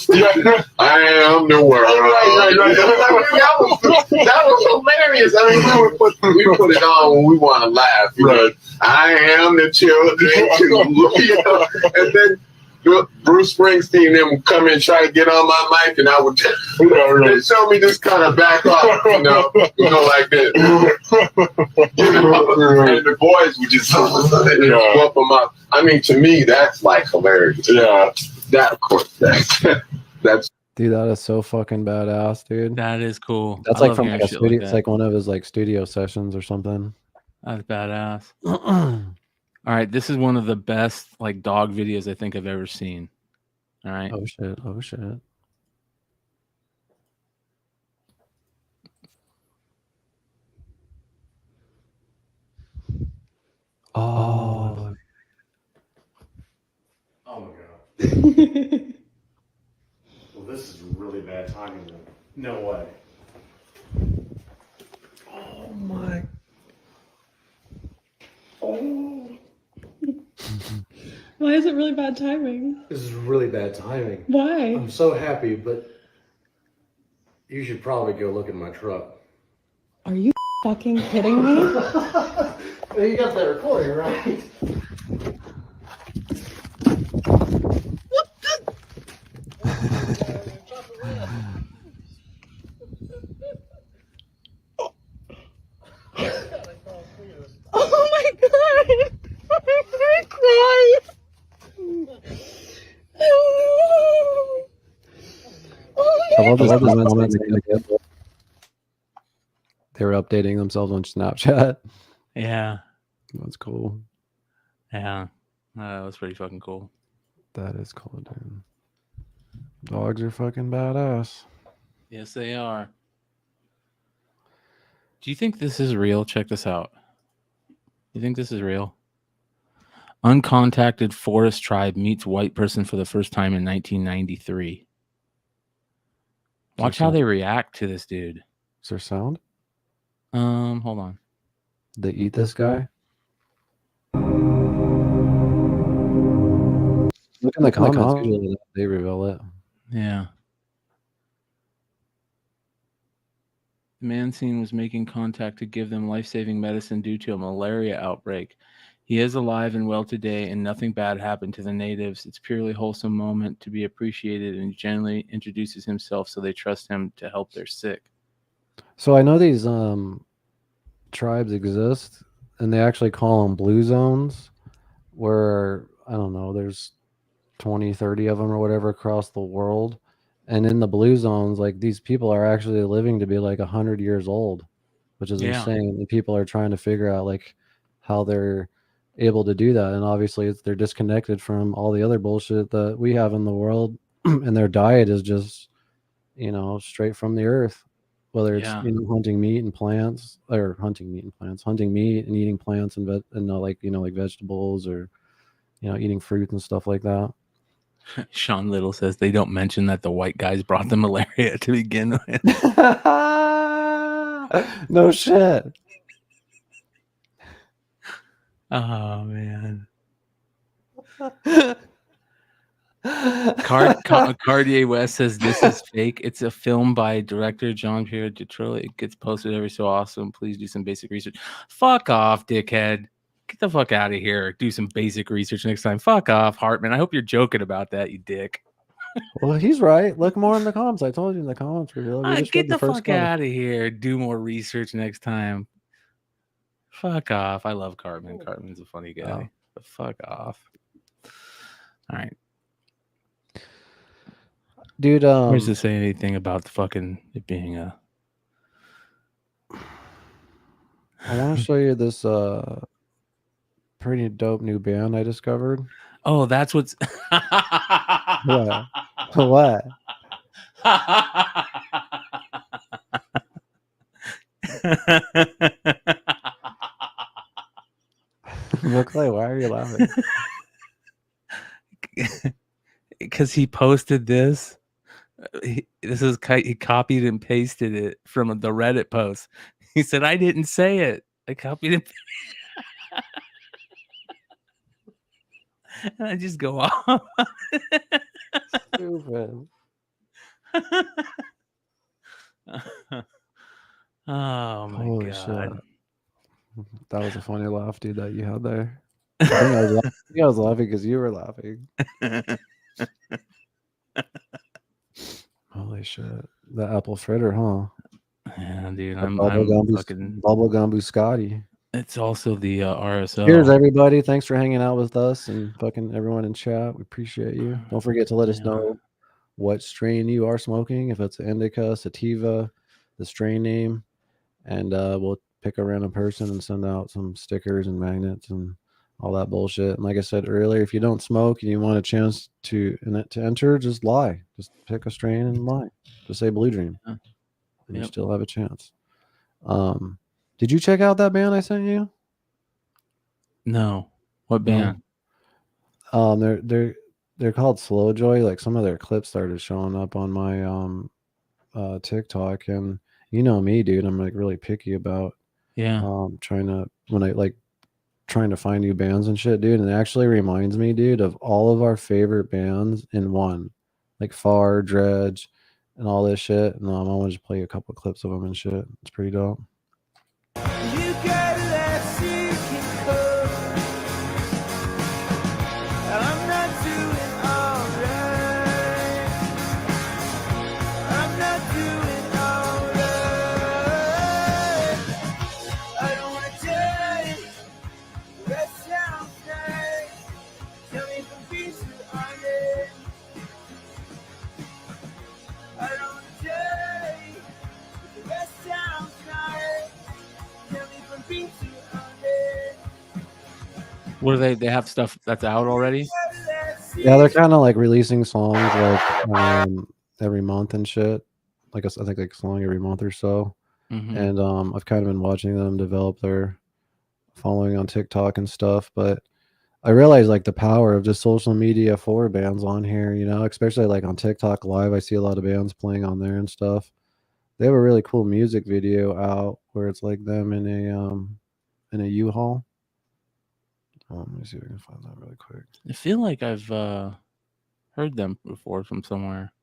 I am the world. That was hilarious. I mean, we put it on when we want to laugh. I am the children too. And then Bruce Springsteen and them would come in and try to get on my mic, and I would just show me just kind of back off, like this. And the boys would just whoop them up. I mean, to me, that's like hilarious. Yeah, that of course, that's. Dude, that is so fucking badass, dude. That is cool. That's I like love from hearing like a shit studio. like It's that. like one of his like studio sessions or something. That's badass. All right, this is one of the best like dog videos I think I've ever seen. All right. Oh shit! Oh shit! Oh. Oh my god. Well, this is really bad timing then. No way. Oh my. Oh. Why is it really bad timing? This is really bad timing. Why? I'm so happy, but you should probably go look at my truck. Are you fucking kidding me? You got that recording, right? Oh my god! I'm gonna cry! I love love this comment they were updating themselves on Snapchat. Yeah. That's cool. Yeah. That was pretty fucking cool. That is cool, dude. Dogs are fucking badass. Yes, they are. Do you think this is real? Check this out. You think this is real? Uncontacted forest tribe meets white person for the first time in 1993. Watch how they react to this dude. Is there sound? Hold on. They eat this guy? Look in the comments. Usually they reveal it. Yeah. The man seen was making contact to give them life-saving medicine due to a malaria outbreak. He is alive and well today, and nothing bad happened to the natives. It's purely wholesome moment to be appreciated, and generally introduces himself so they trust him to help their sick. So I know these tribes exist, and they actually call them blue zones, where, I don't know, there's 20, 30 of them or whatever across the world. And in the blue zones, like, these people are actually living to be like 100 years old, which is insane. And people are trying to figure out like how they're able to do that. And obviously they're disconnected from all the other bullshit that we have in the world. And their diet is just, you know, straight from the earth, whether it's, you know, hunting meat and eating plants and like, you know, like vegetables, or, you know, eating fruit and stuff like that. Sean Little says they don't mention that the white guys brought the malaria to begin with. No shit. Oh man. Cartier West says this is fake. It's a film by director John Pierre Detroit. It gets posted every so often. Please do some basic research. Fuck off, dickhead. Get the fuck out of here. Do some basic research next time. Fuck off, Hartman. I hope you're joking about that, you dick. Well, he's right. Look more in the comments. I told you in the comments. Get the fuck out of here. Do more research next time. Fuck off. I love Cartman. Cartman's a funny guy. But fuck off. All right. Dude, where does it say anything about the fucking it being a... I want to show you this pretty dope new band I discovered. Oh, that's what's... What? What? McClay, why are you laughing? Because he posted this. He copied and pasted it from the Reddit post. He said, I didn't say it. I copied it. And I just go off. Stupid. Oh my Holy God. Shit. That was a funny laugh, dude, that you had there. I was laughing because you were laughing. Holy shit. The apple fritter, huh? Yeah, dude. I'm fucking Bubblegum Biscotti. It's also the RSO. Cheers, everybody. Thanks for hanging out with us and fucking everyone in chat. We appreciate you. Don't forget to let us know what strain you are smoking. If it's indica, sativa, the strain name, and we'll pick a random person and send out some stickers and magnets and all that bullshit. And like I said earlier, if you don't smoke and you want a chance to enter, just lie. Just pick a strain and lie. Just say Blue Dream, and you still have a chance. Did you check out that band I sent you? No. What band? They're called Slow Joy. Like, some of their clips started showing up on my TikTok, and you know me, dude. I'm like really picky about trying to find new bands and shit, dude. And it actually reminds me, dude, of all of our favorite bands in one, like Far, Dredge, and all this shit. And I want to just play a couple of clips of them and shit. It's pretty dope. What do they have stuff that's out already? Yeah, they're kind of like releasing songs like every month and shit. Like I think like a song every month or so. Mhm. And I've kind of been watching them develop their following on TikTok and stuff. But I realize like the power of just social media for bands on here, you know, especially like on TikTok Live. I see a lot of bands playing on there and stuff. They have a really cool music video out where it's like them in a U-Haul. Let me see if I can find that really quick. I feel like I've heard them before from somewhere.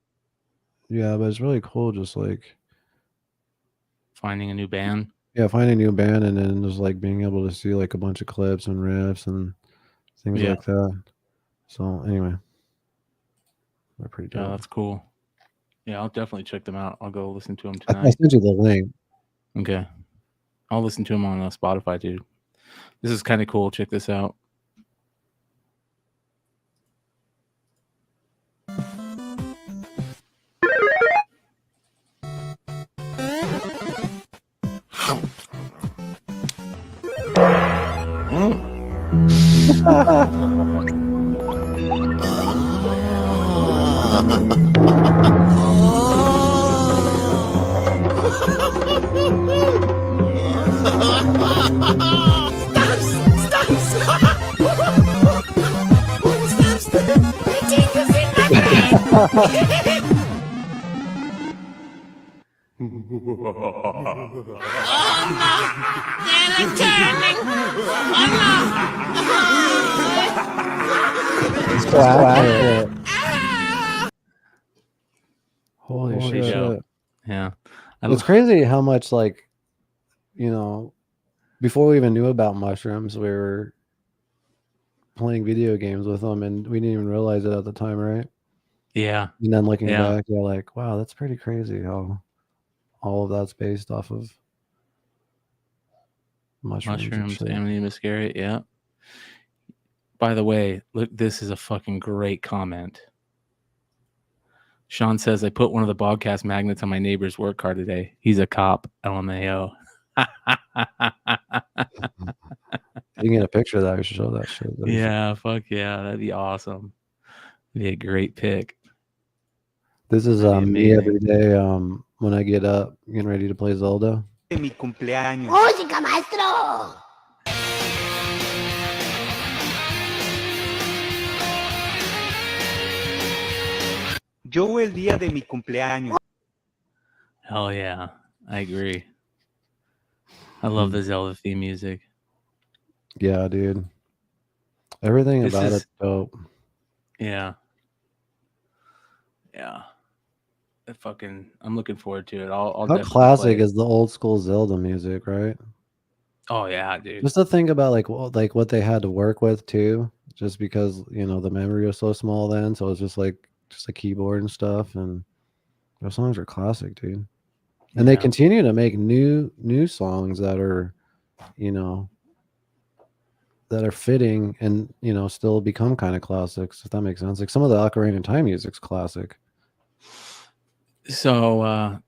Yeah, but it's really cool just like finding a new band. Yeah, finding a new band and then just like being able to see like a bunch of clips and riffs and things Yeah. like that. So anyway, they're pretty dope. Yeah, that's cool. Yeah, I'll definitely check them out. I'll go listen to them I tonight. sent you the link. Okay. I'll listen to them on Spotify, dude. This is kind of cool. Check this out. Holy Holy shit. dope. Yeah. It's crazy how much like, you know, before we even knew about mushrooms, we were playing video games with them and we didn't even realize it at the time, right? Yeah. And then looking Yeah. back, you're like, wow, that's pretty crazy how all of that's based off of mushrooms and shit. Amity muscaria. Yeah. By the way, look, this is a fucking great comment. Sean says, I put one of the Bogcast magnets on my neighbor's work car today. He's a cop. LMAO. You can get a picture of that. We should show that shit. Yeah, fuck yeah. That'd be awesome. That'd be a great pick. This is That'd be me amazing. every day when I get up getting ready to play Zelda. Mi cumpleaños. ¡Música, maestro! Yo el día de mi cumpleaños. Hell yeah. I agree. I love the Zelda theme music. Yeah, dude. Everything This about is- it's dope. Yeah. Yeah. I'm looking forward to it. I'll How definitely classic play it. is the old school Zelda music, right? Oh yeah, dude. Just to think about like what they had to work with too, just because you know the memory was so small then, so it's just a keyboard and stuff, and those songs are classic, dude. And they Yeah. continue to make new songs that are, you know, that are fitting and you know still become kind of classics, if that makes sense. Like some of the Ocarina of Time music's classic. So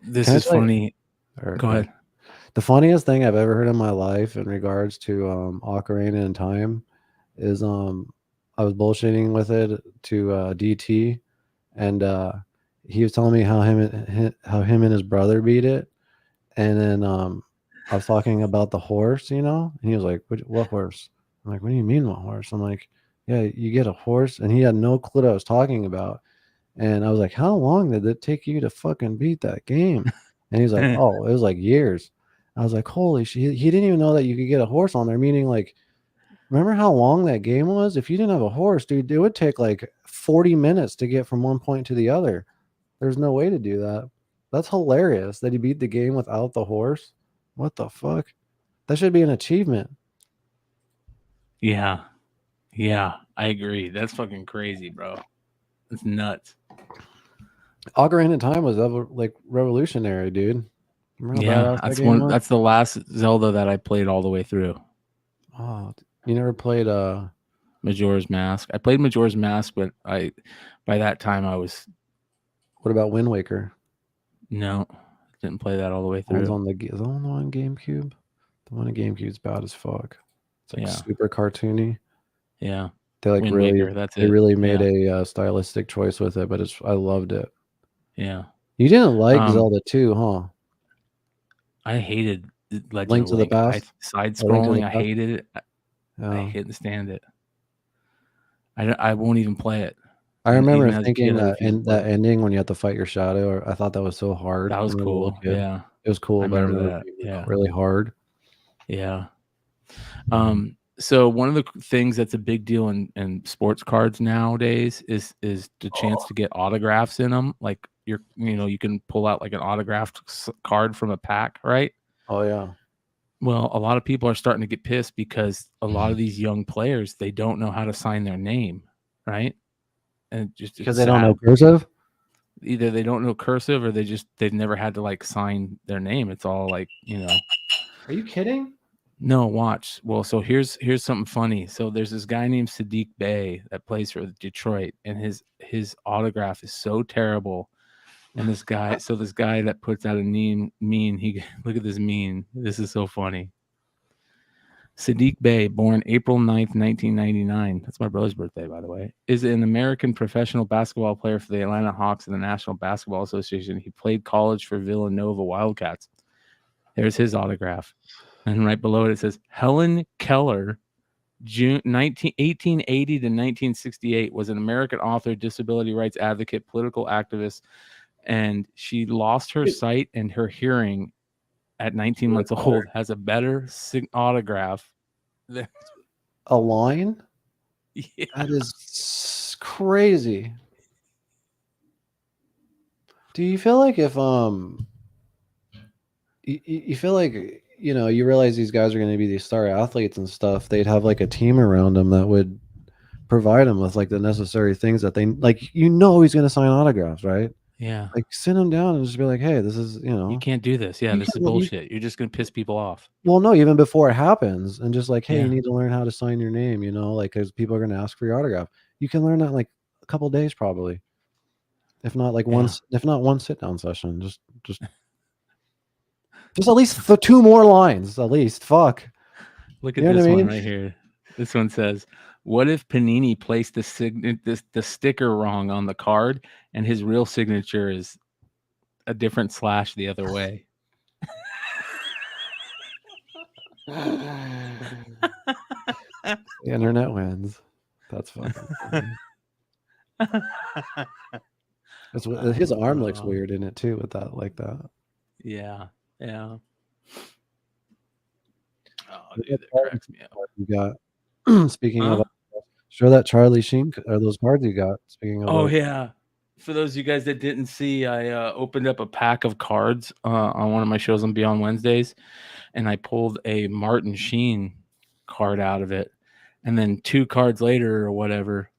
this Can I is tell you- funny. Or- Go ahead. The funniest thing I've ever heard in my life in regards to Ocarina in Time is I was bullshitting with it to DT, and he was telling me how him and his brother beat it, and then I was talking about the horse, you know, and he was like, "What horse?" I'm like, "What do you mean, what horse?" I'm like, "Yeah, you get a horse," and he had no clue what I was talking about, and I was like, "How long did it take you to fucking beat that game?" And he's like, "Oh, it was like years." I was like, "Holy shit!" He didn't even know that you could get a horse on there. Meaning, like, remember how long that game was? If you didn't have a horse, dude, it would take like 40 minutes to get from one point to the other. There's no way to do that. That's hilarious that he beat the game without the horse. What the fuck? That should be an achievement. Yeah. Yeah, I agree. That's fucking crazy, bro. That's nuts. Ocarina of Time was like revolutionary, dude. Remember how Yeah, badass that that's game was? that's the last Zelda that I played all the way through. Oh, you never played Majora's Mask. I played Majora's Mask, but by that time I was What about Wind Waker? no, didn't play that all the way That was through. on the is that on GameCube? The one on GameCube's bad as fuck. It's like Yeah. super cartoony. Yeah. They like Wind really, Waker, that's they it. really made Yeah. a stylistic choice with it, but I loved it. Yeah. You didn't like Zelda 2, huh? I hated Legend Link of to the Link. Past? Side Or Link to the scrolling, I Past? hated it. I Yeah. couldn't stand it. I won't even play it. I And remember even as a thinking kid, I that refused to play that it. ending when you have to fight your shadow, I thought that was so hard. That was when I was a little cool. kid. Yeah. It was cool, I but I remember remember that. it being Yeah. really hard. Yeah. So one of the things that's a big deal in sports cards nowadays is the chance to get autographs in them. Like you can pull out like an autographed card from a pack, right? Oh yeah. Well, a lot of people are starting to get pissed because a lot of these young players, they don't know how to sign their name, right? And just Because they don't know cursive? Either they don't know cursive or they've never had to like sign their name. It's all like, Are you kidding? No, watch. Well, so here's something funny. So there's this guy named Sadiq Bey that plays for Detroit, and his autograph is so terrible. And this guy that puts out a mean, he look at this mean. This is so funny. Sadiq Bey, born April 9th, 1999. That's my brother's birthday, by the way. Is an American professional basketball player for the Atlanta Hawks and the National Basketball Association. He played college for Villanova Wildcats. There's his autograph. And right below it says Helen Keller, June 1880 to 1968, was an American author, disability rights advocate, political activist, and she lost her sight and her hearing at 19 months old. Has a better autograph than a line. Yeah. That is crazy. Do you feel like if you feel like you realize these guys are going to be these star athletes and stuff, they'd have like a team around them that would provide them with like the necessary things that they like, he's going to sign autographs, right? Yeah. Like send them down and just be like, hey, this is, You can't do this. Yeah, this is bullshit. You're just going to piss people off. Well, no, even before it happens, and just like, hey, Yeah. you need to learn how to sign your name, like, because people are going to ask for your autograph. You can learn that in like a couple days, probably. If not like one sit down session, just at least 2 more lines, at least. Fuck. Look at this one right here. This one says, "What if Panini placed the sticker wrong on the card, and his real signature is a different slash the other way?" The internet wins. That's fucking funny. His arm looks weird in it too, with that like that. Yeah. Yeah. Oh, Look dude, at that that cracks me up. You got. Speaking of, show that Charlie Sheen or those cards you got. Speaking of, Oh yeah. For those of you guys that didn't see, I opened up a pack of cards on one of my shows on Beyond Wednesdays, and I pulled a Martin Sheen card out of it. And then 2 cards later or whatever,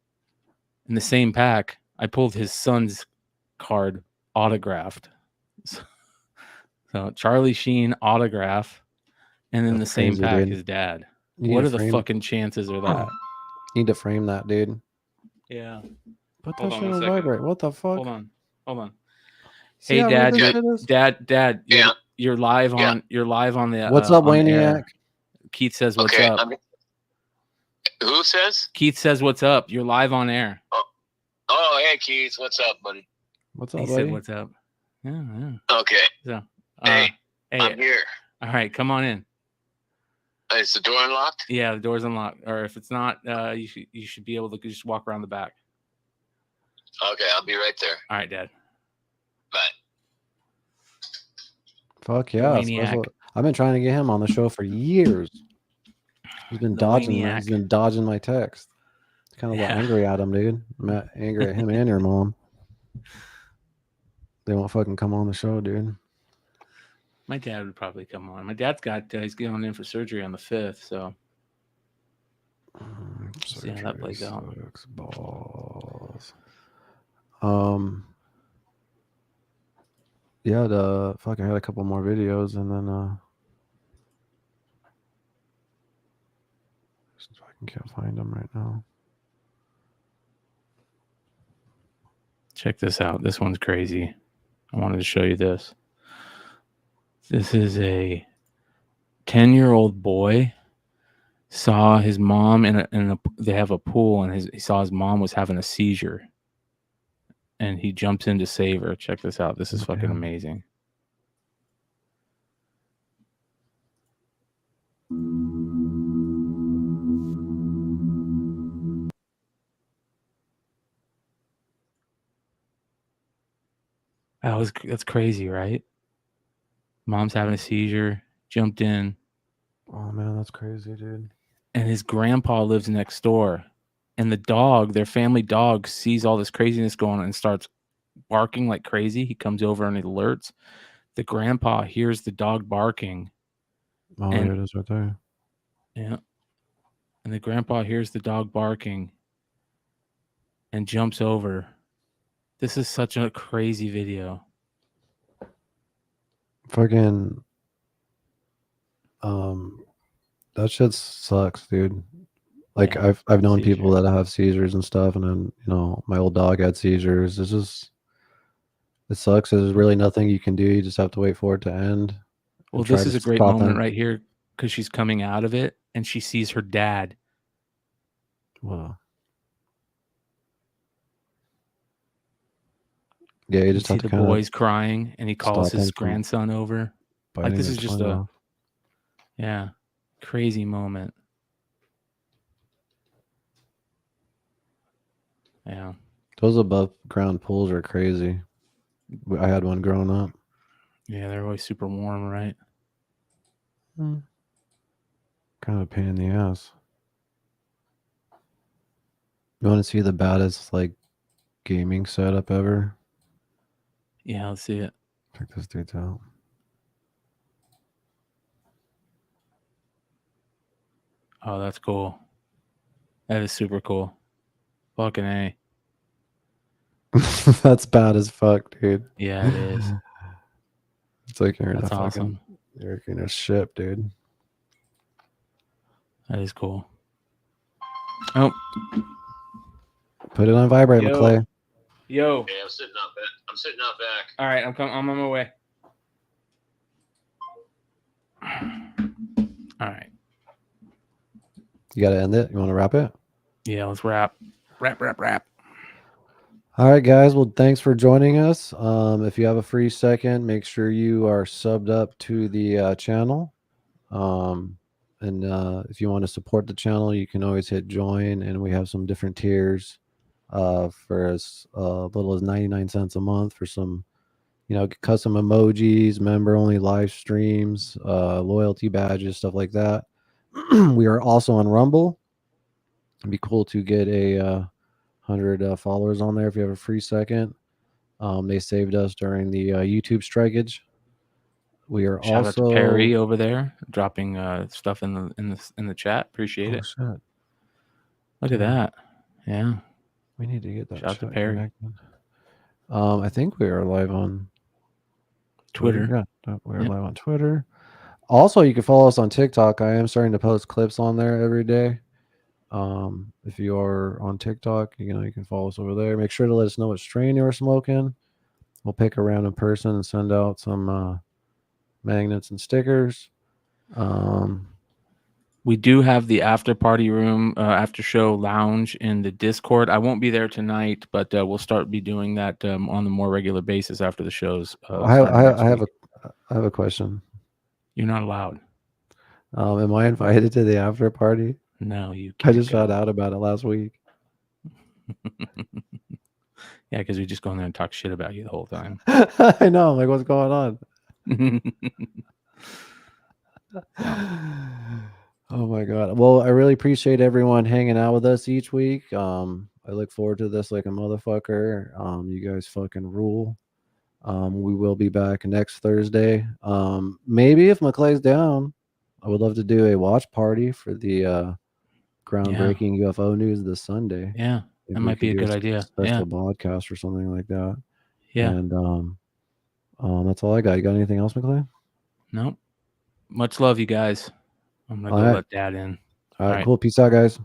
in the same pack, I pulled his son's card autographed. So Charlie Sheen autograph, and then the same crazy, pack dude. his dad. You need What to are the frame- fucking chances of that? You need to frame that, dude. Yeah. Put Hold that on shit one on second. vibrate. What the fuck? Hold on. See Hey how Dad, weird this shit is? Dad, you're live on the What's up, on the Waniac? air. Keith says what's up. Who says? Keith says what's up. You're live on air. Oh, hey Keith, what's up, buddy? What's up, He buddy? said what's up. Yeah. Okay. So, Hey, I'm here. All right, come on in. Is the door unlocked? Yeah, the door's unlocked. Or if it's not, you should be able to just walk around the back. Okay, I'll be right there. All right, Dad. Bye. Fuck yeah. Waniac. I've been trying to get him on the show for years. He's been dodging. Waniac. He's been dodging my text. Kind of angry at him, dude. I'm angry at him and your mom. They won't fucking come on the show, dude. My dad would probably come on. My dad's got he's going in for surgery on the 5th, so see how that plays out. Balls. Yeah, the fuck, I had a couple more videos, and then I can't find them right now. Check this out. This one's crazy. I wanted to show you this. This is a 10-year-old boy saw his mom they have a pool, and he saw his mom was having a seizure, and he jumps in to save her. Check this out. This is fucking amazing. That's crazy, right? Mom's having a seizure, jumped in. Oh man, that's crazy, dude. And his grandpa lives next door. And the dog, their family dog, sees all this craziness going on and starts barking like crazy. He comes over and he alerts. The grandpa hears the dog barking. Oh, there it is right there. Yeah. And the grandpa hears the dog barking and jumps over. This is such a crazy video. Fucking that shit sucks, dude. Like I've known people that have seizures and stuff, and then my old dog had seizures. It sucks. There's really nothing you can do. You just have to wait for it to end. Well, this is a great moment right here because she's coming out of it and she sees her dad. Wow. Yeah, you just have to see the boys crying, and he calls his grandson over. Like this is just crazy moment. Yeah. Those above ground pools are crazy. I had one growing up. Yeah, they're always super warm, right? Kind of a pain in the ass. You want to see the baddest gaming setup ever? Yeah, let's see it. Check this dude out. Oh, that's cool. That is super cool. Fucking A. That's bad as fuck, dude. Yeah, it is. It's like you're in That's awesome. You're in a ship, dude. That is cool. Oh. Put it on vibrate, McClay. Yo. Yeah, I'm sitting out back. All right, I'm on my way. All right. You got to end it? You want to wrap it? Yeah, let's wrap. Wrap. All right, guys. Well, thanks for joining us. If you have a free second, make sure you are subbed up to the channel. And if you want to support the channel, you can always hit join, and we have some different tiers for as little as 99 cents a month for some, custom emojis, member-only live streams, loyalty badges, stuff like that. We are also on Rumble. It'd be cool to get a 100 followers on there if you have a free second. They saved us during the YouTube strikeage. We are Shout also out to Perry over there dropping stuff in the chat. Appreciate it. Shit. Look at that. Yeah. We need to get that. Shout out to Perry. Connected. I think we are live on Twitter. Yeah, we're live on Twitter. Also, you can follow us on TikTok. I am starting to post clips on there every day. If you are on TikTok, you can follow us over there. Make sure to let us know what strain you're smoking. We'll pick a random person and send out some magnets and stickers. We do have the after party room, after show lounge in the Discord. I won't be there tonight, but we'll start be doing that on a more regular basis after the shows. I have a question. You're not allowed. Am I invited to the after party? No, you can't. I just found out about it last week. Yeah, because we just go in there and talk shit about you the whole time. I know. I'm like, what's going on? Oh my god. Well, I really appreciate everyone hanging out with us each week. I look forward to this like a motherfucker. You guys fucking rule. We will be back next Thursday. Maybe if McClay's down, I would love to do a watch party for the groundbreaking UFO news this Sunday. Yeah, that might be a good idea. Special podcast or something like that. Yeah. And that's all I got. You got anything else, McClay? Nope. Much love, you guys. I'm gonna go let Dad in. All right, cool. Peace out, guys.